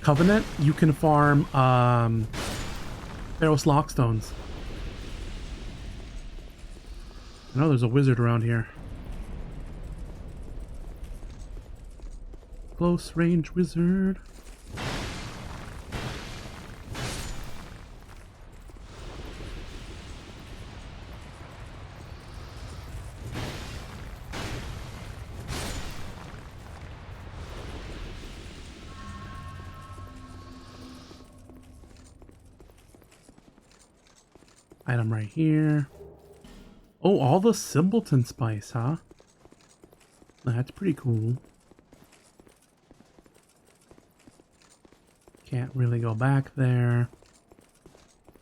Covenant, you can farm Pharaoh's Lockstones. I know there's a wizard around here. Close range wizard. Item right here. Oh, all the Simpleton spice, huh? That's pretty cool. Can't really go back there.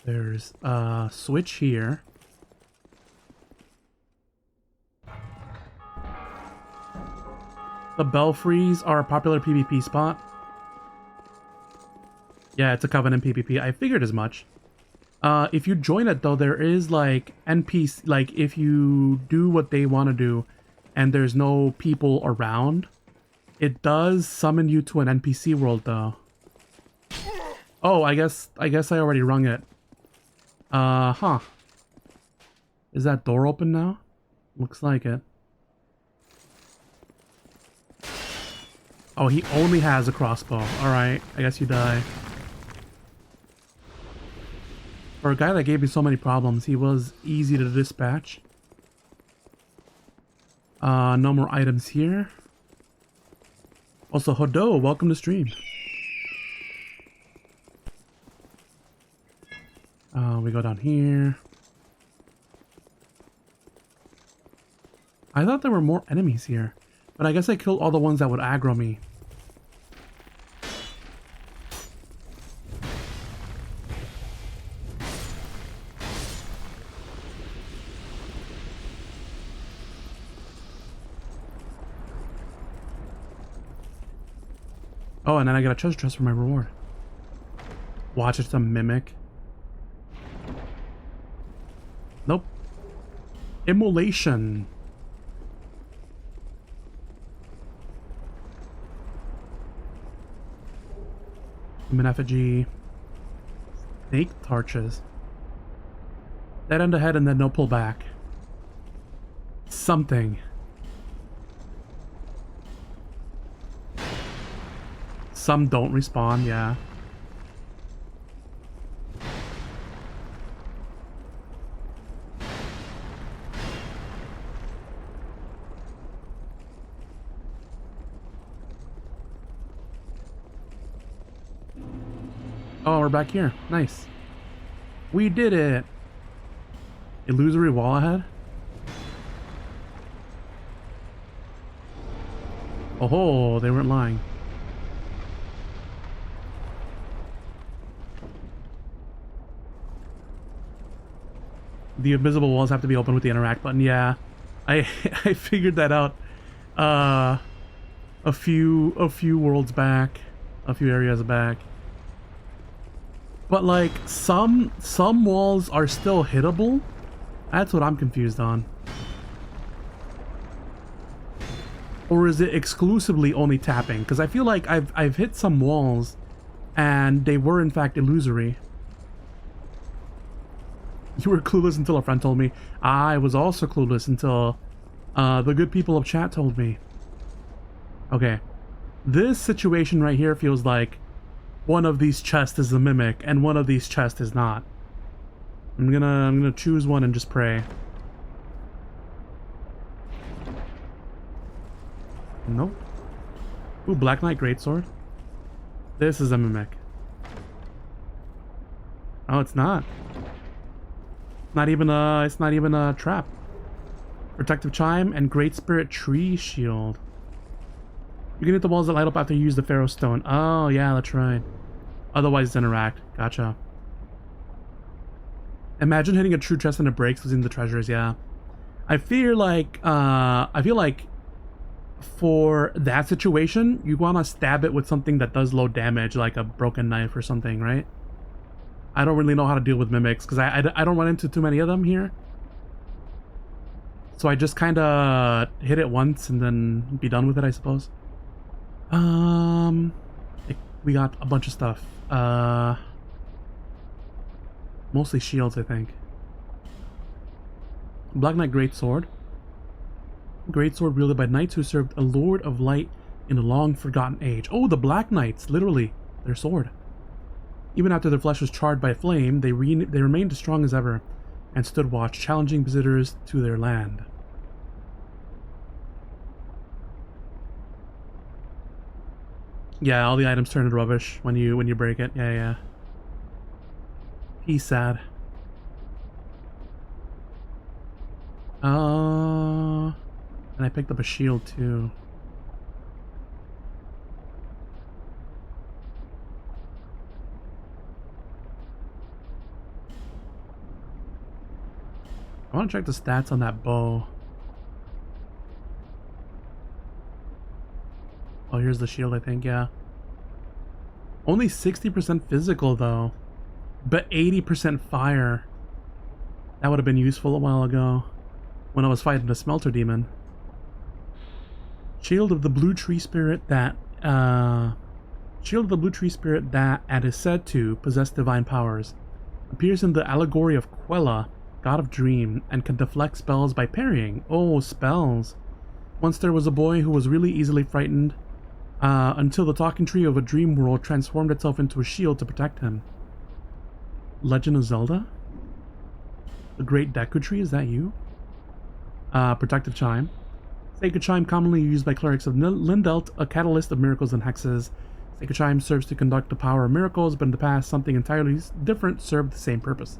There's a switch here. The belfries are a popular PvP spot. Yeah, it's a Covenant PvP. I figured as much. If you join it though, there is like NPC, like if you do what they want to do and there's no people around, it does summon you to an NPC world though. Oh, I guess I already rung it. Huh. Is that door open now? Looks like it. Oh, he only has a crossbow. Alright, I guess you die. For a guy that gave me so many problems, he was easy to dispatch. No more items here. Also, Hodo, welcome to stream. We go down here. I thought there were more enemies here, but I guess I killed all the ones that would aggro me. Oh, and then I got a treasure chest for my reward. Watch, it's a mimic. Nope. Immolation. Human effigy. Snake torches. Dead end ahead and then no pull back. Something. Some don't respawn, yeah. Oh, we're back here. Nice. We did it. Illusory wall ahead. Oh, they weren't lying. The invisible walls have to be open with the interact button. Yeah, I I figured that out. A few worlds back, a few areas back. But like some walls are still hittable. That's what I'm confused on. Or is it exclusively only tapping? Because I feel like I've hit some walls, and they were in fact illusory. You were clueless until a friend told me. I was also clueless until the good people of chat told me. Okay. This situation right here feels like one of these chests is a mimic and one of these chests is not. I'm gonna choose one and just pray. Nope. Ooh, Black Knight Greatsword. This is a mimic. Oh, it's not. It's not even a trap. Protective Chime and Great Spirit Tree Shield. You can hit the walls that light up after you use the Pharaoh Stone. Oh, yeah, that's right. Otherwise, interact. Gotcha. Imagine hitting a true chest and it breaks, losing the treasures. Yeah. I feel like for that situation, you want to stab it with something that does low damage, like a broken knife or something, right? I don't really know how to deal with mimics because I don't run into too many of them here. So I just kind of hit it once and then be done with it, I suppose. We got a bunch of stuff. Mostly shields, I think. Black Knight Greatsword. Greatsword wielded by knights who served a Lord of Light in a long forgotten age. Oh, the Black Knights, literally, their sword. Even after their flesh was charred by flame, they remained as strong as ever and stood watch, challenging visitors to their land. Yeah, all the items turn into rubbish when you break it. Yeah. He's sad. And I picked up a shield too. I want to check the stats on that bow. Oh, here's the shield, I think, yeah. Only 60% physical, though. But 80% fire. That would have been useful a while ago. When I was fighting the Smelter Demon. Shield of the Blue Tree Spirit that... Shield of the Blue Tree Spirit that, and is said to possess divine powers. Appears in the allegory of Quella, God of Dream, and can deflect spells by parrying. Oh, spells. Once there was a boy who was really easily frightened. Until the talking tree of a dream world transformed itself into a shield to protect him. Legend of Zelda? The Great Deku Tree, is that you? Protective Chime. Sacred Chime, commonly used by clerics of Lindelt, a catalyst of miracles and hexes. Sacred Chime serves to conduct the power of miracles, but in the past, something entirely different served the same purpose.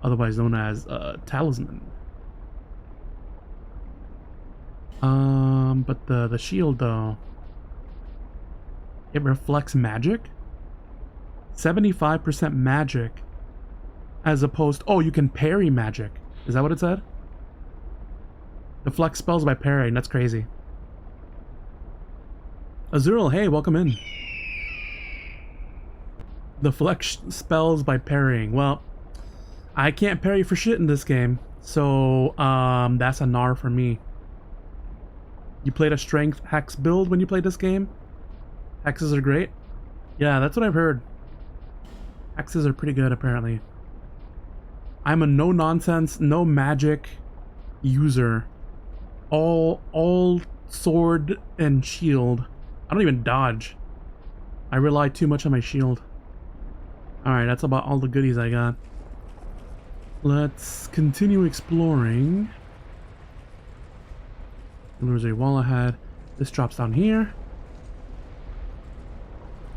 Otherwise known as Talisman. But the shield, though... It reflects magic? 75% magic. As opposed... Oh, you can parry magic. Is that what it said? Deflect spells by parrying. That's crazy. Azuriel, hey, welcome in. Deflect spells by parrying. Well, I can't parry for shit in this game. So, that's a nar for me. You played a strength hex build when you played this game? Hexes are great? Yeah, that's what I've heard. Hexes are pretty good, apparently. I'm a no-nonsense, no magic user. All sword and shield. I don't even dodge. I rely too much on my shield. Alright, that's about all the goodies I got. Let's continue exploring. There's a wall ahead. This drops down here.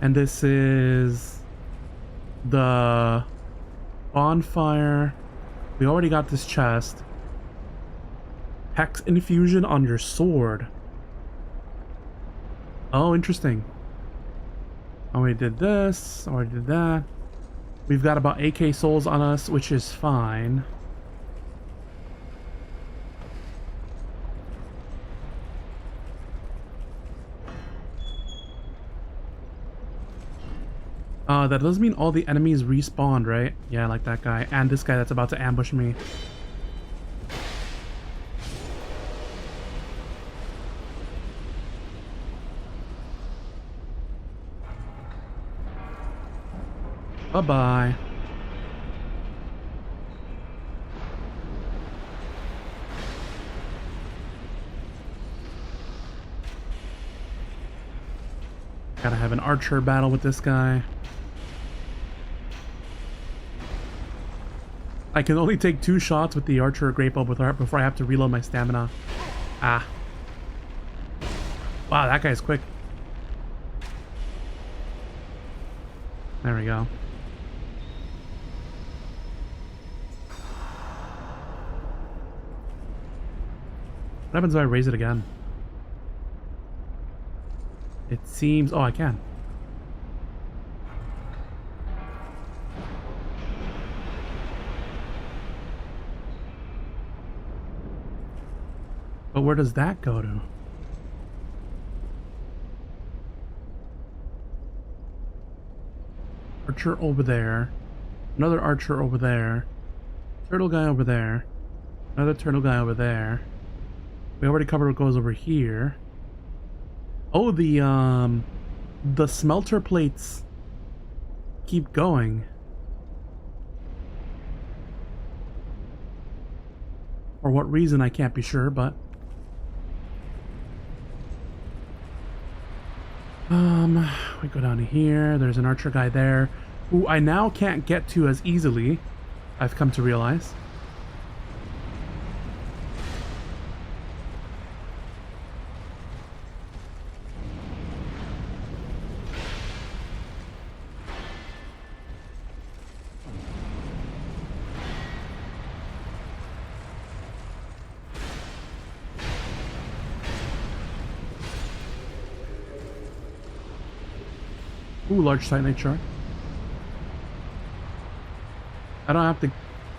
And this is the bonfire. We already got this chest. Hex infusion on your sword. Oh, interesting. Already did this. Already did that. We've got about 8k souls on us, which is fine. That does mean all the enemies respawned, right? Yeah, like that guy. And this guy that's about to ambush me. Bye-bye. Gotta have an archer battle with this guy. I can only take 2 shots with the archer great bow before I have to reload my stamina. Ah. Wow, that guy's quick. There we go. What happens if I raise it again? It seems... Oh, I can. But where does that go to? Archer over there. Another archer over there. Turtle guy over there. Another turtle guy over there. We already covered what goes over here. Oh, the smelter plates keep going. For what reason, I can't be sure, but... we go down to here. There's an archer guy there, who I now can't get to as easily, I've come to realize. Ooh, large titanite shard. I don't have to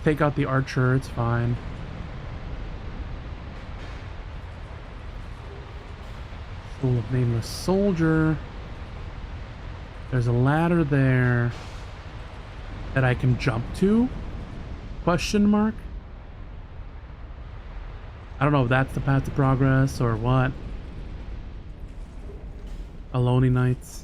take out the archer, it's fine. Soul of Nameless Soldier. There's a ladder there that I can jump to? Question mark? I don't know if that's the path to progress or what. Alone Knights.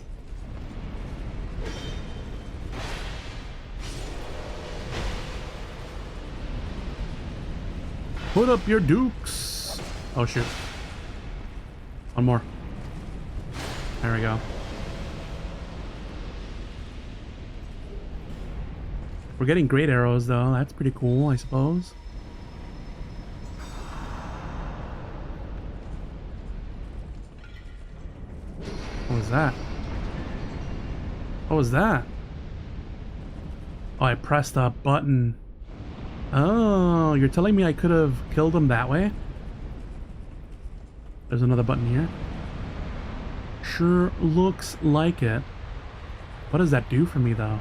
Put up your dukes. Oh shoot. One more. There we go. We're getting great arrows though. That's pretty cool, I suppose. What was that? What was that? Oh, I pressed a button. Oh, you're telling me I could have killed him that way? There's another button here. Sure looks like it. What does that do for me, though?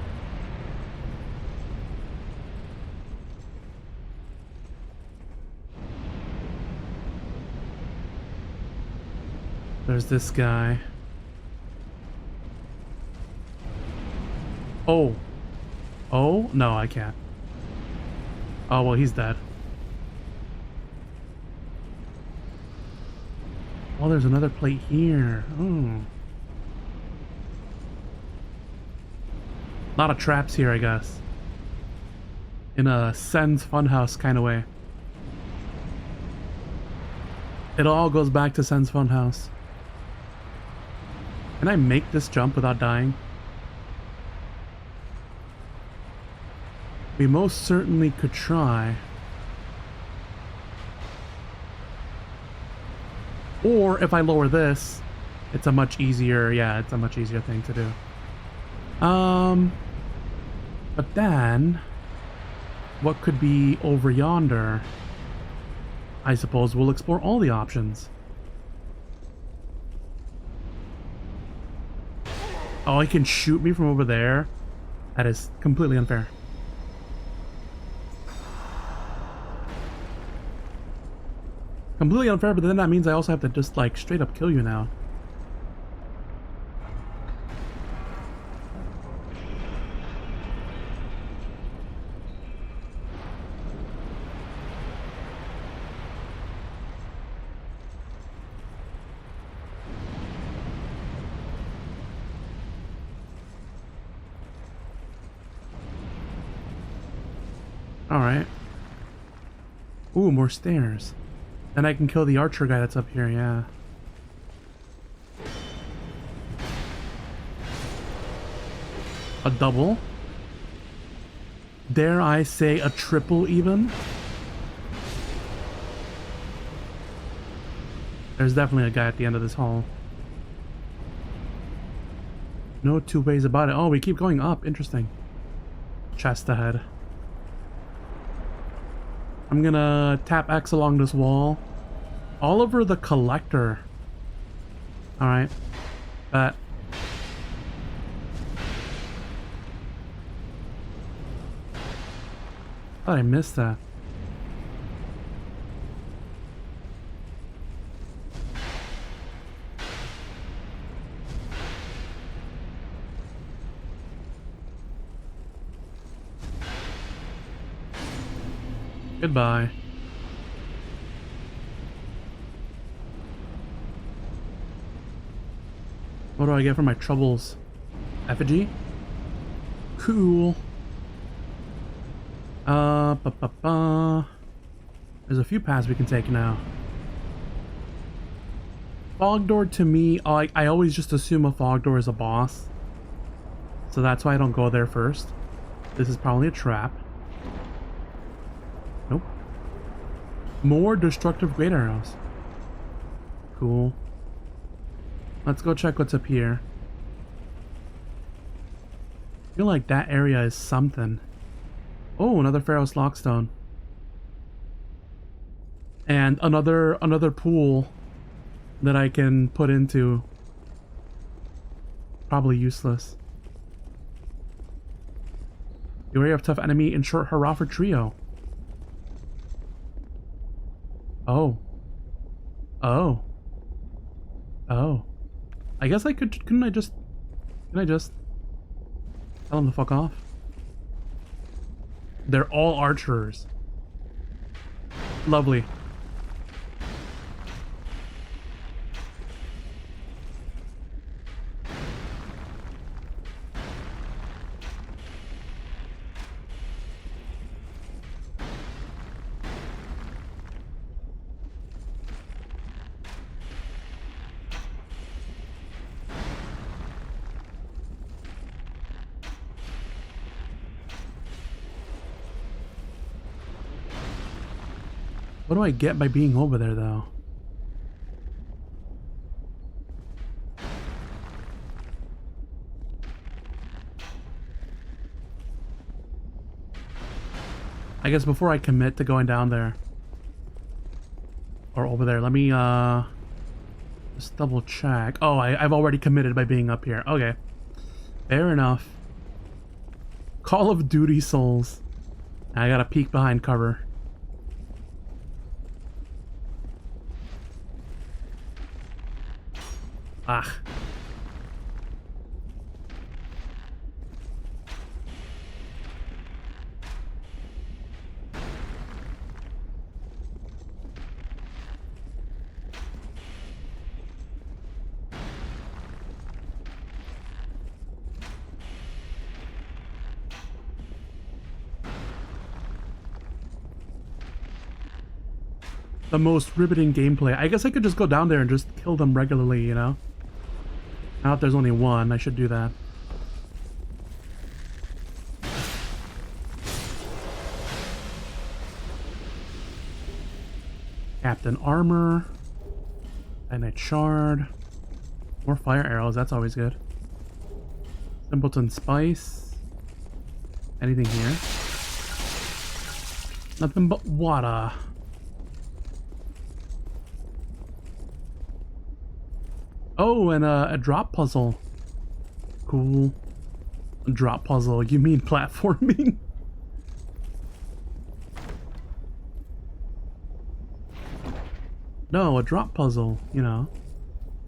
There's this guy. Oh. Oh? No, I can't. Oh, well, he's dead. Oh, there's another plate here. Oh. A lot of traps here, I guess. In a Sen's Funhouse kind of way. It all goes back to Sen's Funhouse. Can I make this jump without dying? We most certainly could try. Or if I lower this, it's a much easier, yeah, it's a much easier thing to do. But then, what could be over yonder? I suppose we'll explore all the options. Oh, he can shoot me from over there? That is completely unfair. Completely unfair, but then that means I also have to just, like, straight up kill you now. Alright. Ooh, more stairs. Then I can kill the archer guy that's up here, yeah. A double? Dare I say a triple even? There's definitely a guy at the end of this hall. No two ways about it. Oh, we keep going up. Interesting. Chest ahead. I'm gonna tap X along this wall. All over the collector. Alright. Bet. Thought I missed that. Goodbye. What do I get for my troubles? Effigy? Cool. There's a few paths we can take now. Fog door to me, I always just assume a fog door is a boss. So that's why I don't go there first. This is probably a trap. Nope. More destructive great arrows. Cool. Let's go check what's up here. I feel like that area is something. Oh, another Pharaoh's Lockstone. And another pool that I can put into. Probably useless. The area of tough enemy in short hurrah for trio. Oh. Oh. Oh. I guess I could, can I just tell them to fuck off? They're all archers. Lovely. What do I get by being over there, though? I guess before I commit to going down there or over there, let me just double check. Oh, I've already committed by being up here. Okay, fair enough. Call of Duty Souls. I gotta peek behind cover. Ah. The most riveting gameplay. I guess I could just go down there and just kill them regularly, you know? Now if there's only one, I should do that. Captain Armor. Night Shard. More fire arrows, that's always good. Simpleton Spice. Anything here? Nothing but water. Oh, and a drop puzzle. Cool. A drop puzzle. You mean platforming? No, a drop puzzle, you know.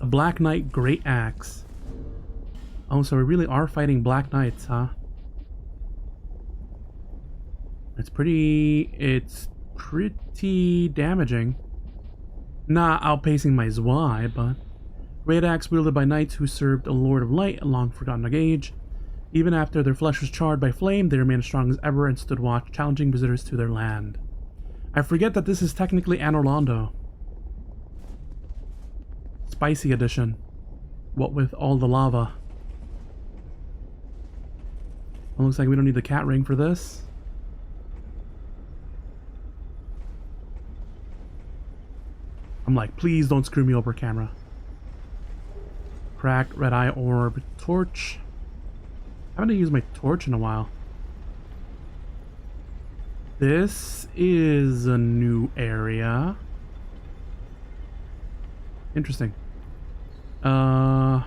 A Black Knight Great Axe. Oh, so we really are fighting Black Knights, huh? It's pretty damaging. Not outpacing my Zwei, but... Great axe wielded by knights who served a Lord of Light a long forgotten age. Even after their flesh was charred by flame, they remained as strong as ever and stood watch, challenging visitors to their land. I forget that this is technically Anor Londo. Spicy edition. What with all the lava. Well, looks like we don't need the cat ring for this. I'm like, please don't screw me over, camera. Cracked red eye orb torch. haven't used my torch in a while. This is a new area. Interesting. Huh.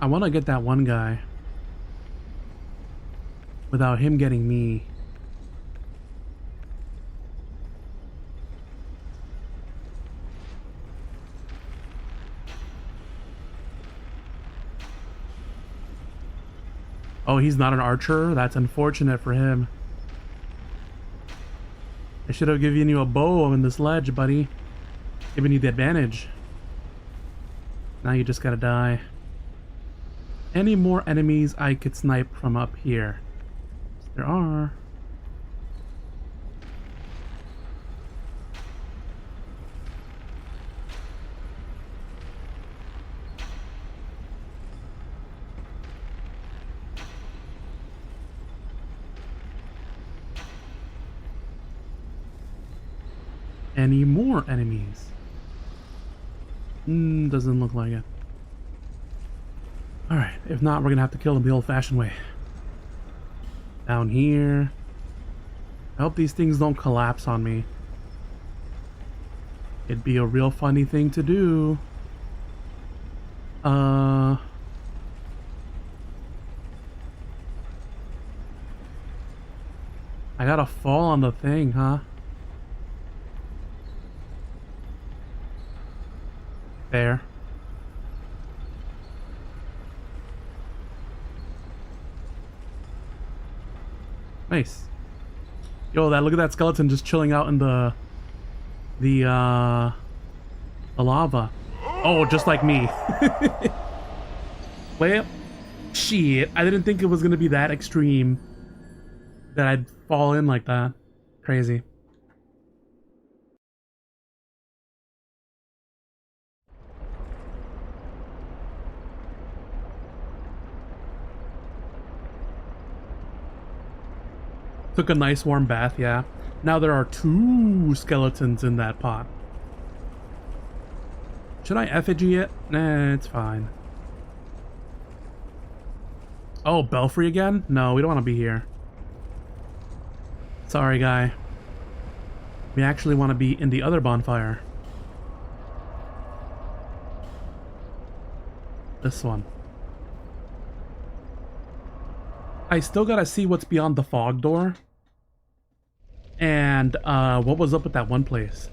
I want to get that one guy without him getting me. Oh, he's not an archer? That's unfortunate for him. I should have given you a bow in this ledge, buddy. Giving you the advantage. Now you just gotta die. Any more enemies I could snipe from up here? There are. Any more enemies? Doesn't look like it. Alright, if not, we're gonna have to kill them the old-fashioned way. Down here. I hope these things don't collapse on me. It'd be a real funny thing to do. I gotta fall on the thing, huh? There. Nice. Yo, look at that skeleton just chilling out in the lava. Oh, just like me. Well, shit. I didn't think it was gonna be that extreme that I'd fall in like that. Crazy. Took a nice warm bath, yeah. Now there are 2 skeletons in that pot. Should I effigy it? Nah, it's fine. Oh, Belfry again? No, we don't want to be here. Sorry, guy. We actually want to be in the other bonfire. This one. I still gotta see what's beyond the fog door. And what was up with that one place?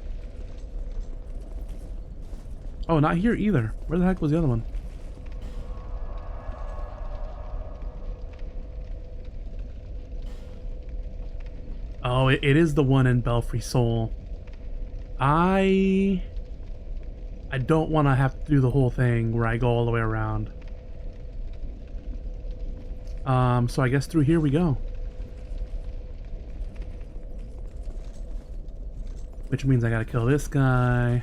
Oh, not here either. Where the heck was the other one? Oh, it is the one in Belfry Soul. I don't want to have to do the whole thing where I go all the way around. So I guess through here we go. Which means I gotta kill this guy.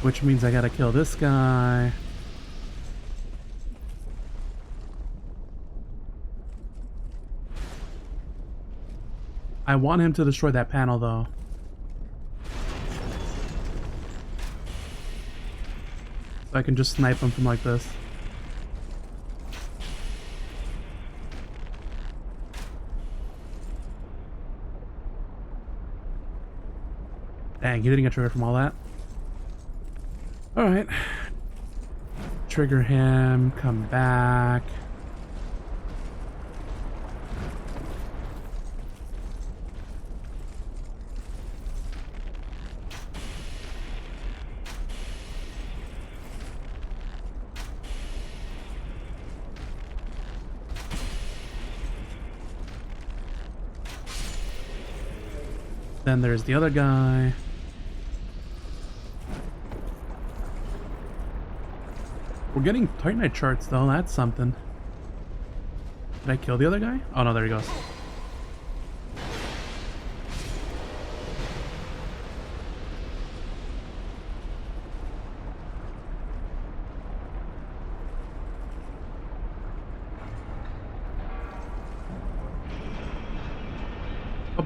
Which means I gotta kill this guy. I want him to destroy that panel though. So I can just snipe him from like this. Dang, he didn't get triggered from all that. Alright. Trigger him, come back. Then there's the other guy. We're getting Titanite charts though, that's something. Did I kill the other guy? Oh no, there he goes.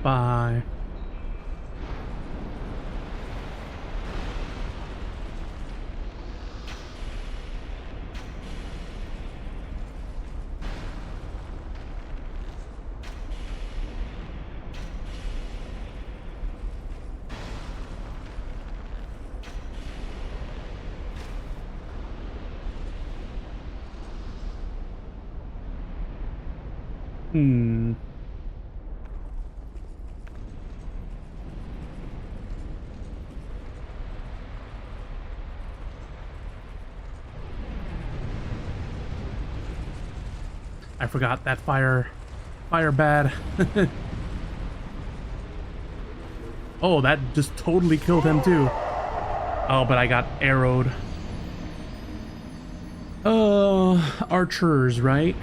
Bye-bye. Hmm. I forgot that fire bad. Oh, that just totally killed him too. Oh, but I got arrowed. Archers, right?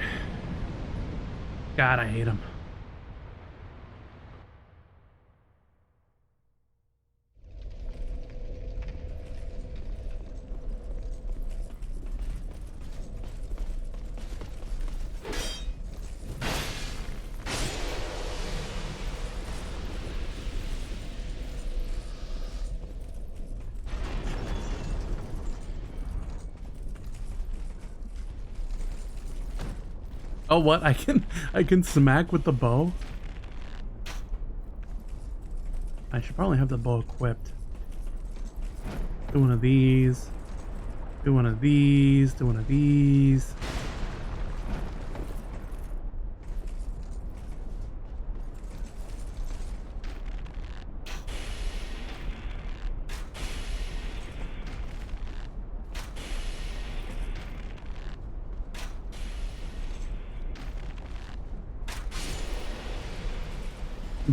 God, I hate them. Oh, what? I can smack with the bow? I should probably have the bow equipped. Do one of these. Do one of these. Do one of these.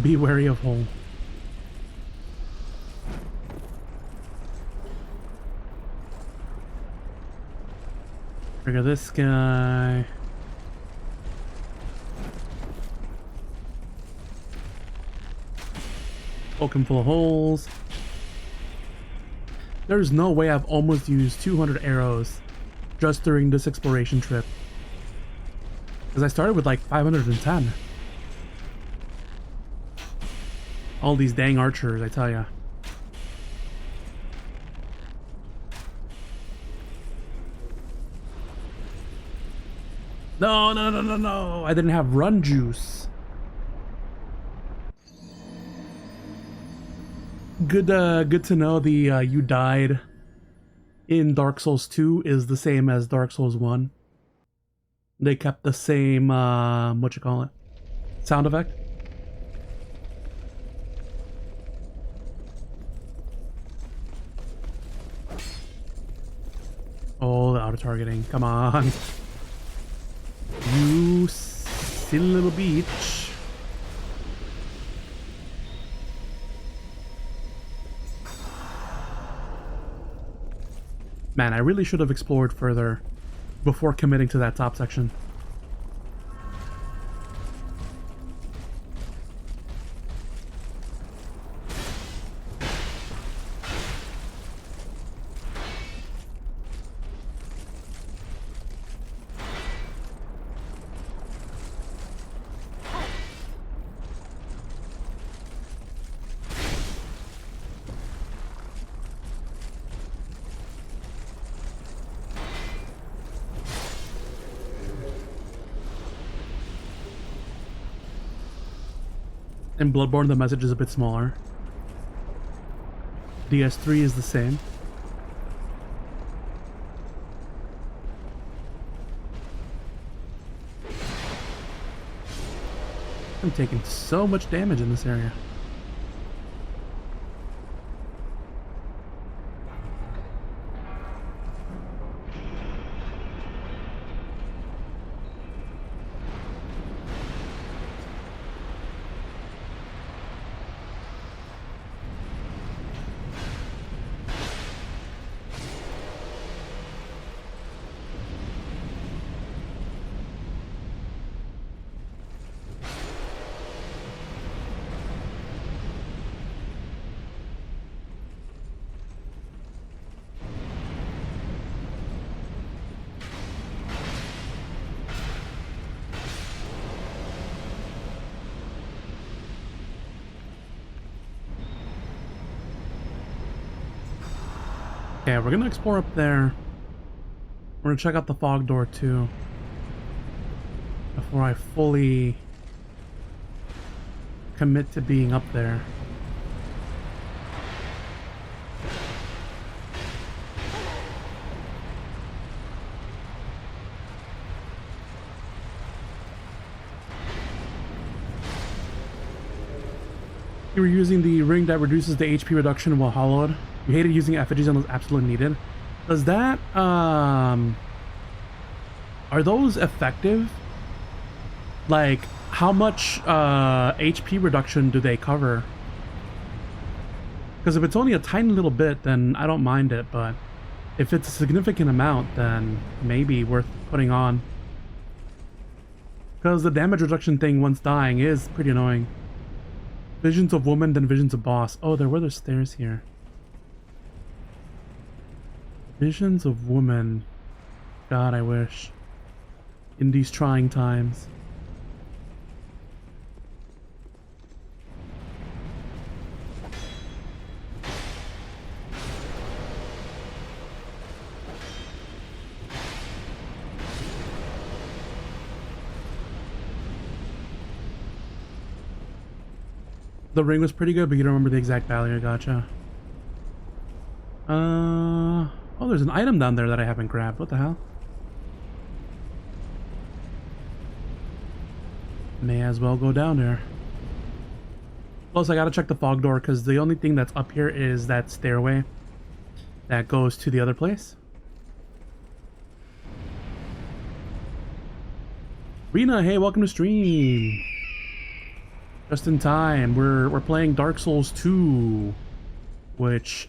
Be wary of hole. Trigger this guy. Poke him full of holes. There's no way I've almost used 200 arrows just during this exploration trip. Because I started with like 510. All these dang archers, I tell ya. No, no, no, no, no. I didn't have run juice. Good to know the you died in Dark Souls 2 is the same as Dark Souls 1. They kept the same what you call it? Sound effect? Oh, the auto targeting. Come on. You silly little bitch. Man, I really should have explored further before committing to that top section. In Bloodborne, the message is a bit smaller. DS3 is the same. I'm taking so much damage in this area. Okay, we're gonna explore up there. We're gonna check out the fog door too. Before I fully commit to being up there. You were using the ring that reduces the HP reduction while hollowed. You hated using effigies unless absolutely needed. Does that, are those effective? Like, how much, HP reduction do they cover? Because if it's only a tiny little bit, then I don't mind it, but if it's a significant amount, then maybe worth putting on. Because the damage reduction thing once dying is pretty annoying. Visions of woman, then visions of boss. Oh, there were the stairs here. Visions of woman. God, I wish. In these trying times. The ring was pretty good, but you don't remember the exact value. Gotcha. Oh, there's an item down there that I haven't grabbed. What the hell? May as well go down there. Plus, I gotta check the fog door because the only thing that's up here is that stairway that goes to the other place. Rena, hey, welcome to stream. Just in time. We're playing Dark Souls 2, which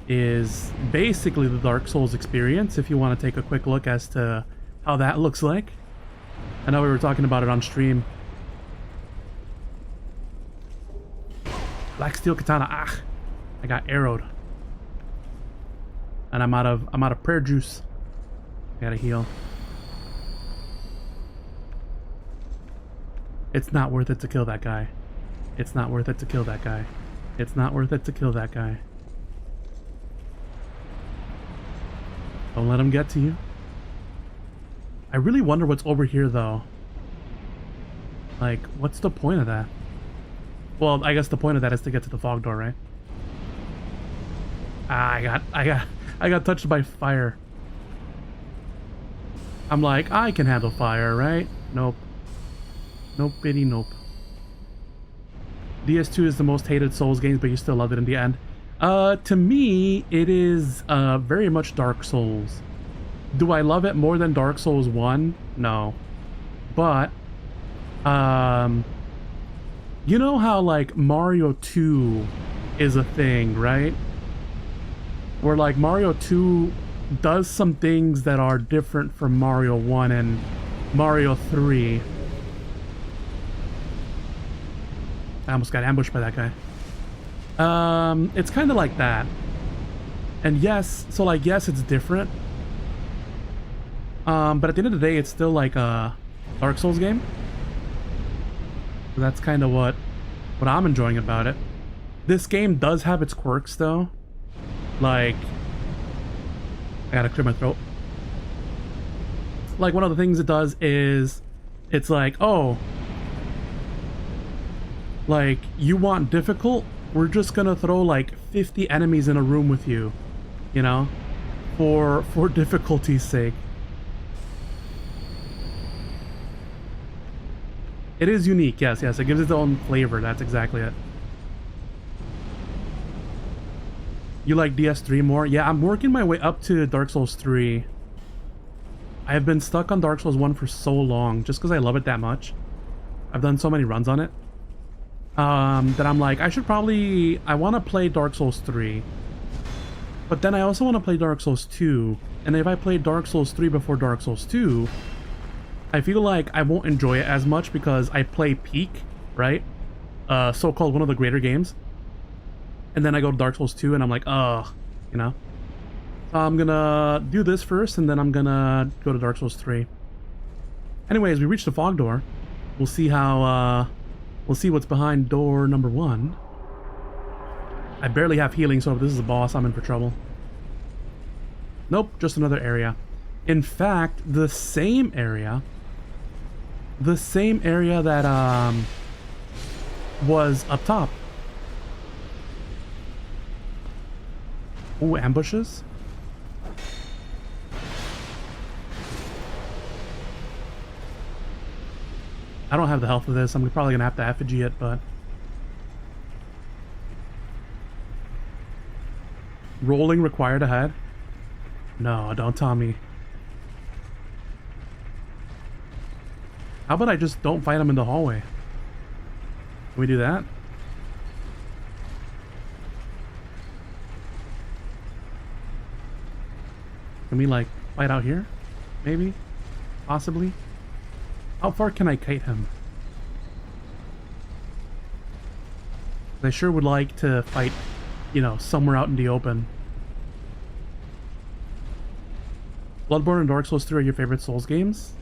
is basically the Dark Souls experience if you want to take a quick look as to how that looks like. I know we were talking about it on stream. Black steel katana. Ah, I got arrowed. And I'm out of prayer juice. I gotta heal. It's not worth it to kill that guy. It's not worth it to kill that guy. It's not worth it to kill that guy. Don't let him get to you. I really wonder what's over here though. Like, what's the point of that? Well, I guess the point of that is to get to the fog door, right? Ah, I got touched by fire. I'm like, I can handle fire, right? Nope. Nope, bitty, nope. DS2 is the most hated Souls games, but you still loved it in the end. To me, it is very much Dark Souls. Do I love it more than Dark Souls 1? No. But, you know how, like, Mario 2 is a thing, right? Where, like, Mario 2 does some things that are different from Mario 1 and Mario 3. I almost got ambushed by that guy. It's kind of like that. And yes, so like, yes, it's different. But at the end of the day, it's still like a Dark Souls game. So that's kind of what I'm enjoying about it. This game does have its quirks though. Like, I gotta clear my throat. Like, one of the things it does is, it's like, oh, like, you want difficult? We're just gonna throw like 50 enemies in a room with you, you know, for difficulty's sake. It is unique, yes, it gives its own flavor, that's exactly it. You like DS3 more? Yeah, I'm working my way up to Dark Souls 3. I have been stuck on Dark Souls 1 for so long, just because I love it that much. I've done so many runs on it. That I'm like, I want to play Dark Souls 3. But then I also want to play Dark Souls 2. And if I play Dark Souls 3 before Dark Souls 2, I feel like I won't enjoy it as much because I play Peak, right? So-called one of the greater games. And then I go to Dark Souls 2 and I'm like, ugh, you know? So I'm gonna do this first and then I'm gonna go to Dark Souls 3. Anyways, we reached the fog door. We'll see how, we'll see what's behind door number 1. I barely have healing, so if this is a boss, I'm in for trouble. Nope, just another area. In fact, the same area that was up top. Ooh, ambushes. I don't have the health of this. I'm probably gonna have to effigy it, but rolling required ahead. No, don't tell me. How about I just don't fight him in the hallway? Can we do that? Can we like fight out here? Maybe? Possibly? How far can I kite him? I sure would like to fight, you know, somewhere out in the open. Bloodborne and Dark Souls 3 are your favorite Souls games?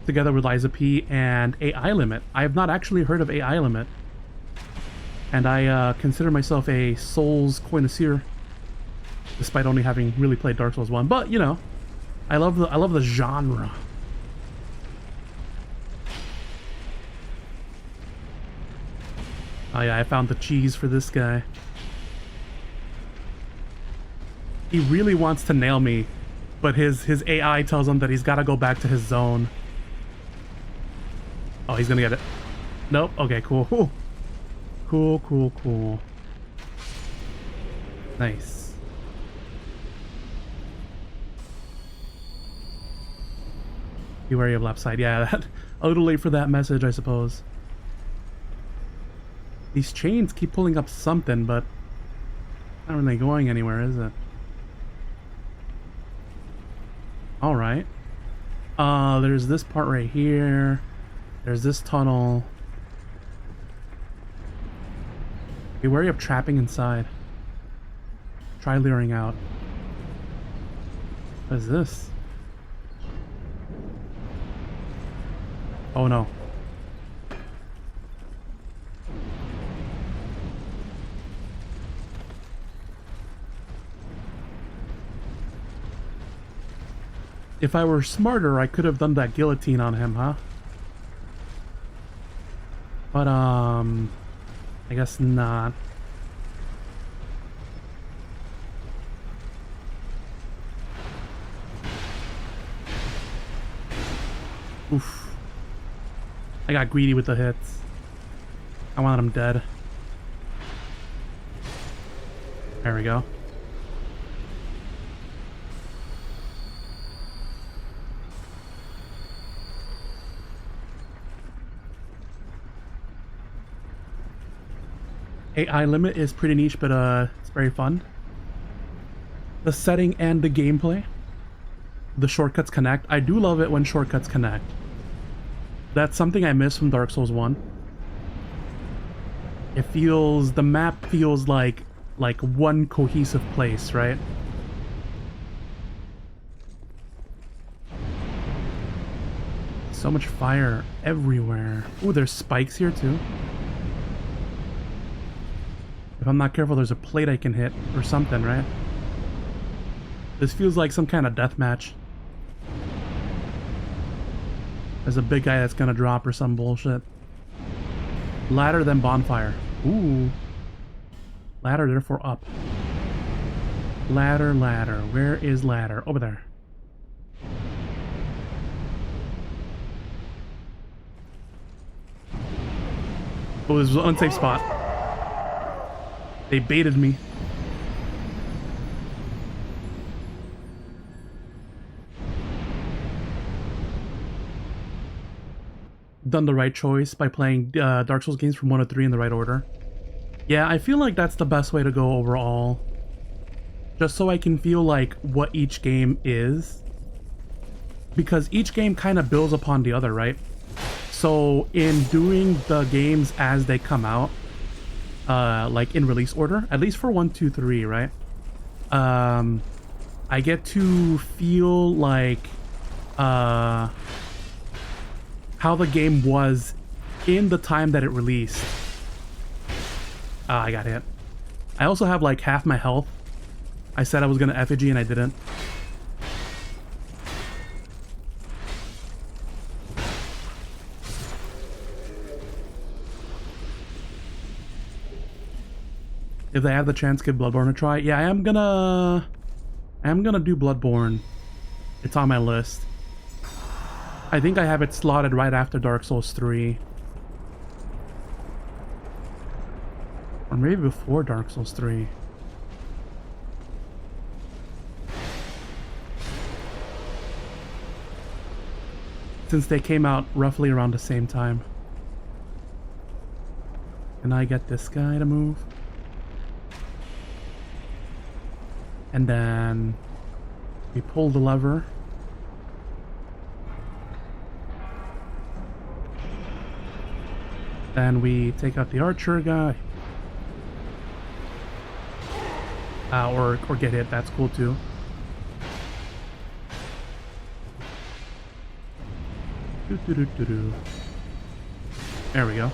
Together with Liza P and AI Limit. I have not actually heard of AI Limit. And I consider myself a Souls connoisseur, despite only having really played Dark Souls 1. But, you know, I love the genre. Oh yeah, I found the cheese for this guy. He really wants to nail me, but his AI tells him that he's got to go back to his zone. Oh, he's gonna get it. Nope. Okay, cool. Cool. Nice. Be wary of left side. Yeah, that, a little late for that message, I suppose. These chains keep pulling up something, but not really going anywhere, is it? Alright. There's this part right here. There's this tunnel. Be wary of trapping inside. Try luring out. What is this? Oh no. If I were smarter, I could have done that guillotine on him, huh? But, I guess not. Oof. I got greedy with the hits. I wanted him dead. There we go. AI Limit is pretty niche, but it's very fun. The setting and the gameplay. The shortcuts connect. I do love it when shortcuts connect. That's something I miss from Dark Souls 1. It feels, the map feels like one cohesive place, right? So much fire everywhere. Ooh, there's spikes here too. If I'm not careful, there's a plate I can hit or something, right? This feels like some kind of death match. There's a big guy that's gonna drop or some bullshit. Ladder, then bonfire. Ooh. Ladder, therefore up. Ladder. Where is ladder? Over there. Oh, this was an unsafe spot. They baited me. Done the right choice by playing Dark Souls games from 1 to 3 in the right order. Yeah, I feel like that's the best way to go overall. Just so I can feel like what each game is. Because each game kind of builds upon the other, right? So in doing the games as they come out, like in release order, at least for 1, 2, 3, right? I get to feel like how the game was in the time that it released. Ah, I got hit. I also have like half my health. I said I was gonna effigy and I didn't. If they have the chance, give Bloodborne a try. Yeah, I am gonna do Bloodborne. It's on my list. I think I have it slotted right after Dark Souls 3. Or maybe before Dark Souls 3. Since they came out roughly around the same time. Can I get this guy to move? And then we pull the lever. Then we take out the archer guy. Or get hit, that's cool too. There we go.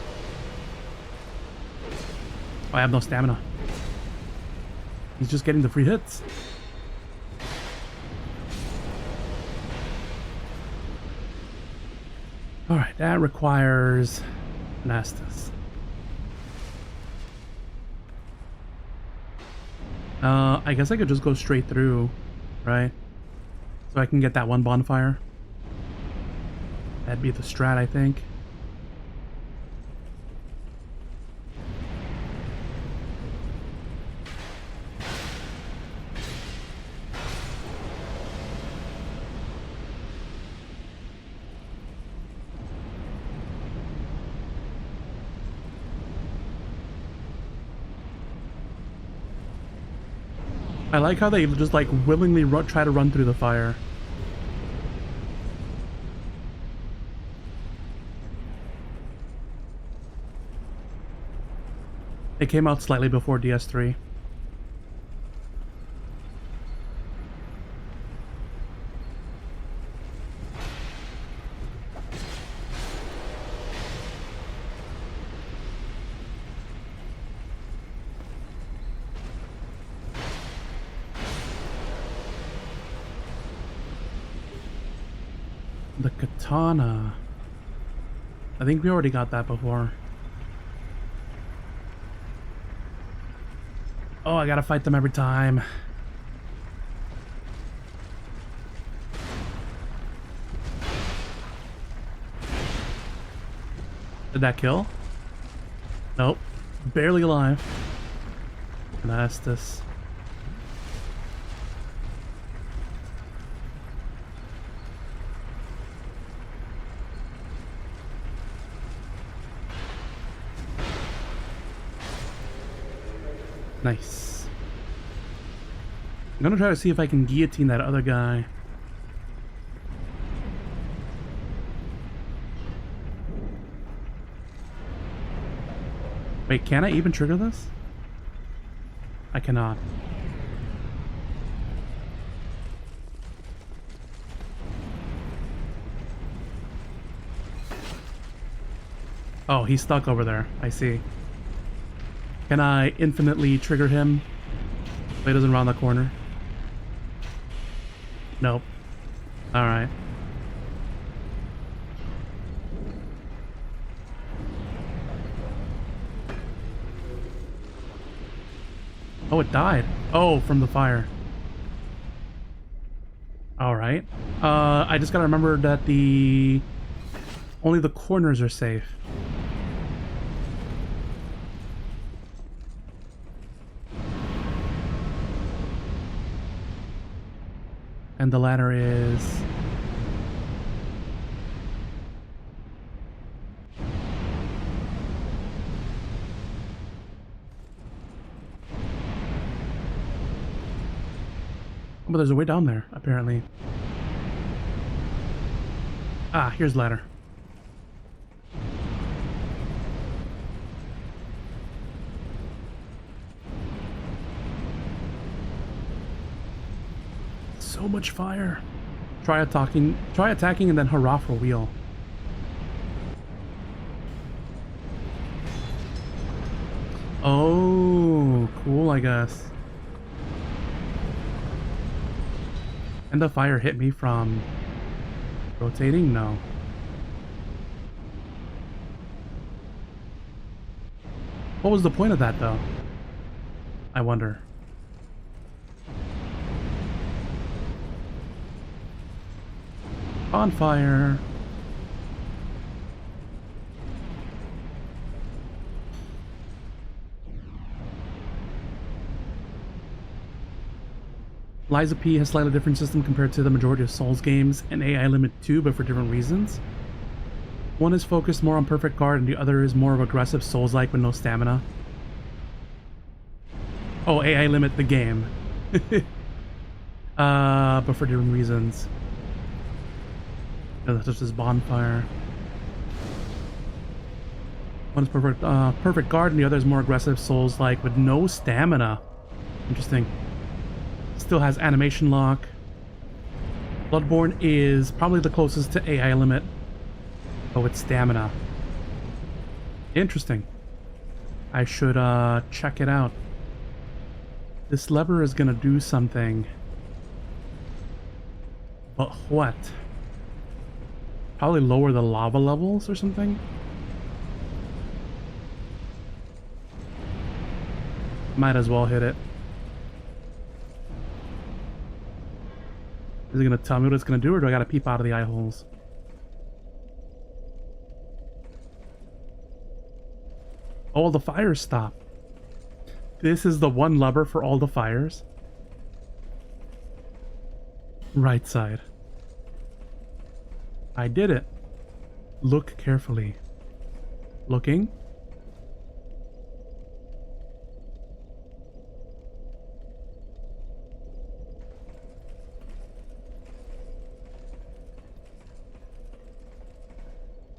Oh, I have no stamina. He's just getting the free hits. Alright, that requires Nastus. I guess I could just go straight through, right? So I can get that one bonfire. That'd be the strat, I think. I like how they just like willingly try to run through the fire. It came out slightly before DS3. The katana. I think we already got that before. Oh, I gotta fight them every time. Did that kill? Nope. Barely alive. Nastus. Nice. I'm gonna try to see if I can guillotine that other guy. Wait, can I even trigger this? I cannot. Oh, he's stuck over there. I see. Can I infinitely trigger him so he doesn't round the corner? Nope. Alright. Oh, it died. Oh, from the fire. Alright. I just gotta remember that only the corners are safe. And the ladder is... Oh, but there's a way down there, apparently. Ah, here's ladder. So much fire. Try attacking and then hurrah for wheel. Oh, cool, I guess. And the fire hit me from rotating? No. What was the point of that, though? I wonder. Bonfire. Liza P has slightly different system compared to the majority of Souls games and AI limit too, but for different reasons. One is focused more on perfect guard and the other is more of aggressive Souls-like with no stamina. Oh, AI limit the game. But for different reasons. That's just this bonfire. One is perfect guard and the other is more aggressive Souls-like with no stamina. Interesting. Still has animation lock. Bloodborne is probably the closest to AI limit, but with stamina. Interesting. I should check it out. This lever is gonna do something. But what? Probably lower the lava levels or something? Might as well hit it. Is it gonna tell me what it's gonna do, or do I gotta peep out of the eye holes? All the fires stop. This is the one lever for all the fires. Right side. I did it. Look carefully. Looking.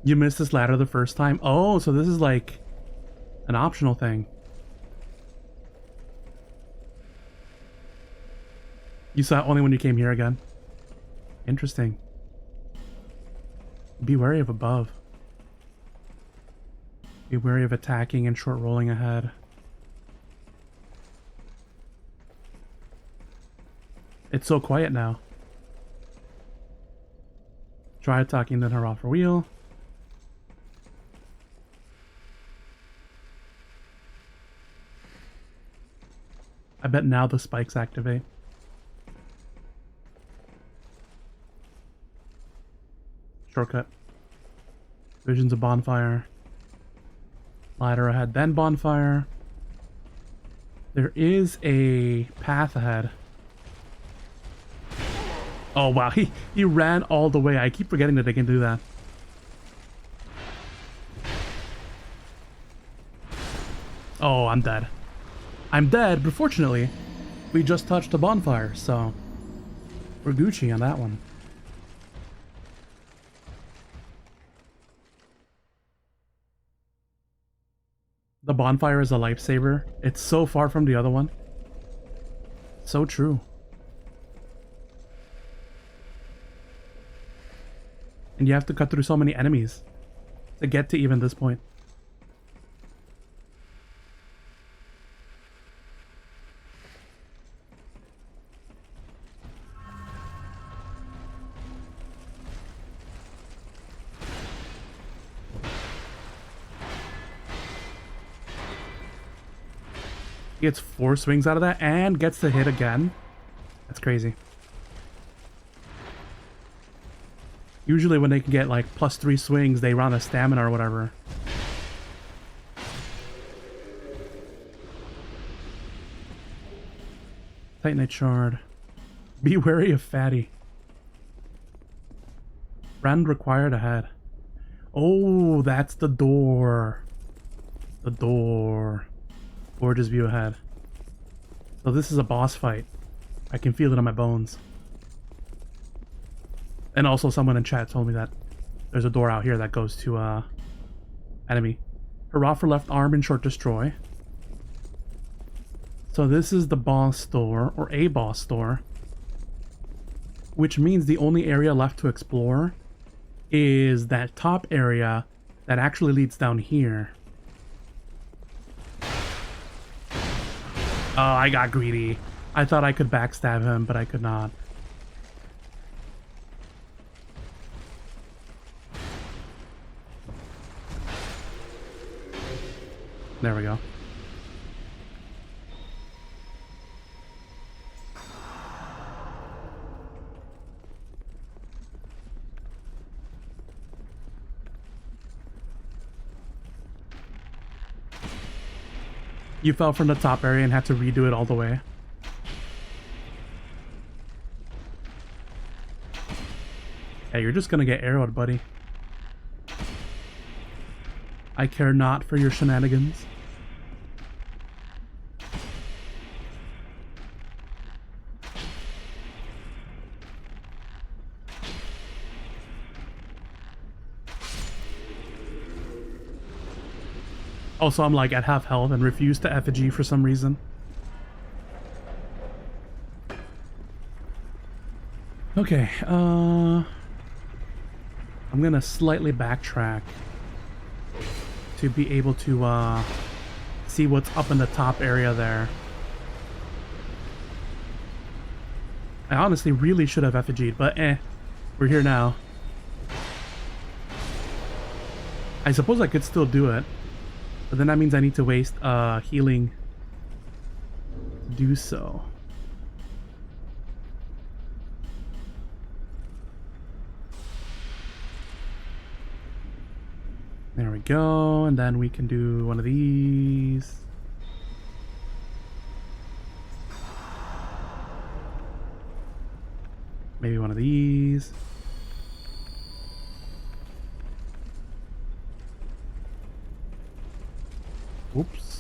You missed this ladder the first time? Oh, so this is like an optional thing. You saw it only when you came here again? Interesting. Be wary of above. Be wary of attacking and short rolling ahead. It's so quiet now. Try attacking, then her off her wheel. I bet now the spikes activate. Shortcut. Visions of bonfire. Ladder ahead, then bonfire. There is a path ahead. Oh wow, he ran all the way. I keep forgetting that they can do that. Oh, I'm dead. I'm dead, but fortunately, we just touched a bonfire, so we're Gucci on that one. The bonfire is a lifesaver. It's so far from the other one. So true. And you have to cut through so many enemies to get to even this point. He gets 4 swings out of that and gets to hit again. That's crazy. Usually when they can get like +3 swings, they run a stamina or whatever. Titanite shard. Be wary of fatty. Friend required ahead. Oh, that's the door. The door. Gorgeous view ahead. So this is a boss fight. I can feel it in my bones. And also someone in chat told me that there's a door out here that goes to enemy. Hurrah for left arm and short destroy. So this is the boss door, or a boss door. Which means the only area left to explore is that top area that actually leads down here. Oh, I got greedy. I thought I could backstab him, but I could not. There we go. You fell from the top area and had to redo it all the way. Yeah, you're just gonna get arrowed, buddy. I care not for your shenanigans. Also, I'm like at half health and refuse to effigy for some reason. Okay, I'm gonna slightly backtrack to be able to see what's up in the top area there. I honestly really should have effigied, but we're here now. I suppose I could still do it, but then that means I need to waste healing to do so. There we go, and then we can do one of these. Maybe one of these. Oops.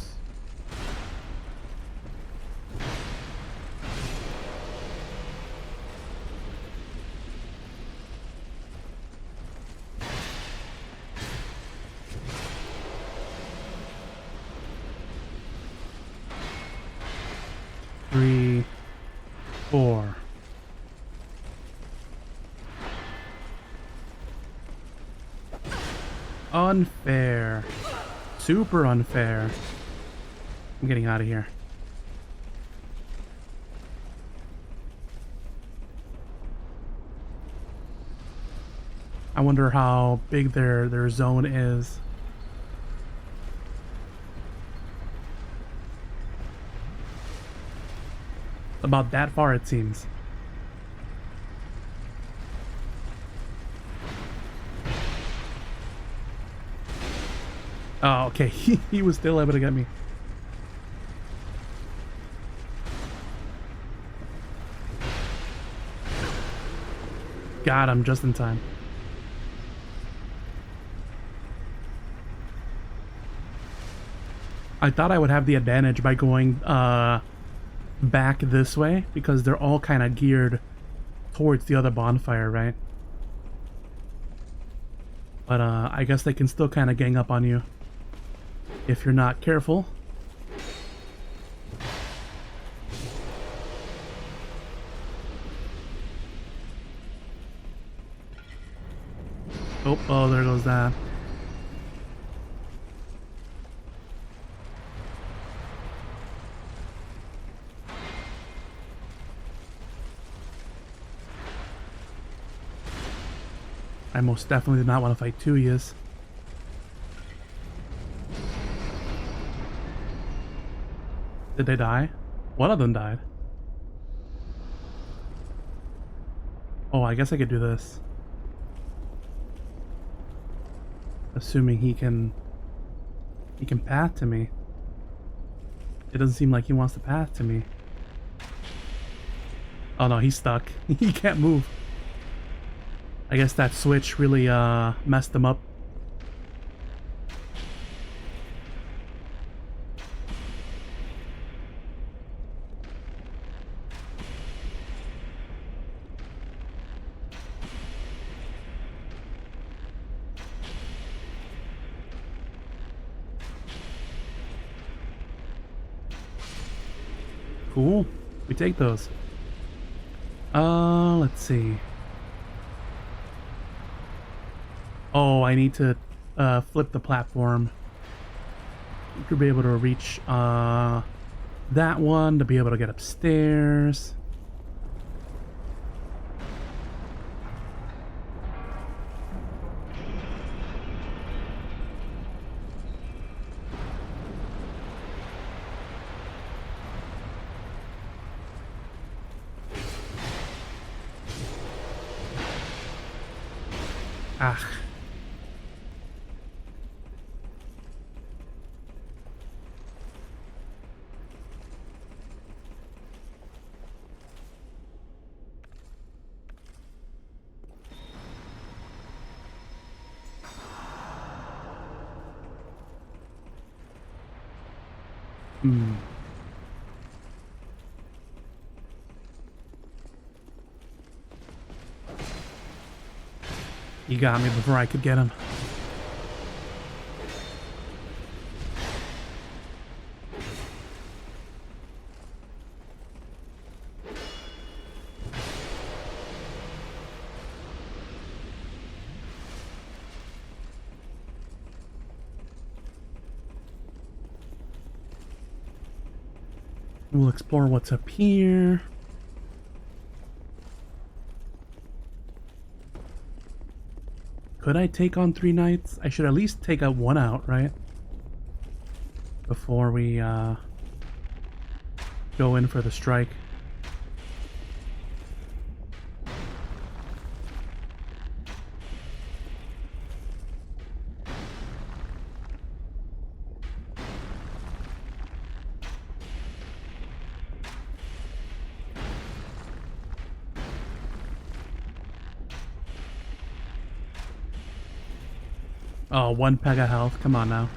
Three, four. Unfair. Super unfair. I'm getting out of here. I wonder how big their zone is. About that far, it seems. Oh, okay. He was still able to get me. Got him just in time. I thought I would have the advantage by going back this way because they're all kind of geared towards the other bonfire, right? But I guess they can still kind of gang up on you if you're not careful. Oh, there goes that. I most definitely did not want to fight two years. Did they die? One of them died. Oh, I guess I could do this. Assuming he can path to me. It doesn't seem like he wants to path to me. Oh no, he's stuck. He can't move. I guess that switch really messed him up. Cool. We take those. Let's see. Oh, I need to flip the platform to be able to reach that one to be able to get upstairs. Ah. He got me before I could get him. We'll explore what's up here. Could I take on 3 knights? I should at least take one out, right? Before we go in for the strike. Oh, 1 pega health. Come on now.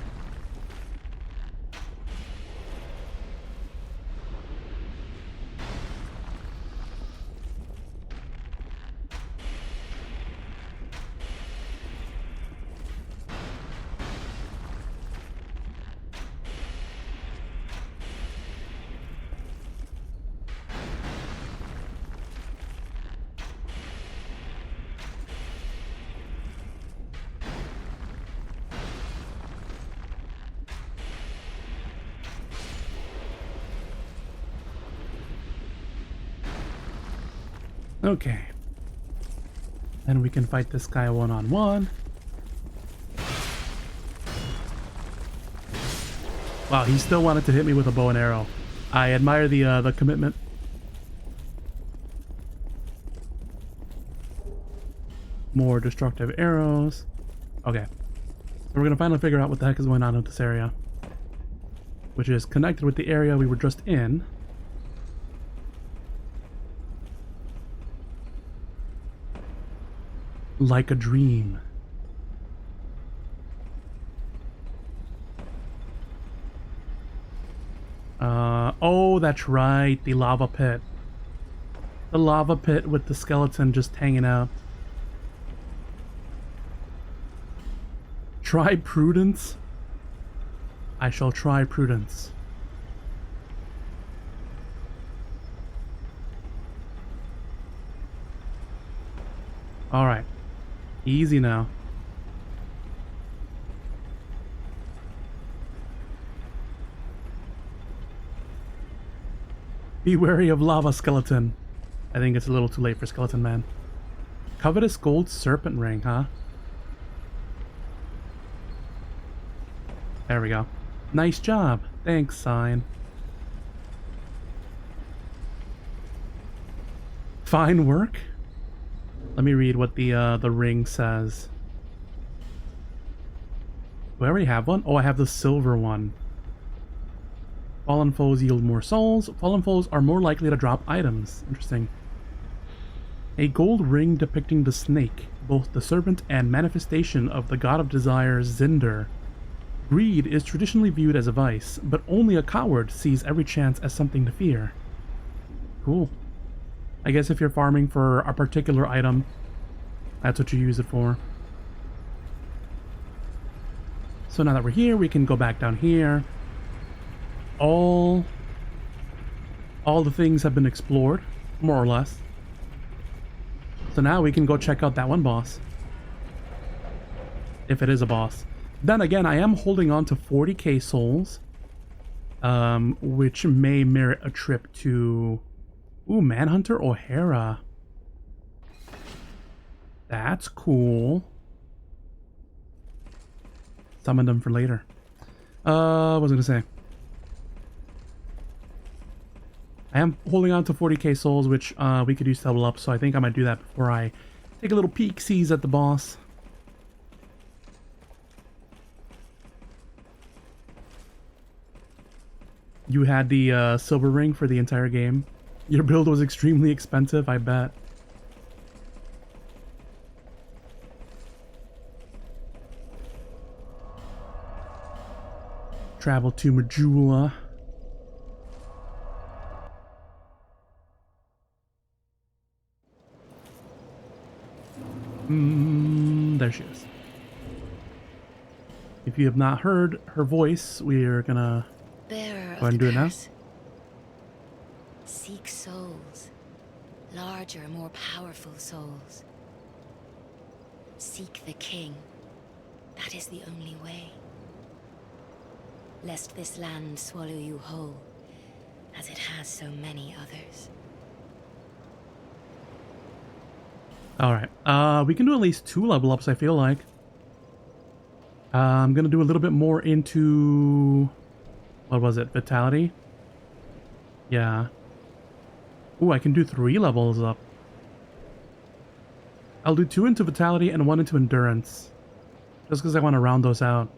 Okay. And we can fight this guy one-on-one. Wow, he still wanted to hit me with a bow and arrow. I admire the commitment. More destructive arrows. Okay. So we're gonna finally figure out what the heck is going on in this area, which is connected with the area we were just in. Like a dream. Oh, that's right, the lava pit. The lava pit with the skeleton just hanging out. Try prudence? I shall try prudence. Alright. Easy now. Be wary of lava skeleton. I think it's a little too late for skeleton man. Covetous gold serpent ring, huh? There we go. Nice job. Thanks, sign. Fine work. Let me read what the ring says. Do I already have one? Oh, I have the silver one. Fallen foes yield more souls. Fallen foes are more likely to drop items. Interesting. A gold ring depicting the snake, both the serpent and manifestation of the god of desire Zinder. Greed is traditionally viewed as a vice, but only a coward sees every chance as something to fear. Cool. I guess if you're farming for a particular item, that's what you use it for. So now that we're here, we can go back down here. All the things have been explored, more or less. So now we can go check out that one boss. If it is a boss. Then again, I am holding on to 40k souls which may merit a trip to... Ooh, Manhunter O'Hara. That's cool. Summon them for later. What was I gonna say? I am holding on to 40k souls, which we could use to level up, so I think I might do that before I take a little peek-sees at the boss. You had the silver ring for the entire game. Your build was extremely expensive, I bet. Travel to Majula. There she is. If you have not heard her voice, we are gonna Bearer go ahead and do it now. Seek souls. Larger, more powerful souls. Seek the king. That is the only way. Lest this land swallow you whole, as it has so many others. Alright, we can do at least 2 level ups, I feel like. I'm gonna do a little bit more into... What was it? Vitality? Yeah. Ooh, I can do 3 levels up. I'll do 2 into Vitality and 1 into Endurance. Just because I want to round those out.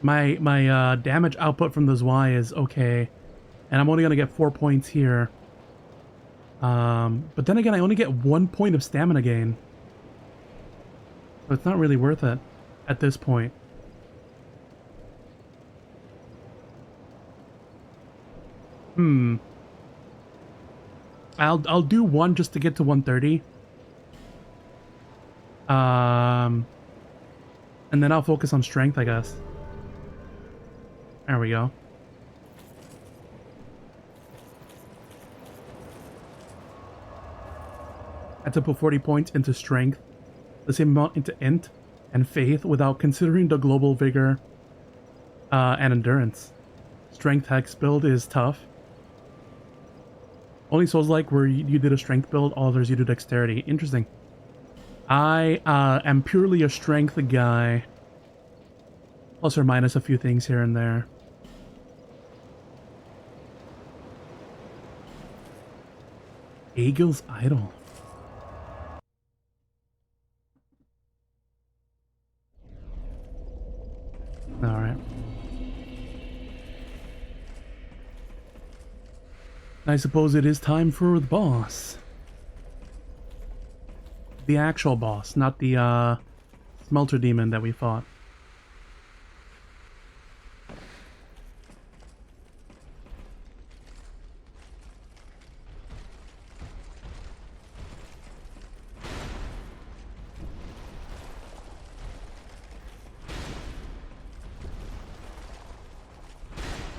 My damage output from the Y is okay. And I'm only going to get 4 points here. But then again, I only get 1 point of stamina gain. So it's not really worth it at this point. I'll do 1 just to get to 130. And then I'll focus on strength, I guess. There we go. I had to put 40 points into strength, the same amount into int and faith without considering the global vigor and endurance. Strength hex build is tough. Only Souls-like where you did a strength build, all others you do dexterity. Interesting. I am purely a strength guy. Plus or minus a few things here and there. Aegil's Idol. Alright. I suppose it is time for the boss. The actual boss, not the Smelter Demon that we fought.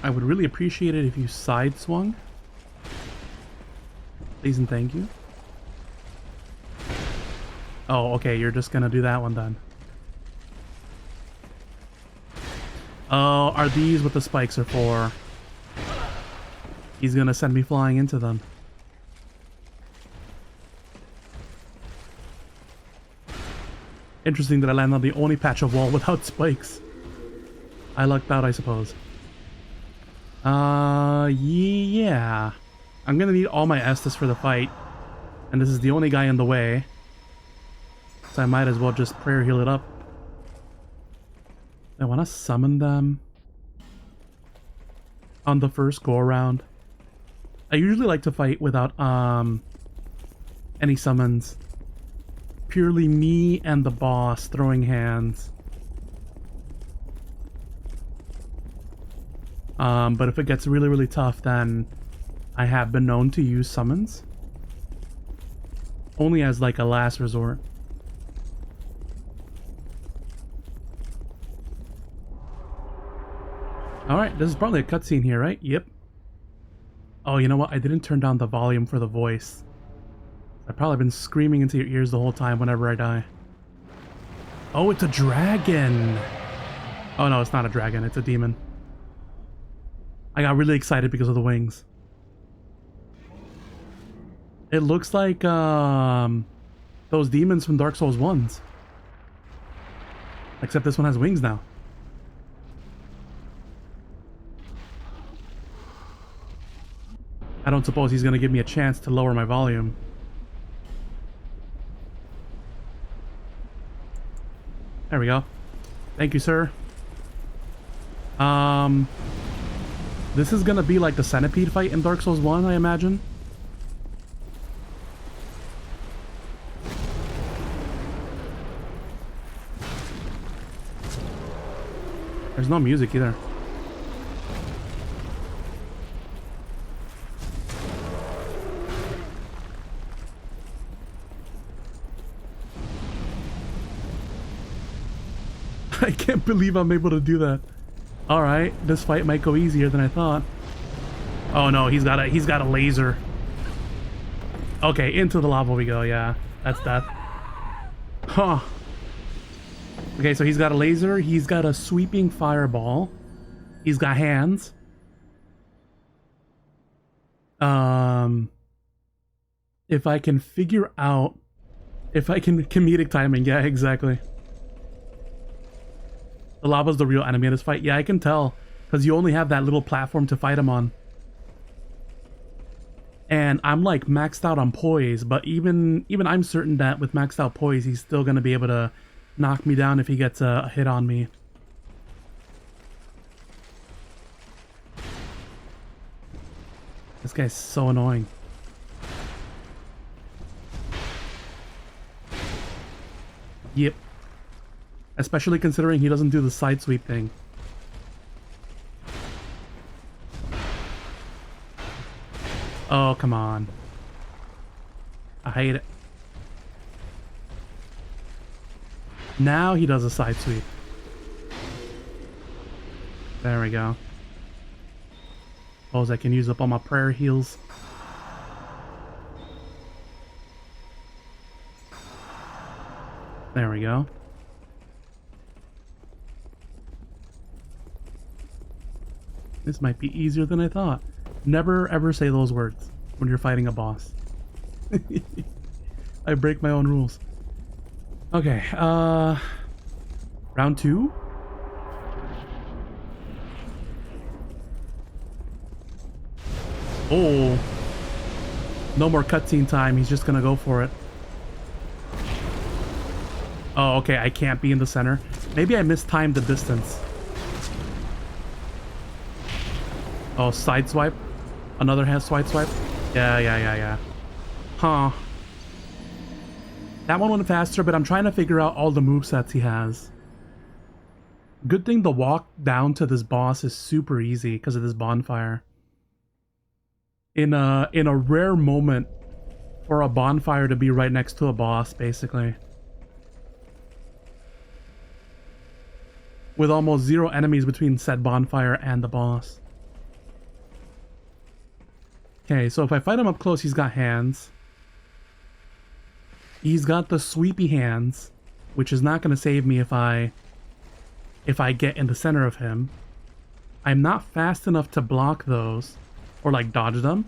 I would really appreciate it if you side swung. Please and thank you. Oh, okay, you're just gonna do that one then. Oh, are these what the spikes are for? He's gonna send me flying into them. Interesting that I land on the only patch of wall without spikes. I lucked out, I suppose. Yeah. I'm gonna need all my Estus for the fight. And this is the only guy in the way. So I might as well just prayer heal it up. I wanna summon them on the first go around. I usually like to fight without any summons. Purely me and the boss throwing hands. But if it gets really, really tough, then I have been known to use summons. Only as like a last resort. Alright, this is probably a cutscene here, right? Yep. Oh, you know what? I didn't turn down the volume for the voice. I've probably been screaming into your ears the whole time whenever I die. Oh, it's a dragon! Oh no, it's not a dragon, it's a demon. I got really excited because of the wings. It looks like those demons from Dark Souls 1s. Except this one has wings now. I don't suppose he's gonna give me a chance to lower my volume. There we go. Thank you, sir. This is gonna be like the centipede fight in Dark Souls 1, I imagine. There's no music either. I can't believe I'm able to do that. Alright, this fight might go easier than I thought. Oh no, he's got a laser. Okay, into the lava we go, yeah. That's that. Huh. Okay, so he's got a laser, he's got a sweeping fireball. He's got hands. If I can figure out if I can comedic timing, yeah, exactly. The lava's the real enemy of this fight. Yeah, I can tell. Because you only have that little platform to fight him on. And I'm like maxed out on poise, but even I'm certain that with maxed out poise, he's still going to be able to knock me down if he gets a hit on me. This guy's so annoying. Yep. Especially considering he doesn't do the side sweep thing. Oh, come on. I hate it. Now he does a side sweep. There we go. Suppose I can use up all my prayer heals. There we go. This might be easier than I thought. Never ever say those words when you're fighting a boss. I break my own rules. Okay, round 2? Oh. No more cutscene time, he's just gonna go for it. Oh, okay, I can't be in the center. Maybe I mistimed the distance. Oh, side swipe? Another hand side swipe? Yeah. Huh. That one went faster, but I'm trying to figure out all the movesets he has. Good thing the walk down to this boss is super easy because of this bonfire. In a rare moment for a bonfire to be right next to a boss, basically. With almost zero enemies between said bonfire and the boss. Okay, so if I fight him up close, he's got hands. He's got the sweepy hands, which is not going to save me if I get in the center of him. I'm not fast enough to block those, or like dodge them,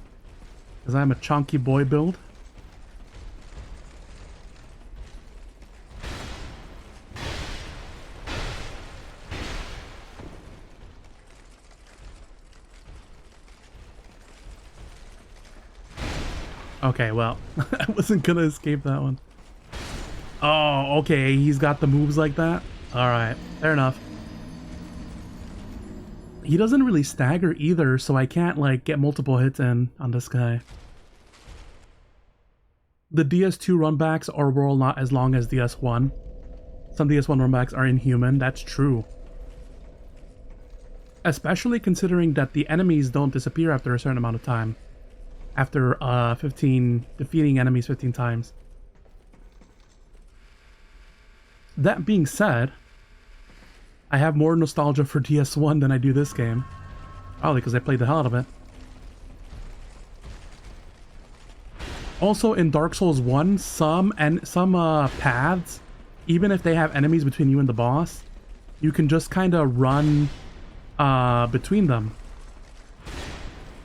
because I'm a chunky boy build. Okay, well, I wasn't gonna escape that one. Oh, okay, he's got the moves like that? Alright, fair enough. He doesn't really stagger either, so I can't, like, get multiple hits in on this guy. The DS2 runbacks are well not as long as DS1. Some DS1 runbacks are inhuman, that's true. Especially considering that the enemies don't disappear after a certain amount of time. After defeating enemies 15 times. That being said, I have more nostalgia for DS1 than I do this game. Probably because I played the hell out of it. Also in Dark Souls 1, some paths, even if they have enemies between you and the boss, you can just kind of run between them.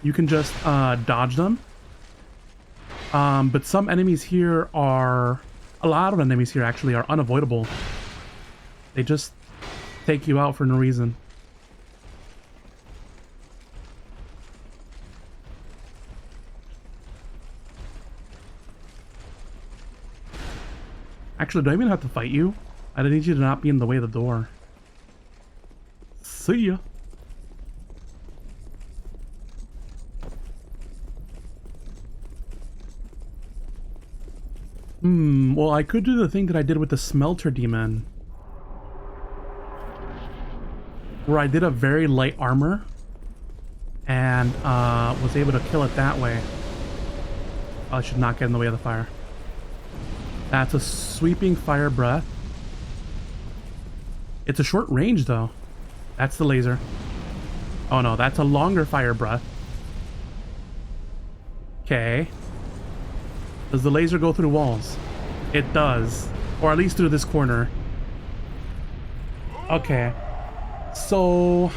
You can just dodge them. But some enemies here are... A lot of enemies here actually are unavoidable. They just take you out for no reason. Actually, do I even have to fight you? I need you to not be in the way of the door. See ya. Well, I could do the thing that I did with the Smelter Demon, where I did a very light armor and was able to kill it that way. I should not get in the way of the fire. That's a sweeping fire breath. It's a short range though. That's the laser. Oh no, that's a longer fire breath. Okay. Does the laser go through walls? It does. Or at least through this corner. Okay. So,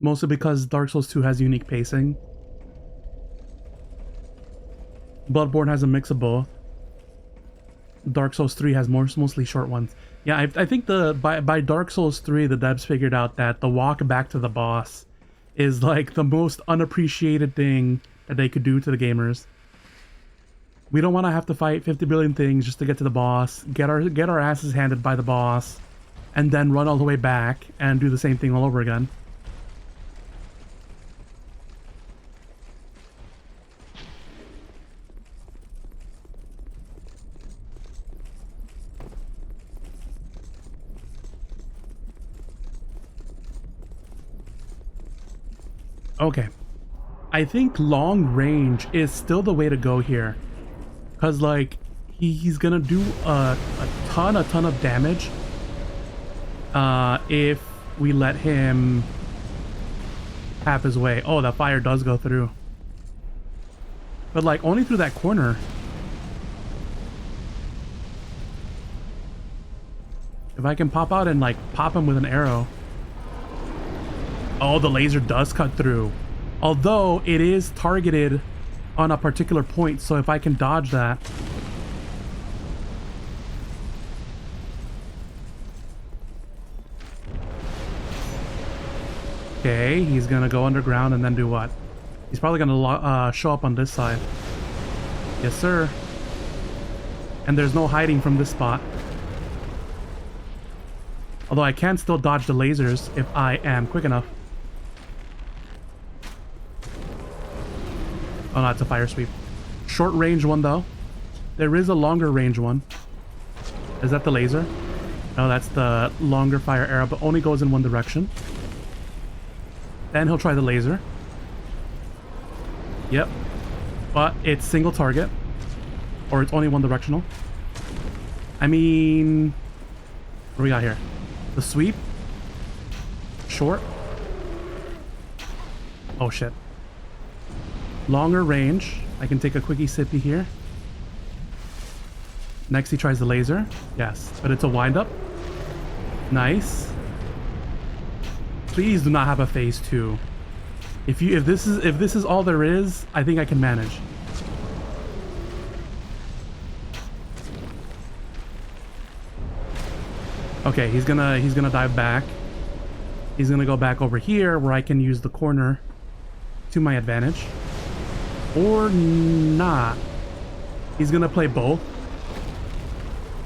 mostly because Dark Souls 2 has unique pacing. Bloodborne has a mix of both. Dark Souls 3 has mostly short ones. Yeah, I think by Dark Souls 3, the devs figured out that the walk back to the boss is like the most unappreciated thing that they could do to the gamers. We don't want to have to fight 50 billion things just to get to the boss, get our asses handed by the boss, and then run all the way back and do the same thing all over again. Okay, I think long range is still the way to go here, because like he's gonna do a ton of damage if we let him have his way. Oh, that fire does go through, but like only through that corner. If I can pop out and like pop him with an arrow. Oh, the laser does cut through. Although it is targeted on a particular point, so if I can dodge that. Okay, he's gonna go underground and then do what? He's probably gonna show up on this side. Yes, sir. And there's no hiding from this spot. Although I can still dodge the lasers if I am quick enough. Oh no, it's a fire sweep. Short range one though. There is a longer range one. Is that the laser? No, that's the longer fire arrow, but only goes in one direction. Then he'll try the laser. Yep. But it's single target. Or it's only one directional. I mean... what do we got here? The sweep. Short. Oh shit. Longer range. I can take a quickie sippy here. Next he tries the laser. Yes, but it's a wind-up. Nice. Please do not have a phase 2. If this is all there is, I think I can manage. Okay, he's gonna dive back. He's gonna go back over here where I can use the corner to my advantage. Or not. He's gonna play both.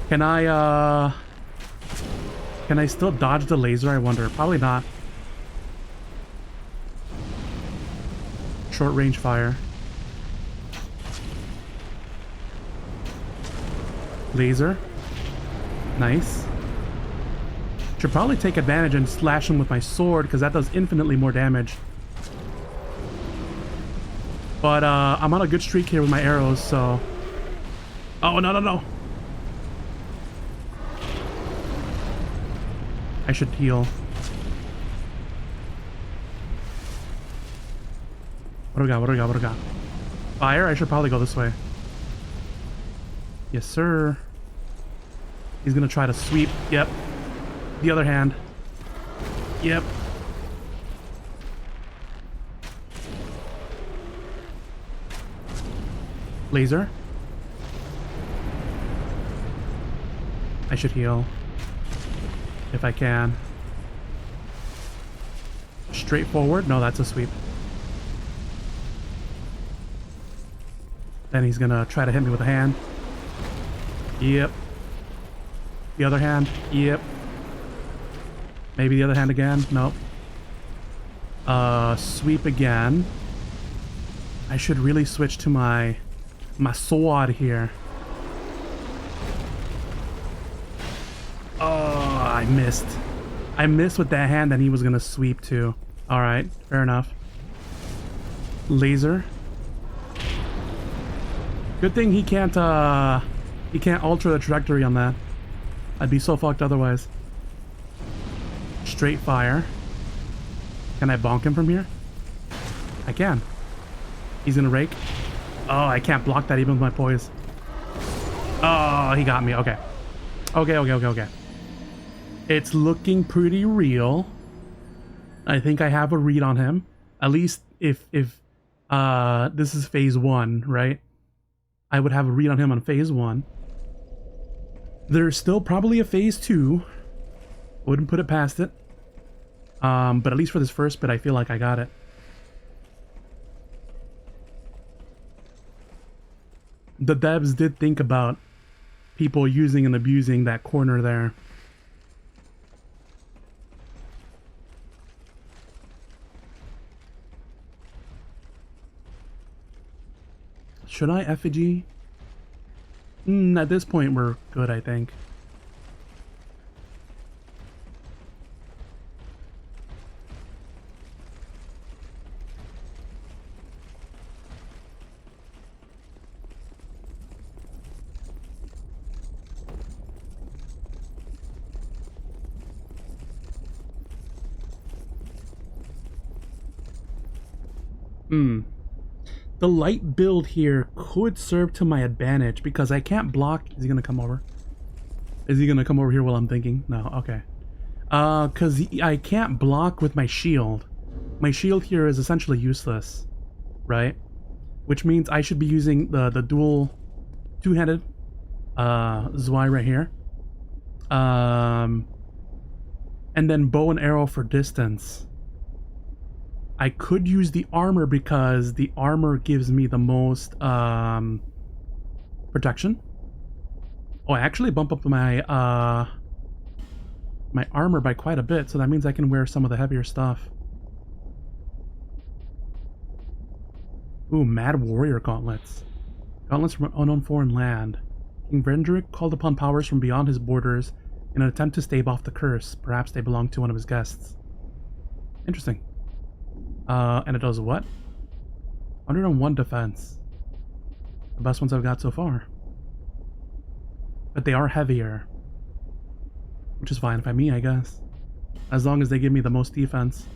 Can I still dodge the laser, I wonder? Probably not. Short range fire. Laser. Nice. Should probably take advantage and slash him with my sword, because that does infinitely more damage. But I'm on a good streak here with my arrows, so... oh, no. I should heal. What do we got? What do we got? What do we got? Fire? I should probably go this way. Yes, sir. He's gonna try to sweep. Yep. The other hand. Yep. Laser. I should heal. If I can. Straightforward? No, that's a sweep. Then he's gonna try to hit me with a hand. Yep. The other hand. Yep. Maybe the other hand again. Nope. Sweep again. I should really switch to my sword here. Oh, I missed. I missed with that hand that he was gonna sweep too. Alright, fair enough. Laser. Good thing he can't alter the trajectory on that. I'd be so fucked otherwise. Straight fire. Can I bonk him from here? I can. He's gonna rake. Oh, I can't block that even with my poise. Oh, he got me. Okay. Okay. It's looking pretty real. I think I have a read on him. At least if this is phase 1, right? I would have a read on him on phase 1. There's still probably a phase 2. Wouldn't put it past it. But at least for this first bit, I feel like I got it. The devs did think about people using and abusing that corner there. Should I effigy? At this point, we're good, I think. The light build here could serve to my advantage because I can't block. Is he gonna come over? Is he gonna come over here while I'm thinking? No, okay. Cause I can't block with my shield. My shield here is essentially useless, right? Which means I should be using the dual two-handed Zwei right here. And then bow and arrow for distance. I could use the armor because the armor gives me the most protection. Oh, I actually bump up my my armor by quite a bit, so that means I can wear some of the heavier stuff. Ooh, Mad Warrior Gauntlets. Gauntlets from an unknown foreign land. King Vendrick called upon powers from beyond his borders in an attempt to stave off the curse. Perhaps they belong to one of his guests. Interesting. And it does what? 101 defense. The best ones I've got so far. But they are heavier. Which is fine by me, I guess. As long as they give me the most defense.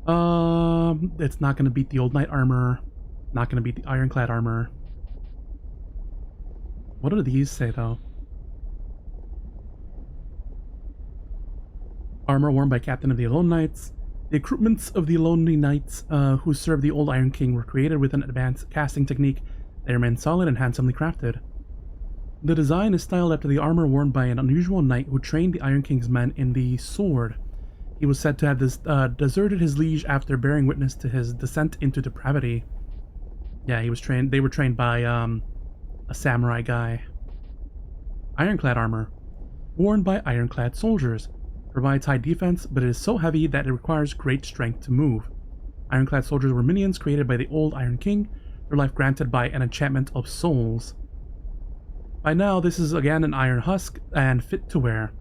It's not going to beat the Old Knight armor. Not going to beat the Ironclad armor. What do these say, though? Armor worn by Captain of the Alone Knights. The accoutrements of the Lonely Knights who served the old Iron King were created with an advanced casting technique. They remain solid and handsomely crafted. The design is styled after the armor worn by an unusual knight who trained the Iron King's men in the sword. He was said to have deserted his liege after bearing witness to his descent into depravity. Yeah, he was trained. They were trained by a samurai guy. Ironclad armor, worn by ironclad soldiers. Provides high defense, but it is so heavy that it requires great strength to move. Ironclad soldiers were minions created by the old Iron King, their life granted by an enchantment of souls. By now, this is again an iron husk and fit to wear.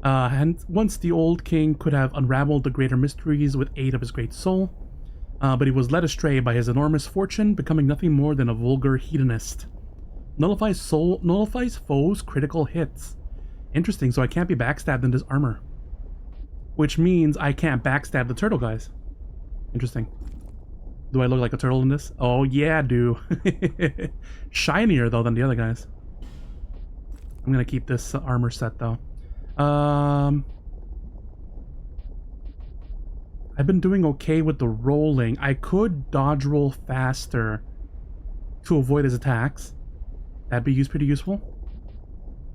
And once the old king could have unraveled the greater mysteries with aid of his great soul, but he was led astray by his enormous fortune, becoming nothing more than a vulgar hedonist. Nullifies foes' critical hits. Interesting, so I can't be backstabbed in this armor. Which means I can't backstab the turtle guys. Interesting. Do I look like a turtle in this? Oh yeah, I do. Shinier though than the other guys. I'm gonna keep this armor set though. I've been doing okay with the rolling. I could dodge roll faster to avoid his attacks. That'd be pretty useful.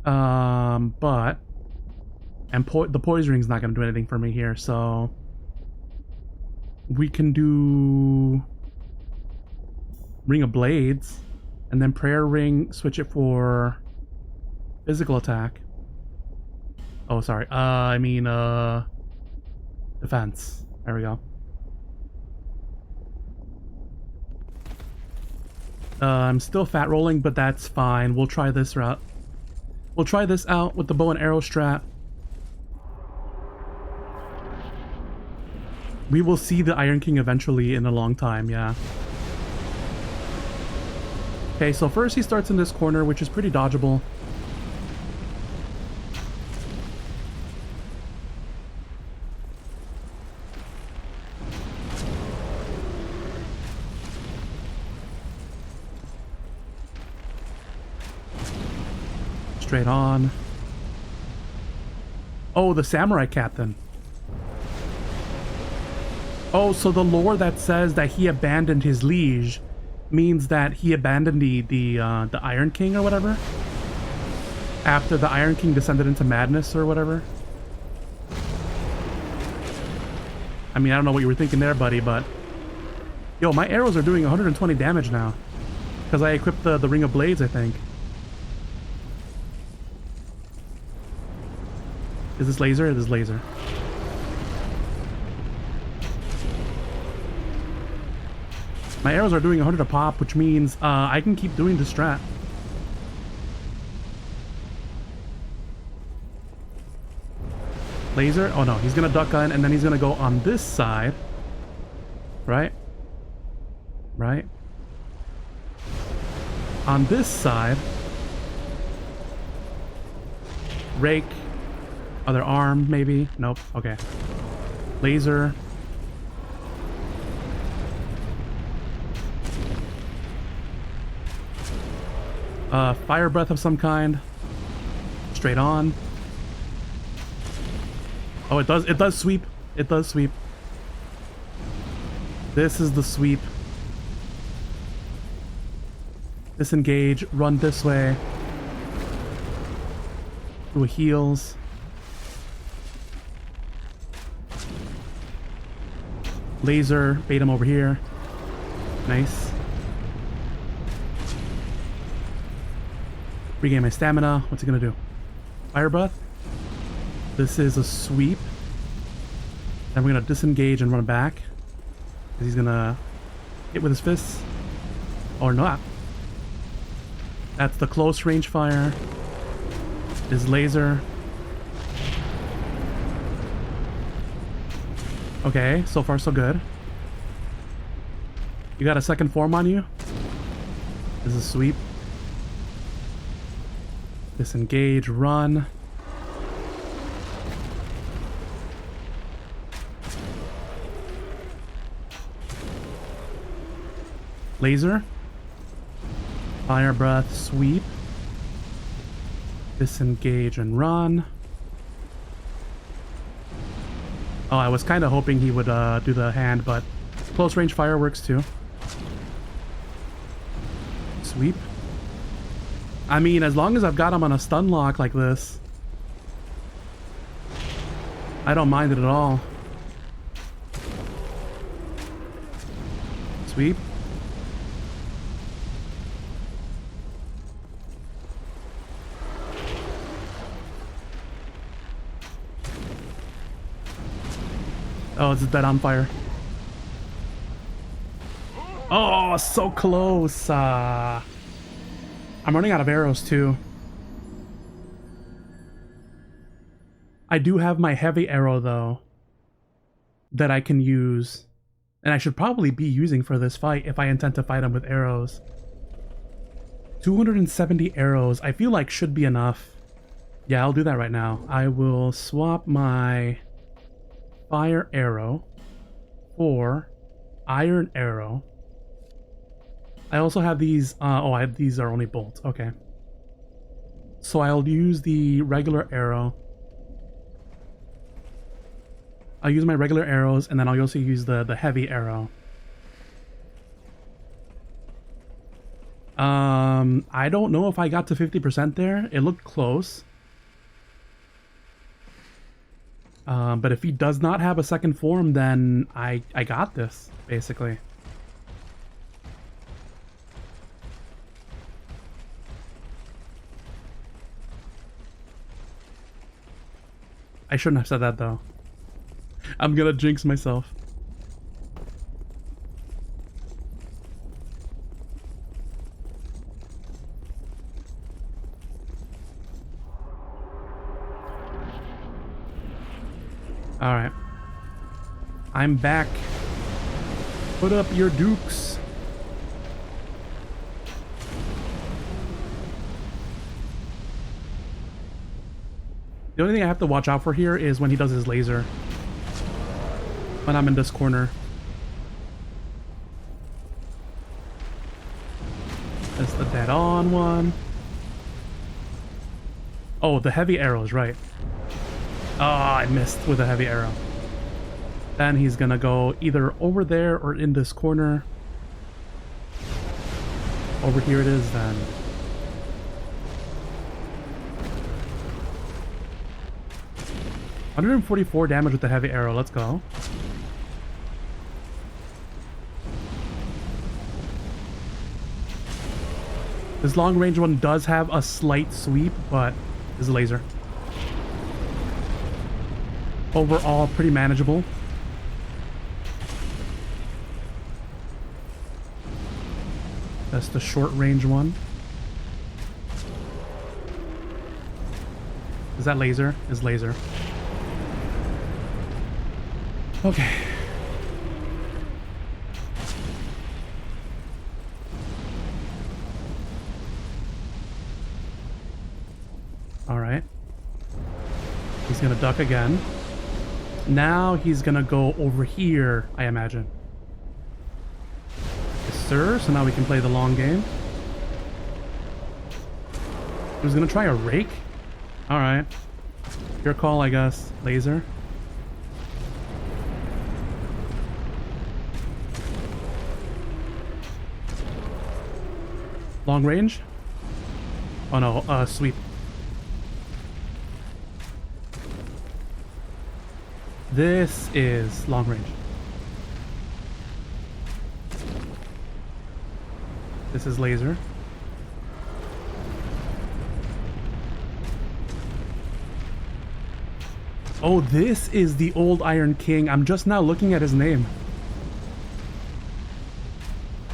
But the poison ring's not gonna do anything for me here, so we can do Ring of Blades and then Prayer Ring, switch it for physical attack. Oh, sorry. I mean, defense. There we go. I'm still fat rolling, but that's fine. We'll try this route. We'll try this out with the bow and arrow strat. We will see the Iron King eventually in a long time, yeah. Okay, so first he starts in this corner, which is pretty dodgeable. Straight on. Oh, the samurai captain. Oh, so the lore that says that he abandoned his liege means that he abandoned the Iron King or whatever? After the Iron King descended into madness or whatever? I mean, I don't know what you were thinking there, buddy, but... Yo, my arrows are doing 120 damage now. Because I equipped the Ring of Blades, I think. Is this laser? It is laser. My arrows are doing 100 a pop, which means I can keep doing this strat. Laser? Oh no, he's gonna duck in and then he's gonna go on this side. Right? Right? On this side. Rake. Other arm, maybe? Nope. Okay. Laser. Fire breath of some kind. Straight on. Oh, it does sweep. It does sweep. This is the sweep. Disengage, run this way. Do a heals. Laser, bait him over here. Nice. Regain my stamina. What's he gonna do? Fire breath. This is a sweep. Then we're gonna disengage and run back. He's gonna hit with his fists. Or not. That's the close range fire. His laser. Okay, so far so good. You got a second form on you? This is a sweep. Disengage, run. Laser. Fire breath, sweep. Disengage and run. Oh, I was kind of hoping he would do the hand, but close range fire works too. Sweep. I mean, as long as I've got him on a stun lock like this, I don't mind it at all. Sweep. Oh, it's dead on fire. Oh, so close. I'm running out of arrows too. I do have my heavy arrow though that I can use, and I should probably be using for this fight if I intend to fight him with arrows. 270 arrows I feel like should be enough. Yeah, I'll do that right now. I will swap my fire arrow for iron arrow. I also have these. These are only bolts. Okay. So I'll use the regular arrow. I'll use my regular arrows, and then I'll also use the heavy arrow. I don't know if I got to 50% there. It looked close. But if he does not have a second form, then I got this, basically. I shouldn't have said that, though. I'm gonna jinx myself. Alright. I'm back. Put up your dukes. The only thing I have to watch out for here is when he does his laser. When I'm in this corner. That's the dead on one. Oh, the heavy arrows, right. Oh, I missed with a heavy arrow. Then he's gonna go either over there or in this corner. Over here it is then. $144 damage with the heavy arrow. Let's go. This long range one does have a slight sweep, but is a laser. Overall, pretty manageable. That's the short range one. Is that laser? Is laser. Okay. All right. He's gonna duck again. Now he's gonna go over here, I imagine. Yes, sir. So now we can play the long game. He was gonna try a rake? Alright. Your call, I guess. Laser. Long range? Oh no, sweep. This is long range. This is laser. Oh, this is the old Iron King. I'm just now looking at his name.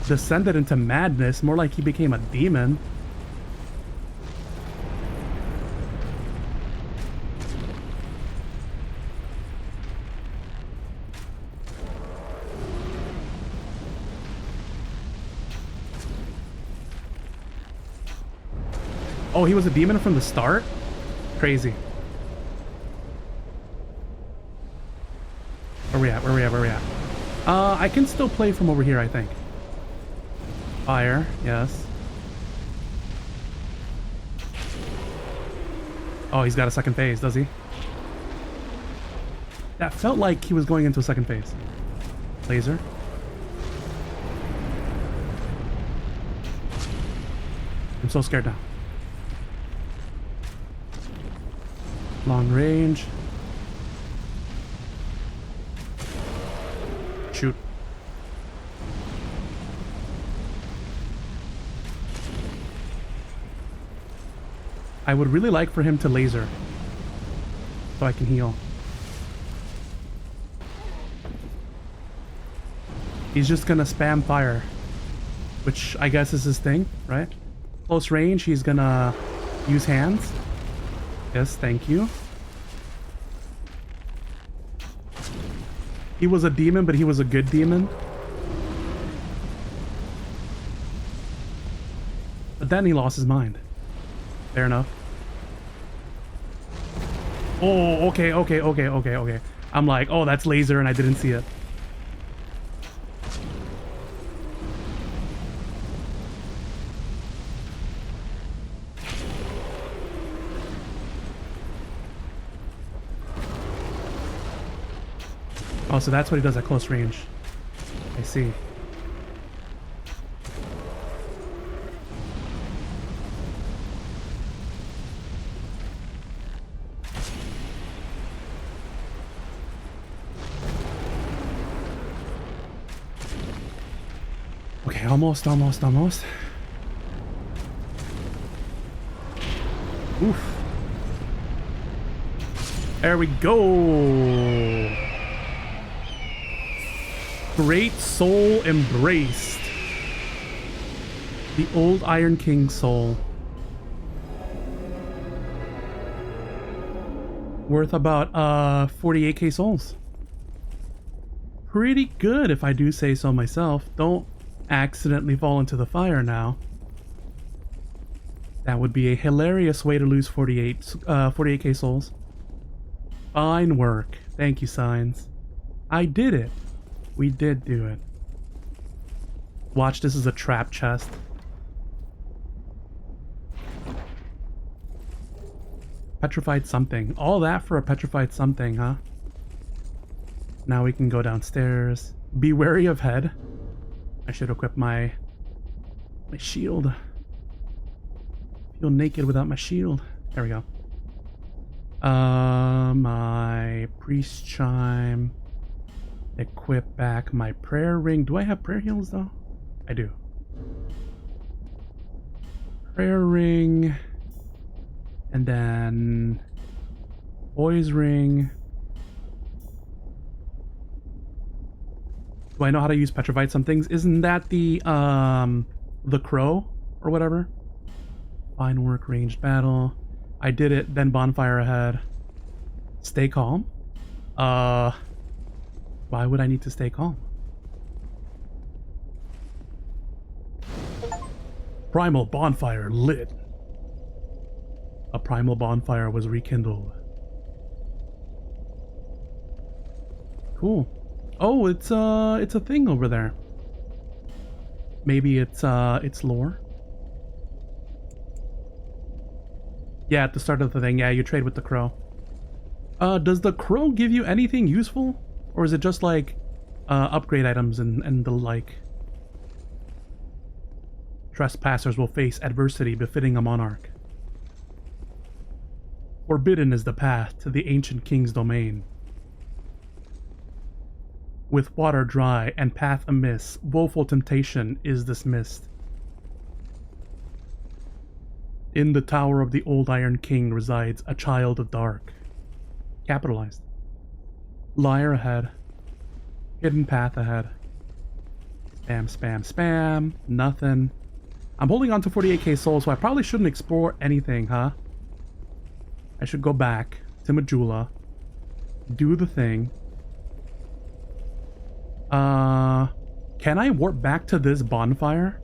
Descended into madness, more like he became a demon. Oh, he was a demon from the start? Crazy. Where we at? Where we at? Where we at? I can still play from over here, I think. Fire, yes. Oh, he's got a second phase, does he? That felt like he was going into a second phase. Laser. I'm so scared now. Long range. Shoot. I would really like for him to laser so I can heal. He's just gonna spam fire, which I guess is his thing, right? Close range, he's gonna use hands. Yes, thank you. He was a demon, but he was a good demon. But then he lost his mind. Fair enough. Oh, okay. I'm like, oh, that's laser, and I didn't see it. Oh, so that's what he does at close range. I see. Okay, almost. Oof. There we go. Great soul embraced. The old Iron King soul. Worth about 48k souls. Pretty good if I do say so myself. Don't accidentally fall into the fire now. That would be a hilarious way to lose 48k souls. Fine work. Thank you, Signs. I did it. We did do it. Watch, this is a trap chest. Petrified something. All that for a petrified something, huh? Now we can go downstairs. Be wary of head. I should equip my shield. Feel naked without my shield. There we go. My priest chime. Equip back my prayer ring. Do I have prayer heals though? I do. Prayer ring. And then boy's ring. Do I know how to use petrified some things? Isn't that the crow or whatever? Fine work, ranged battle. I did it, then bonfire ahead. Stay calm. Why would I need to stay calm? Primal bonfire lit. A primal bonfire was rekindled. Cool. Oh, it's a thing over there. Maybe it's lore. Yeah, at the start of the thing, yeah, you trade with the crow. Does the crow give you anything useful? Or is it just like upgrade items and the like? Trespassers will face adversity befitting a monarch. Forbidden is the path to the ancient king's domain. With water dry and path amiss, woeful temptation is dismissed. In the tower of the old Iron King resides a child of dark. Capitalized. Liar ahead. Hidden path ahead. Spam, spam, spam. Nothing. I'm holding on to 48k souls, so I probably shouldn't explore anything, huh? I should go back to Majula. Do the thing. Can I warp back to this bonfire?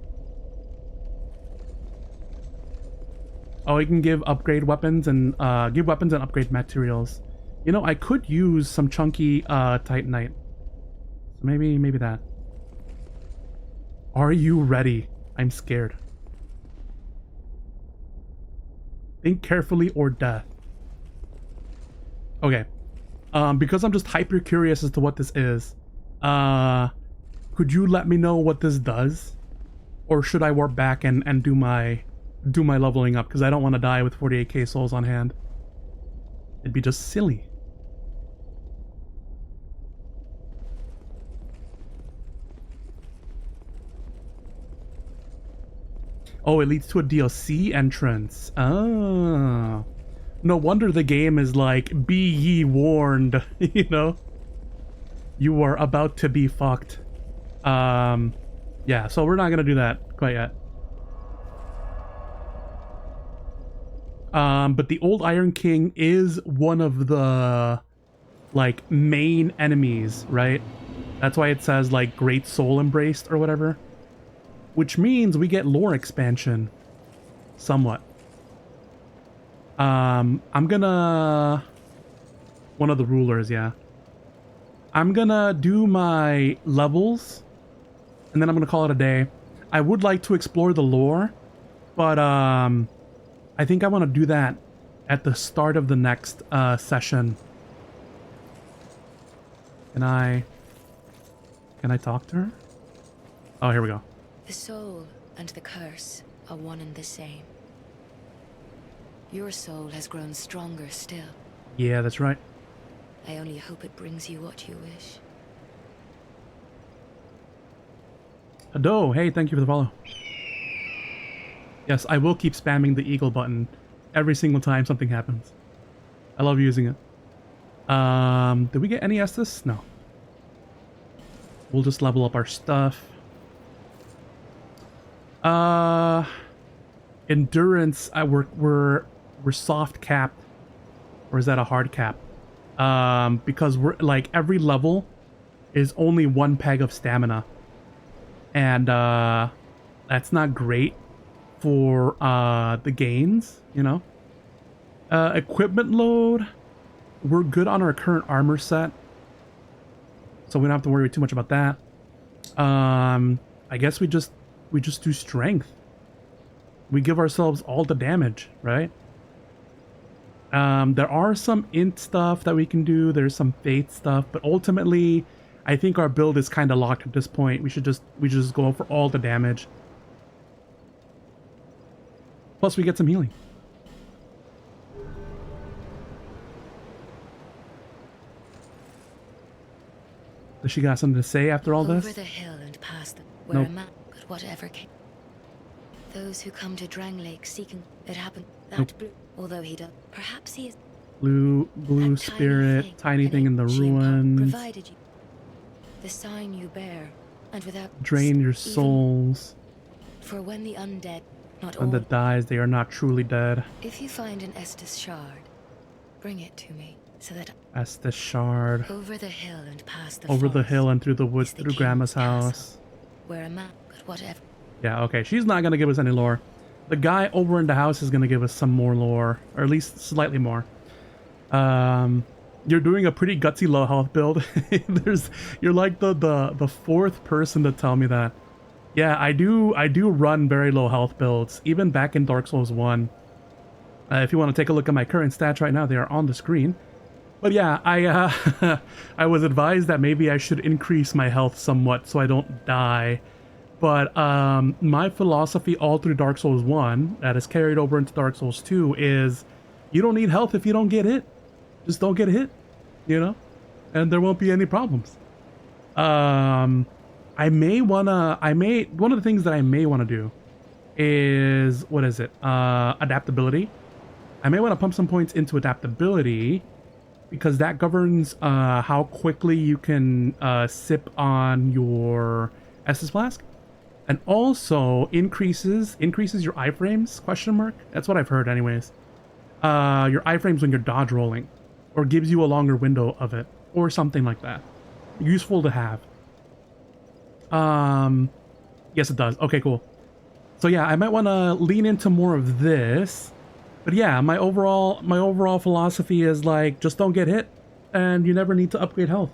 Oh, you can give upgrade weapons and give weapons and upgrade materials. You know, I could use some chunky Titanite. So maybe that. Are you ready? I'm scared. Think carefully or death. Okay. Because I'm just hyper curious as to what this is. Could you let me know what this does? Or should I warp back and do my leveling up? Because I don't want to die with 48k souls on hand. It'd be just silly. Oh, it leads to a DLC entrance. Oh. No wonder the game is like, be ye warned, you know? You are about to be fucked. Yeah, so we're not gonna do that quite yet. But the old Iron King is one of the, like, main enemies, right? That's why it says, like, Great Soul Embraced or whatever. Which means we get lore expansion. Somewhat. I'm gonna... One of the rulers, yeah. I'm gonna do my levels, and then I'm gonna call it a day. I would like to explore the lore, but I think I want to do that at the start of the next session. Can I talk to her? Oh, here we go. The soul and the curse are one and the same. Your soul has grown stronger still. Yeah, that's right. I only hope it brings you what you wish. Ado, hey, thank you for the follow. Yes, I will keep spamming the eagle button every single time something happens. I love using it. Did we get any Estus? No. We'll just level up our stuff. Endurance, we're soft capped. Or is that a hard cap? Because we're like every level is only 1 peg of stamina. And that's not great for the gains, you know. Equipment load, we're good on our current armor set, so we don't have to worry too much about that. I guess we just do strength. We give ourselves all the damage, right? There are some int stuff that we can do. There's some faith stuff, but ultimately I think our build is kind of locked at this point. We just go for all the damage. Plus we get some healing. Does she got something to say after all this? Over the hill and past them, where Nope. a man could whatever came. Those who come to Drang Lake seeking it happened. That Nope. blue, although he does, perhaps he is Blue that spirit, tiny thing in the ruins. provided you the sign you bear, and without Drain your even- souls. For when the undead, not When all, that dies, they are not truly dead. if you find an Estus shard, bring it to me, so that That's the shard. over the hill and past the Over the forest hill and through the woods, is the through king's Grandma's castle, house. where a man could whatever. Yeah, okay. She's not gonna give us any lore. The guy over in the house is gonna give us some more lore, or at least slightly more. You're doing a pretty gutsy low health build. You're like the fourth person to tell me that. Yeah, I do run very low health builds, even back in Dark Souls 1. If you want to take a look at my current stats right now, they are on the screen. But yeah, I I was advised that maybe I should increase my health somewhat so I don't die. But my philosophy all through Dark Souls 1 that is carried over into Dark Souls 2 is you don't need health if you don't get hit. Just don't get hit, you know? And there won't be any problems. One of the things that I may wanna do is, what is it? Adaptability. I may want to pump some points into adaptability because that governs how quickly you can sip on your Estus Flask. And also increases your iframes, question mark? That's what I've heard anyways. Your iframes when you're dodge rolling. Or gives you a longer window of it. Or something like that. Useful to have. Yes it does. Okay, cool. So yeah, I might want to lean into more of this. But yeah, my overall philosophy is like, just don't get hit. And you never need to upgrade health.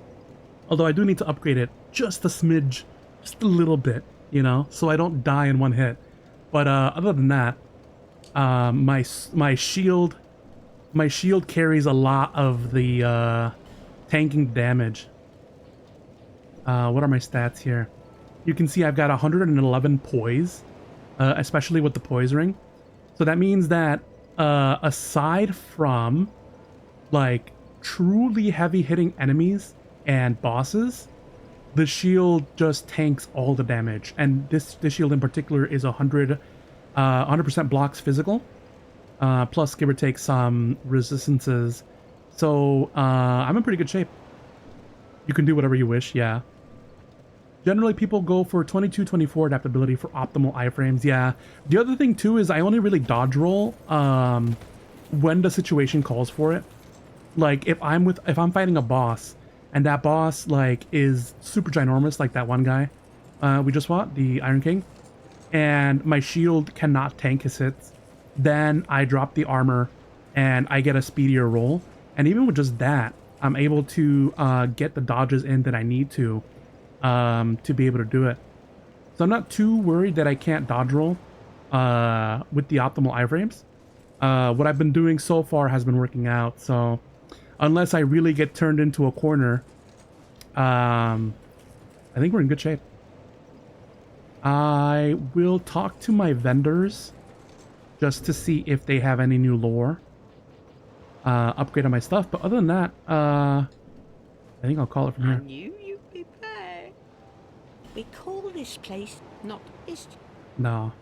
Although I do need to upgrade it just a smidge. Just a little bit. You know, so I don't die in one hit. But other than that, my shield carries a lot of the tanking damage. What are my stats here? You can see I've got 111 poise, especially with the poise ring. So that means that aside from like truly heavy hitting enemies and bosses, the shield just tanks all the damage, and this shield in particular is 100% blocks physical, plus give or take some resistances. So I'm in pretty good shape. You can do whatever you wish, yeah. Generally, people go for 22-24 adaptability for optimal iframes, yeah. The other thing too is I only really dodge roll when the situation calls for it. Like if I'm fighting a boss. And that boss, like, is super ginormous, like that one guy we just fought, the Iron King. And my shield cannot tank his hits. Then I drop the armor, and I get a speedier roll. And even with just that, I'm able to get the dodges in that I need to be able to do it. So I'm not too worried that I can't dodge roll with the optimal iframes. What I've been doing so far has been working out, so... Unless I really get turned into a corner I think we're in good shape. I will talk to my vendors just to see if they have any new lore. Upgrade on my stuff, but other than that, I think I'll call it from I here. knew you'd be back. We call this place not is. No.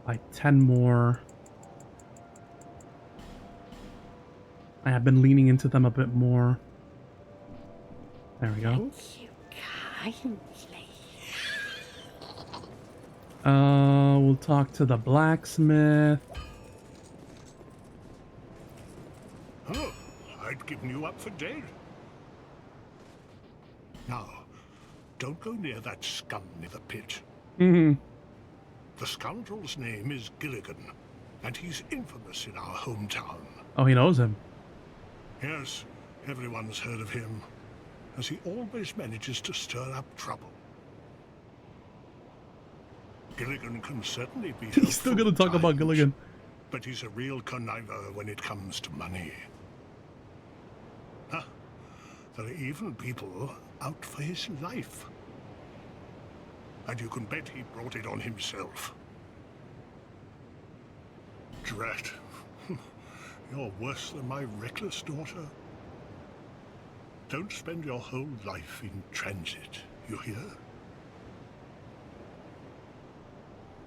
Like 10 more. I have been leaning into them a bit more. There we go. Thank you kindly. We'll talk to the blacksmith. Oh, I'd given you up for dead. Now, don't go near that scum near the pit. Mm-hmm. The scoundrel's name is Gilligan, and he's infamous in our hometown. Oh, he knows him. Yes, everyone's heard of him, as he always manages to stir up trouble. Gilligan can certainly be He's still helpful gonna talk at about times, Gilligan. but he's a real conniver when it comes to money. Huh. There are even people out for his life. And you can bet he brought it on himself. Drat. You're worse than my reckless daughter. Don't spend your whole life in transit, you hear?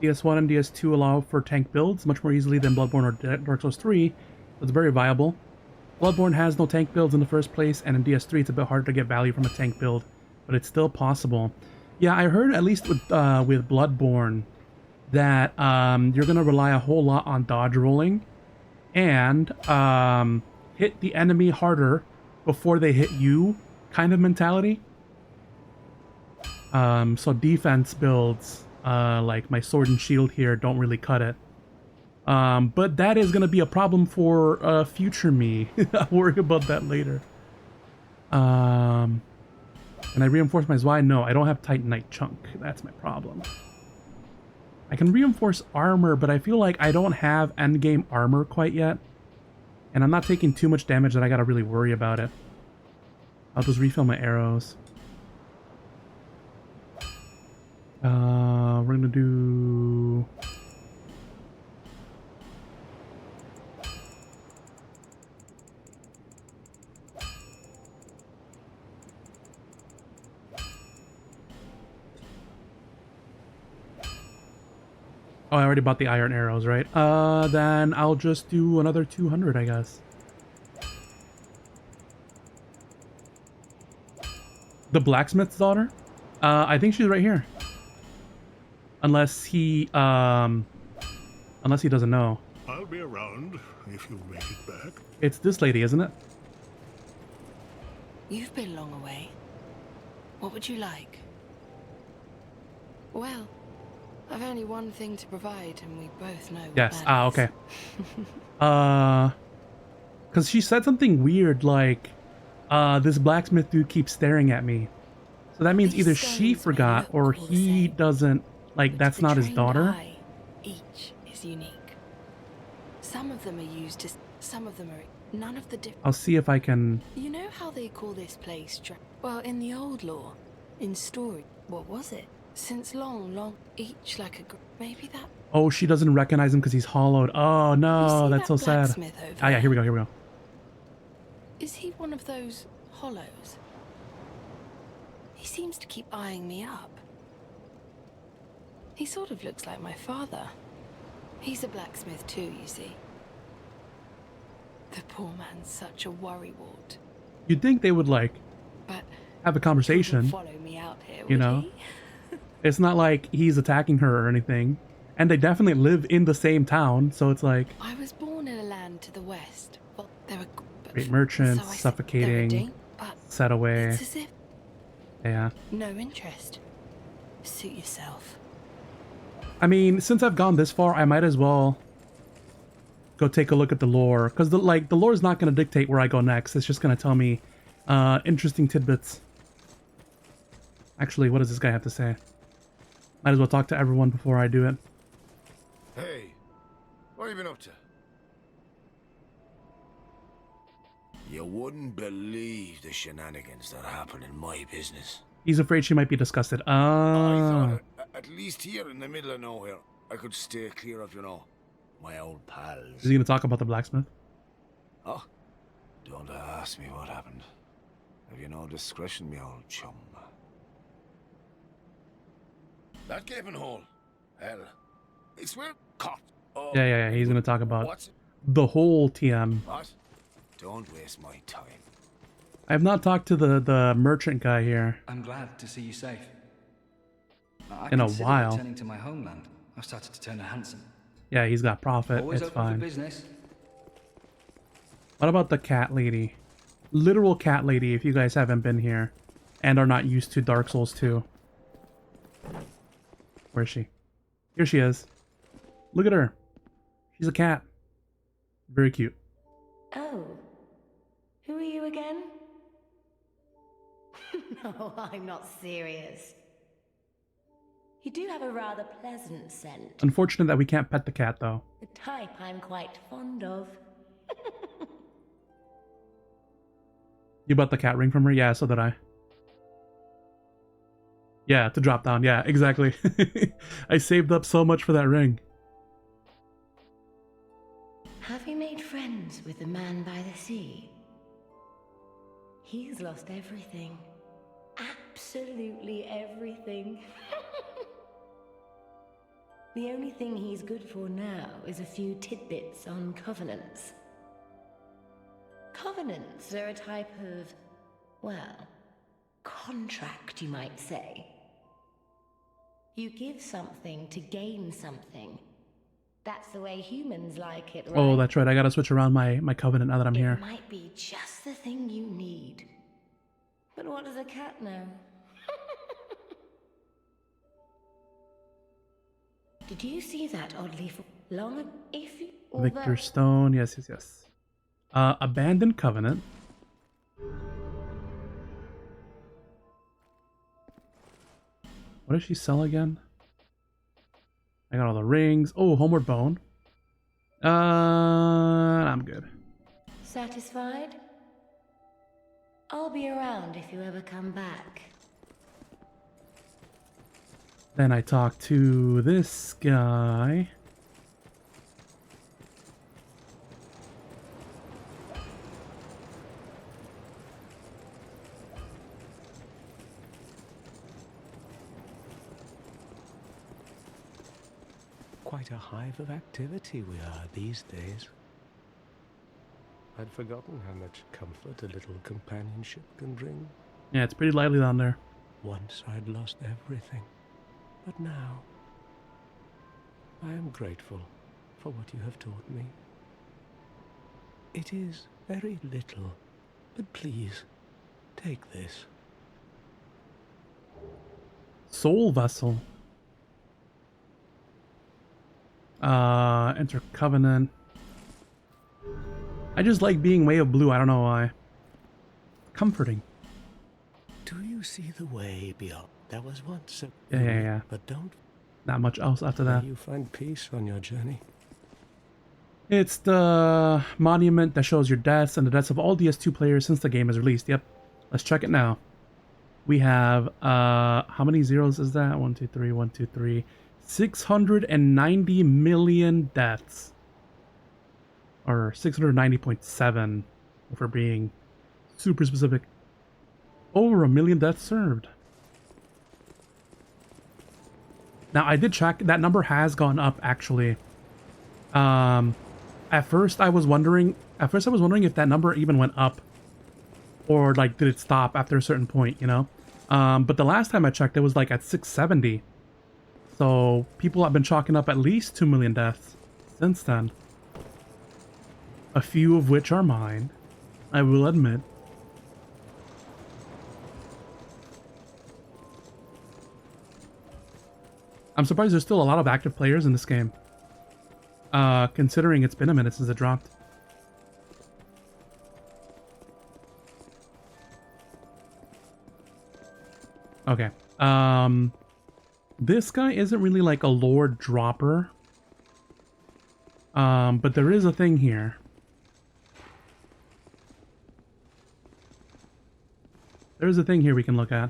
DS1 and DS2 allow for tank builds much more easily than Bloodborne or Dark Souls 3. It's very viable. Bloodborne has no tank builds in the first place, and in DS3 it's a bit harder to get value from a tank build, but it's still possible. Yeah, I heard at least with Bloodborne that you're gonna rely a whole lot on dodge rolling and hit the enemy harder before they hit you kind of mentality. So defense builds like my sword and shield here don't really cut it. But that is going to be a problem for future me. I'll worry about that later. Can I reinforce my Zwei? No, I don't have Titanite chunk. That's my problem. I can reinforce armor, but I feel like I don't have endgame armor quite yet. And I'm not taking too much damage that I got to really worry about it. I'll just refill my arrows. We're going to do... Oh, I already bought the iron arrows, right? Then I'll just do another 200, I guess. The blacksmith's daughter? I think she's right here. Unless he doesn't know. I'll be around if you make it back. It's this lady, isn't it? You've been long away. What would you like? Well, I've only one thing to provide, and we both know what Yes. that is. Okay. Because she said something weird like, this blacksmith dude keeps staring at me. So that means These either she stones may forgot look or all the he same, doesn't, like, but that's to the not his trained daughter. eye, each is unique. Some of them are used to, some of them are. None of the different. I'll see if I can... You know how they call this place? Well, in the old lore, in story, what was it? Since long, each like a. Maybe that. Oh, she doesn't recognize him because he's hollowed. Oh, You no, see that's so that sad. blacksmith over Ah, yeah, there? here we go, here we go. Is he one of those hollows? He seems to keep eyeing me up. He sort of looks like my father. He's a blacksmith too, you see. The poor man's such a worrywart. You'd think they would, like, But have a he conversation. wouldn't follow me out here, You would know? he? It's not like he's attacking her or anything. And they definitely live in the same town, so it's like... I was born in a land to the west. Well, there were Great merchants, so I said, suffocating, there are but set away. it's as if Yeah. no interest. Suit yourself. I mean, since I've gone this far, I might as well go take a look at the lore. Because, the lore is not going to dictate where I go next. It's just going to tell me interesting tidbits. Actually, what does this guy have to say? Might as well talk to everyone before I do it. Hey, what have you been up to? You wouldn't believe the shenanigans that happen in my business. He's afraid she might be disgusted. I Oh. thought at least here in the middle of nowhere, I could stay clear of, my old pals. Is he gonna talk about the blacksmith? Oh, don't ask me what happened. Have you no discretion, me old chum? That gaping hole. Hell, it's where caught. Oh, Yeah. He's gonna talk about what's the whole TM. what? Don't waste my time. I have not talked to the merchant guy here I'm glad to see you safe. I in a consider while. returning to my homeland. I've started to turn a handsome. Yeah, he's got profit. Always It's open for fine. business. What about the cat lady? Literal cat lady, if you guys haven't been here and are not used to Dark Souls 2. Where is she? Here she is. Look at her. She's a cat. Very cute. Oh. Who are you again? No, I'm not serious. You do have a rather pleasant scent. Unfortunate that we can't pet the cat, though. The type I'm quite fond of. You bought the cat ring from her? Yeah, so did I. Yeah, to drop down. Yeah, exactly. I saved up so much for that ring. Have you made friends with the man by the sea? He's lost everything. Absolutely everything. The only thing he's good for now is a few tidbits on covenants. Covenants are a type of, well, contract, you might say. You give something to gain something. That's the way humans like it, right? Oh, that's right. I gotta switch around my covenant now that I'm It here. might be just the thing you need. But what does a cat know? Did you see that oddly long if you Victor Stone. Yes. Abandoned Covenant. What does she sell again? I got all the rings. Oh, Homeward Bone. I'm good. satisfied? I'll be around if you ever come back. Then I talk to this guy. Quite a hive of activity we are these days. I'd forgotten how much comfort a little companionship can bring. Yeah, it's pretty lively down there. Once I'd lost everything, but now I am grateful for what you have taught me. It is very little, but please, take this. Soul Vessel. Enter Covenant. I just like being way of blue. I don't know why. Comforting. Do you see the way beyond? There was once a... Yeah. But don't... Not much else after that. May you find peace on your journey. It's the monument that shows your deaths and the deaths of all DS2 players since the game is released. Yep. Let's check it now. We have, how many zeros is that? 1, 2, 3, 1, 2, 3. 690 million deaths. Or 690.7 if we're being super specific. Over 1 million deaths served. Now I did check, that number has gone up actually. At first I was wondering if that number even went up. Or like did it stop after a certain point, you know? But the last time I checked it was like at 670. So people have been chalking up at least 2 million deaths since then. A few of which are mine, I will admit. I'm surprised there's still a lot of active players in this game. Considering it's been a minute since it dropped. Okay. This guy isn't really like a lore dropper. But there is a thing here. There's a thing here we can look at.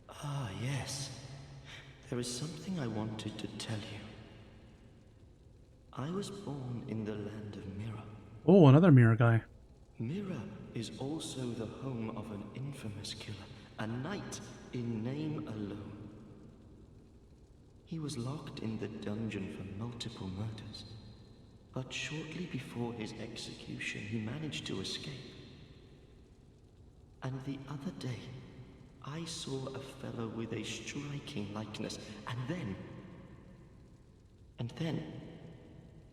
Ah, yes. There is something I wanted to tell you. I was born in the land of Mira. Oh, another mirror guy. Mira is also the home of an infamous killer, a knight in name alone. He was locked in the dungeon for multiple murders, but shortly before his execution, he managed to escape. And the other day, I saw a fellow with a striking likeness, and then...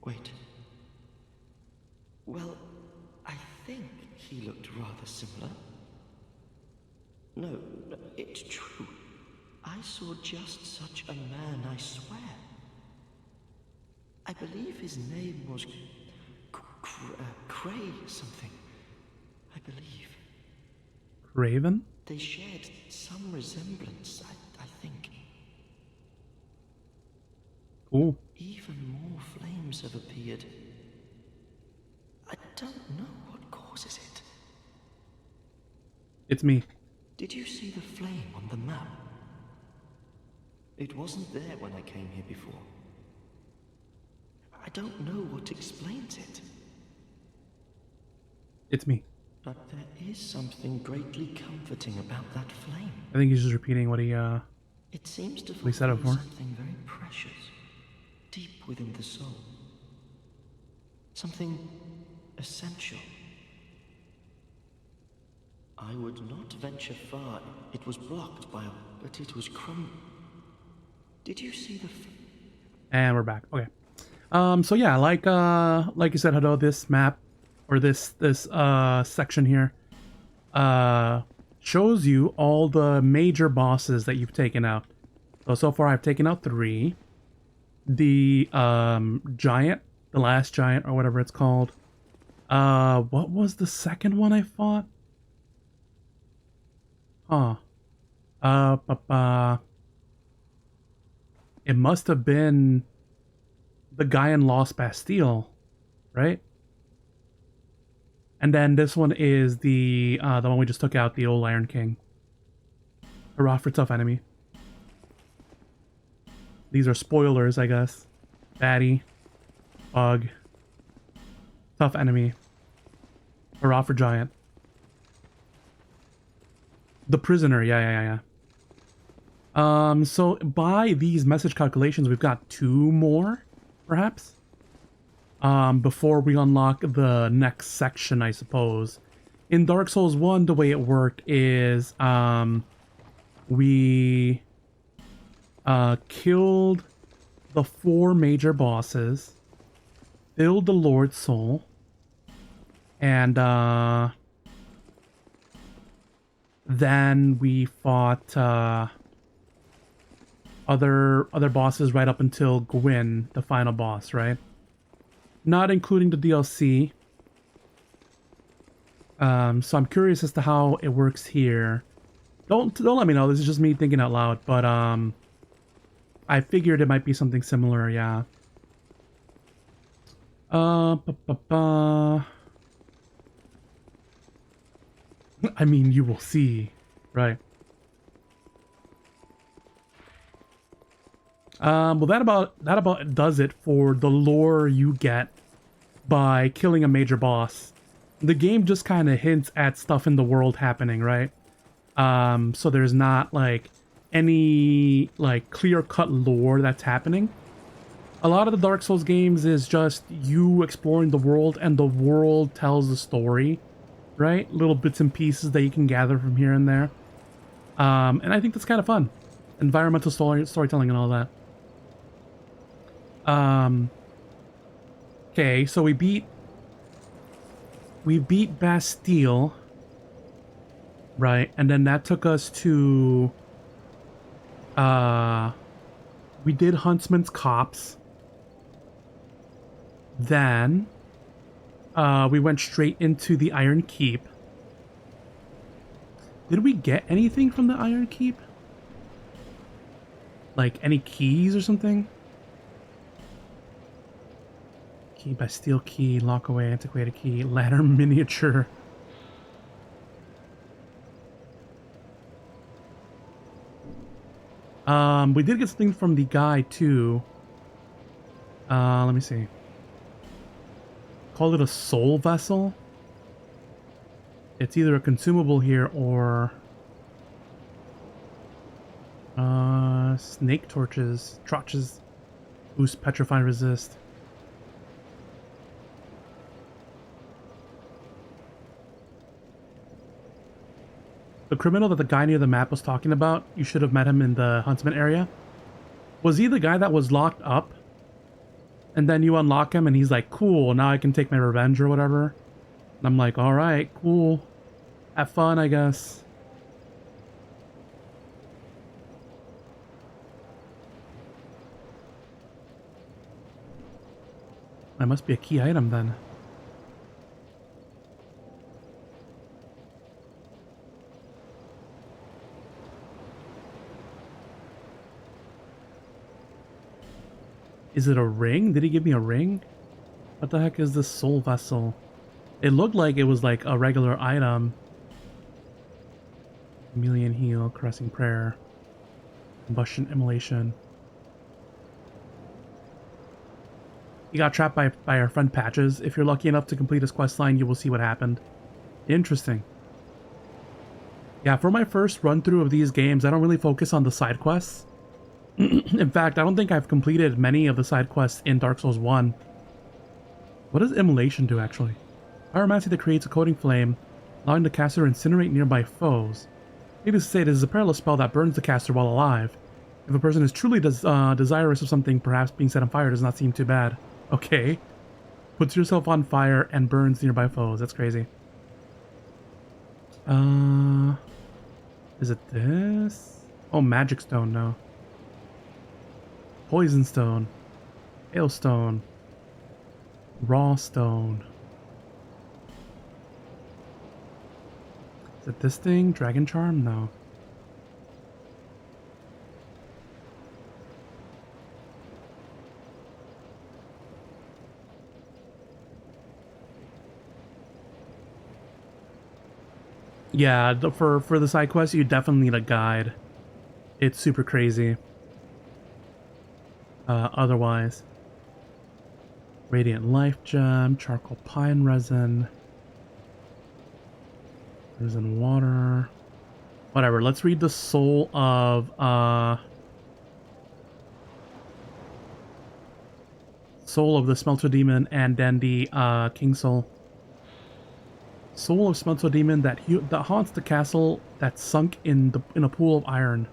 Wait. Well, I think he looked rather similar. No, it's true. I saw just such a man, I swear. I believe his name was... Cray something. I believe. Raven? They shared some resemblance, I think. Cool. Even more flames have appeared. I don't know what causes it. It's me. Did you see the flame on the map? It wasn't there when I came here before. I don't know what explains it. It's me. But there is something greatly comforting about that flame. I think he's just repeating what he It seems to we said it fulfill before. something very precious, deep within the soul. Something essential. I would not venture far. It was blocked by but it was Did you see the... And we're back. Okay. So yeah, like you said, Hado, this map or this section here shows you all the major bosses that you've taken out. So far I've taken out 3. The giant, the last giant or whatever it's called. What was the second one I fought? It must have been the guy in Lost Bastille, right? And then this one is the one we just took out, the old Iron King. Hurrah for tough enemy. These are spoilers, I guess. Batty, bug, tough enemy. Hurrah for giant. The prisoner, yeah. So by these message calculations, we've got 2 more, perhaps, before we unlock the next section, I suppose. In Dark Souls 1, the way it worked is, we killed the 4 major bosses, filled the Lord's Soul, and then we fought other bosses right up until Gwyn, the final boss, right? Not including the DLC. So I'm curious as to how it works here. Don't let me know. This is just me thinking out loud, but I figured it might be something similar, yeah. I mean, you will see, right? Well, that about does it for the lore you get by killing a major boss. The game just kind of hints at stuff in the world happening, right? So there's not like any like clear-cut lore that's happening. A lot of the Dark Souls games is just you exploring the world and the world tells the story, right? Little bits and pieces that you can gather from here and there. And I think that's kind of fun. Environmental storytelling and all that. Okay, so we beat Bastille, right? And then that took us to we did Huntsman's Copse. Then we went straight into the Iron Keep. Did we get anything from the Iron Keep? Like any keys or something? Key, Bastille key, lock away, antiquated key, ladder miniature. We did get something from the guy too. Let me see. Call it a soul vessel. It's either a consumable here or snake torches, trotches, boost petrify resist. The criminal that the guy near the map was talking about, you should have met him in the Huntsman area. Was he the guy that was locked up? And then you unlock him and he's like, cool, now I can take my revenge or whatever. And I'm like, alright, cool. Have fun, I guess. That must be a key item then. Is it a ring? Did he give me a ring? What the heck is this soul vessel? It looked like it was like a regular item. Chameleon heal, caressing prayer, combustion immolation. He got trapped by our friend Patches. If you're lucky enough to complete his quest line, you will see what happened. Interesting. Yeah, for my first run through of these games, I don't really focus on the side quests. In fact, I don't think I've completed many of the side quests in Dark Souls 1. What does immolation do, actually? Pyromancy that creates a coating flame, allowing the caster to incinerate nearby foes. Needless to say, this is a perilous spell that burns the caster while alive. If a person is truly desirous of something, perhaps being set on fire does not seem too bad. Okay. Puts yourself on fire and burns nearby foes. That's crazy. Is it this? Oh, magic stone, no. Poison stone. Hailstone. Raw stone. Is it this thing? Dragon charm? No. Yeah, for the side quest, you definitely need a guide. It's super crazy. Otherwise. Radiant Life Gem, Charcoal Pine Resin. Resin Water. Whatever, let's read the soul of, Soul of the Smelter Demon and then the, King Soul. Soul of Smelter Demon that haunts the castle that sunk in a pool of iron.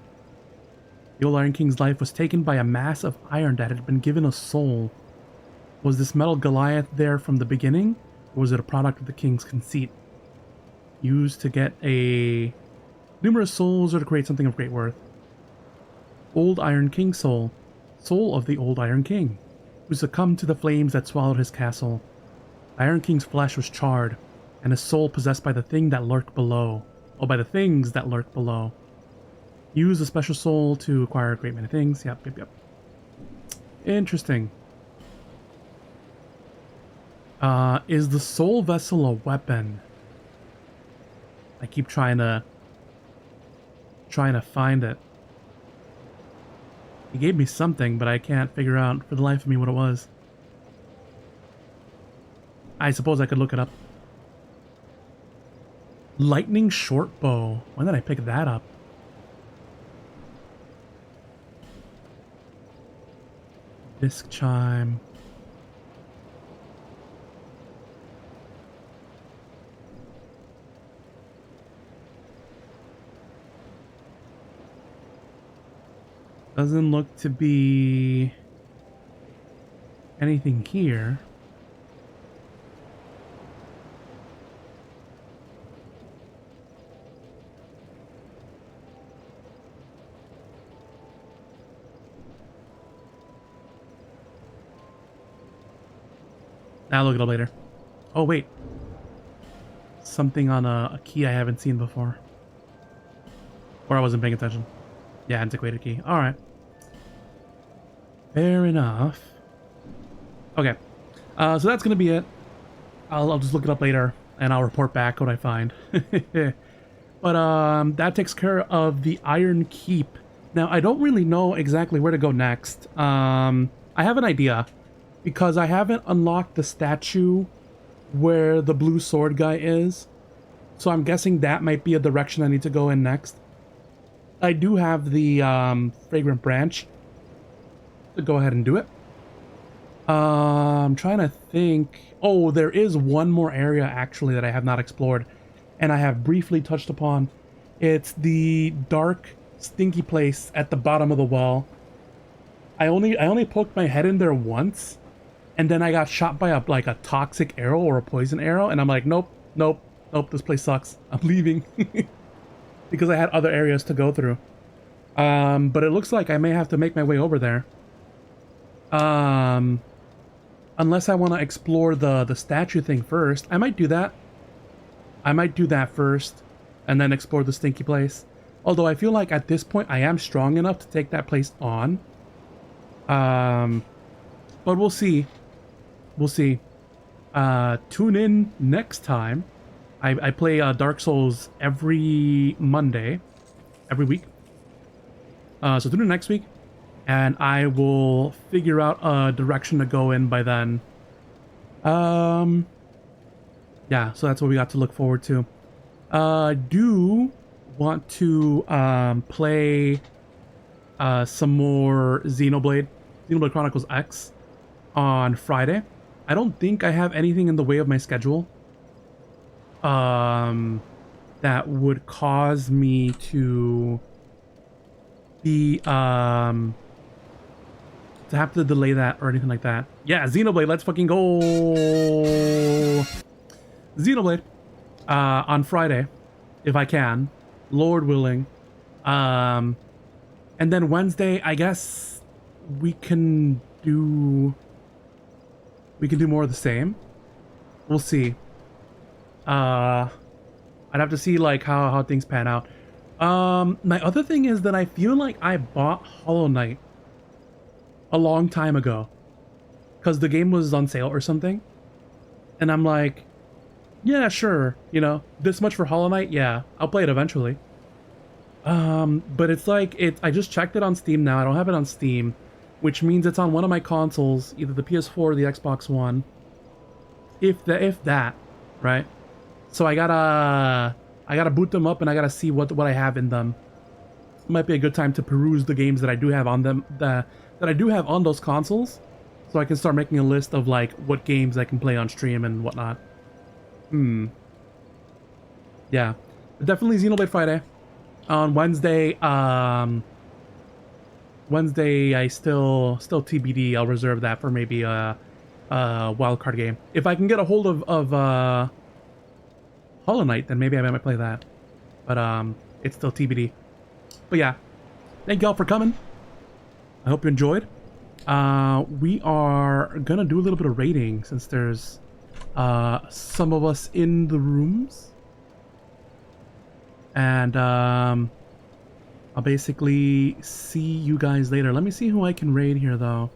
The old Iron King's life was taken by a mass of iron that had been given a soul. Was this metal Goliath there from the beginning, or was it a product of the king's conceit? Used to get numerous souls or to create something of great worth. Old Iron King Soul. Soul of the Old Iron King, who succumbed to the flames that swallowed his castle. The Iron King's flesh was charred, and his soul possessed by the thing that lurked below. Oh, by the things that lurked below. Use a special soul to acquire a great many things. Yep. Interesting. Is the soul vessel a weapon? I keep trying to find it. He gave me something, but I can't figure out for the life of me what it was. I suppose I could look it up. Lightning short bow. When did I pick that up? Disc chime. Doesn't look to be anything here. I'll look it up later. Oh, wait. Something on a key I haven't seen before. Or I wasn't paying attention. Yeah, antiquated key. Alright. Fair enough. Okay. So that's going to be it. I'll just look it up later, and I'll report back what I find. But that takes care of the Iron Keep Now, I don't really know exactly where to go next. I have an idea, because I haven't unlocked the statue where the blue sword guy is. So I'm guessing that might be a direction I need to go in next. I do have the fragrant branch to go ahead and do it. I'm trying to think. Oh, there is one more area actually that I have not explored, and I have briefly touched upon. It's the dark, stinky place at the bottom of the well. I only poked my head in there once, and then I got shot by a toxic arrow or a poison arrow, and I'm like, nope, nope, nope, this place sucks. I'm leaving. Because I had other areas to go through. But it looks like I may have to make my way over there. Unless I want to explore the statue thing first. I might do that. I might do that first, and then explore the stinky place. Although I feel like at this point I am strong enough to take that place on. But we'll see. We'll see. Tune in next time. I play Dark Souls every Monday, every week. So tune in next week, and I will figure out a direction to go in by then. Yeah, so that's what we got to look forward to. Do want to play some more Xenoblade Chronicles X on Friday. I don't think I have anything in the way of my schedule that would cause me to be to have to delay that or anything like that. Yeah, Xenoblade, let's fucking go. Xenoblade on Friday, if I can, Lord willing. And then Wednesday, I guess we can do more of the same. We'll see. I'd have to see like how things pan out. My other thing is that I feel like I bought Hollow Knight a long time ago because the game was on sale or something, and I'm like, yeah, sure, you know, this much for Hollow Knight, yeah, I'll play it eventually. But it's like I just checked it on Steam now. I don't have it on Steam, which means it's on one of my consoles, either the PS4 or the Xbox One, if that, right? So I gotta boot them up, and I gotta see what I have in them. Might be a good time to peruse the games that I do have on them, that I do have on those consoles, so I can start making a list of like what games I can play on stream and whatnot. Yeah, definitely Xenoblade Friday. On Wednesday, I still TBD. I'll reserve that for maybe a wildcard game. If I can get a hold of Hollow Knight, then maybe I might play that. But it's still TBD. But yeah, thank y'all for coming. I hope you enjoyed. We are gonna do a little bit of rating since there's some of us in the rooms. And I'll basically see you guys later. Let me see who I can raid here though.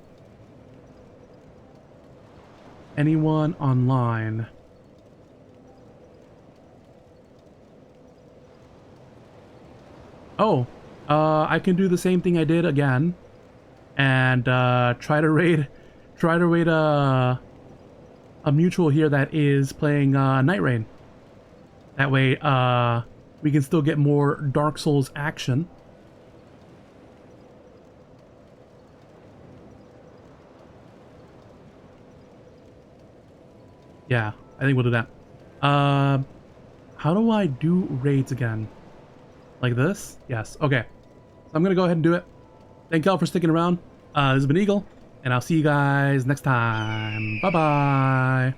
Anyone online? Oh, I can do the same thing I did again, and try to raid a mutual here that is playing Night Rain. That way, we can still get more Dark Souls action. Yeah, I think we'll do that. How do I do raids again? Like this? Yes. Okay. So I'm gonna go ahead and do it. Thank y'all for sticking around. This has been Eagle, and I'll see you guys next time. Bye-bye.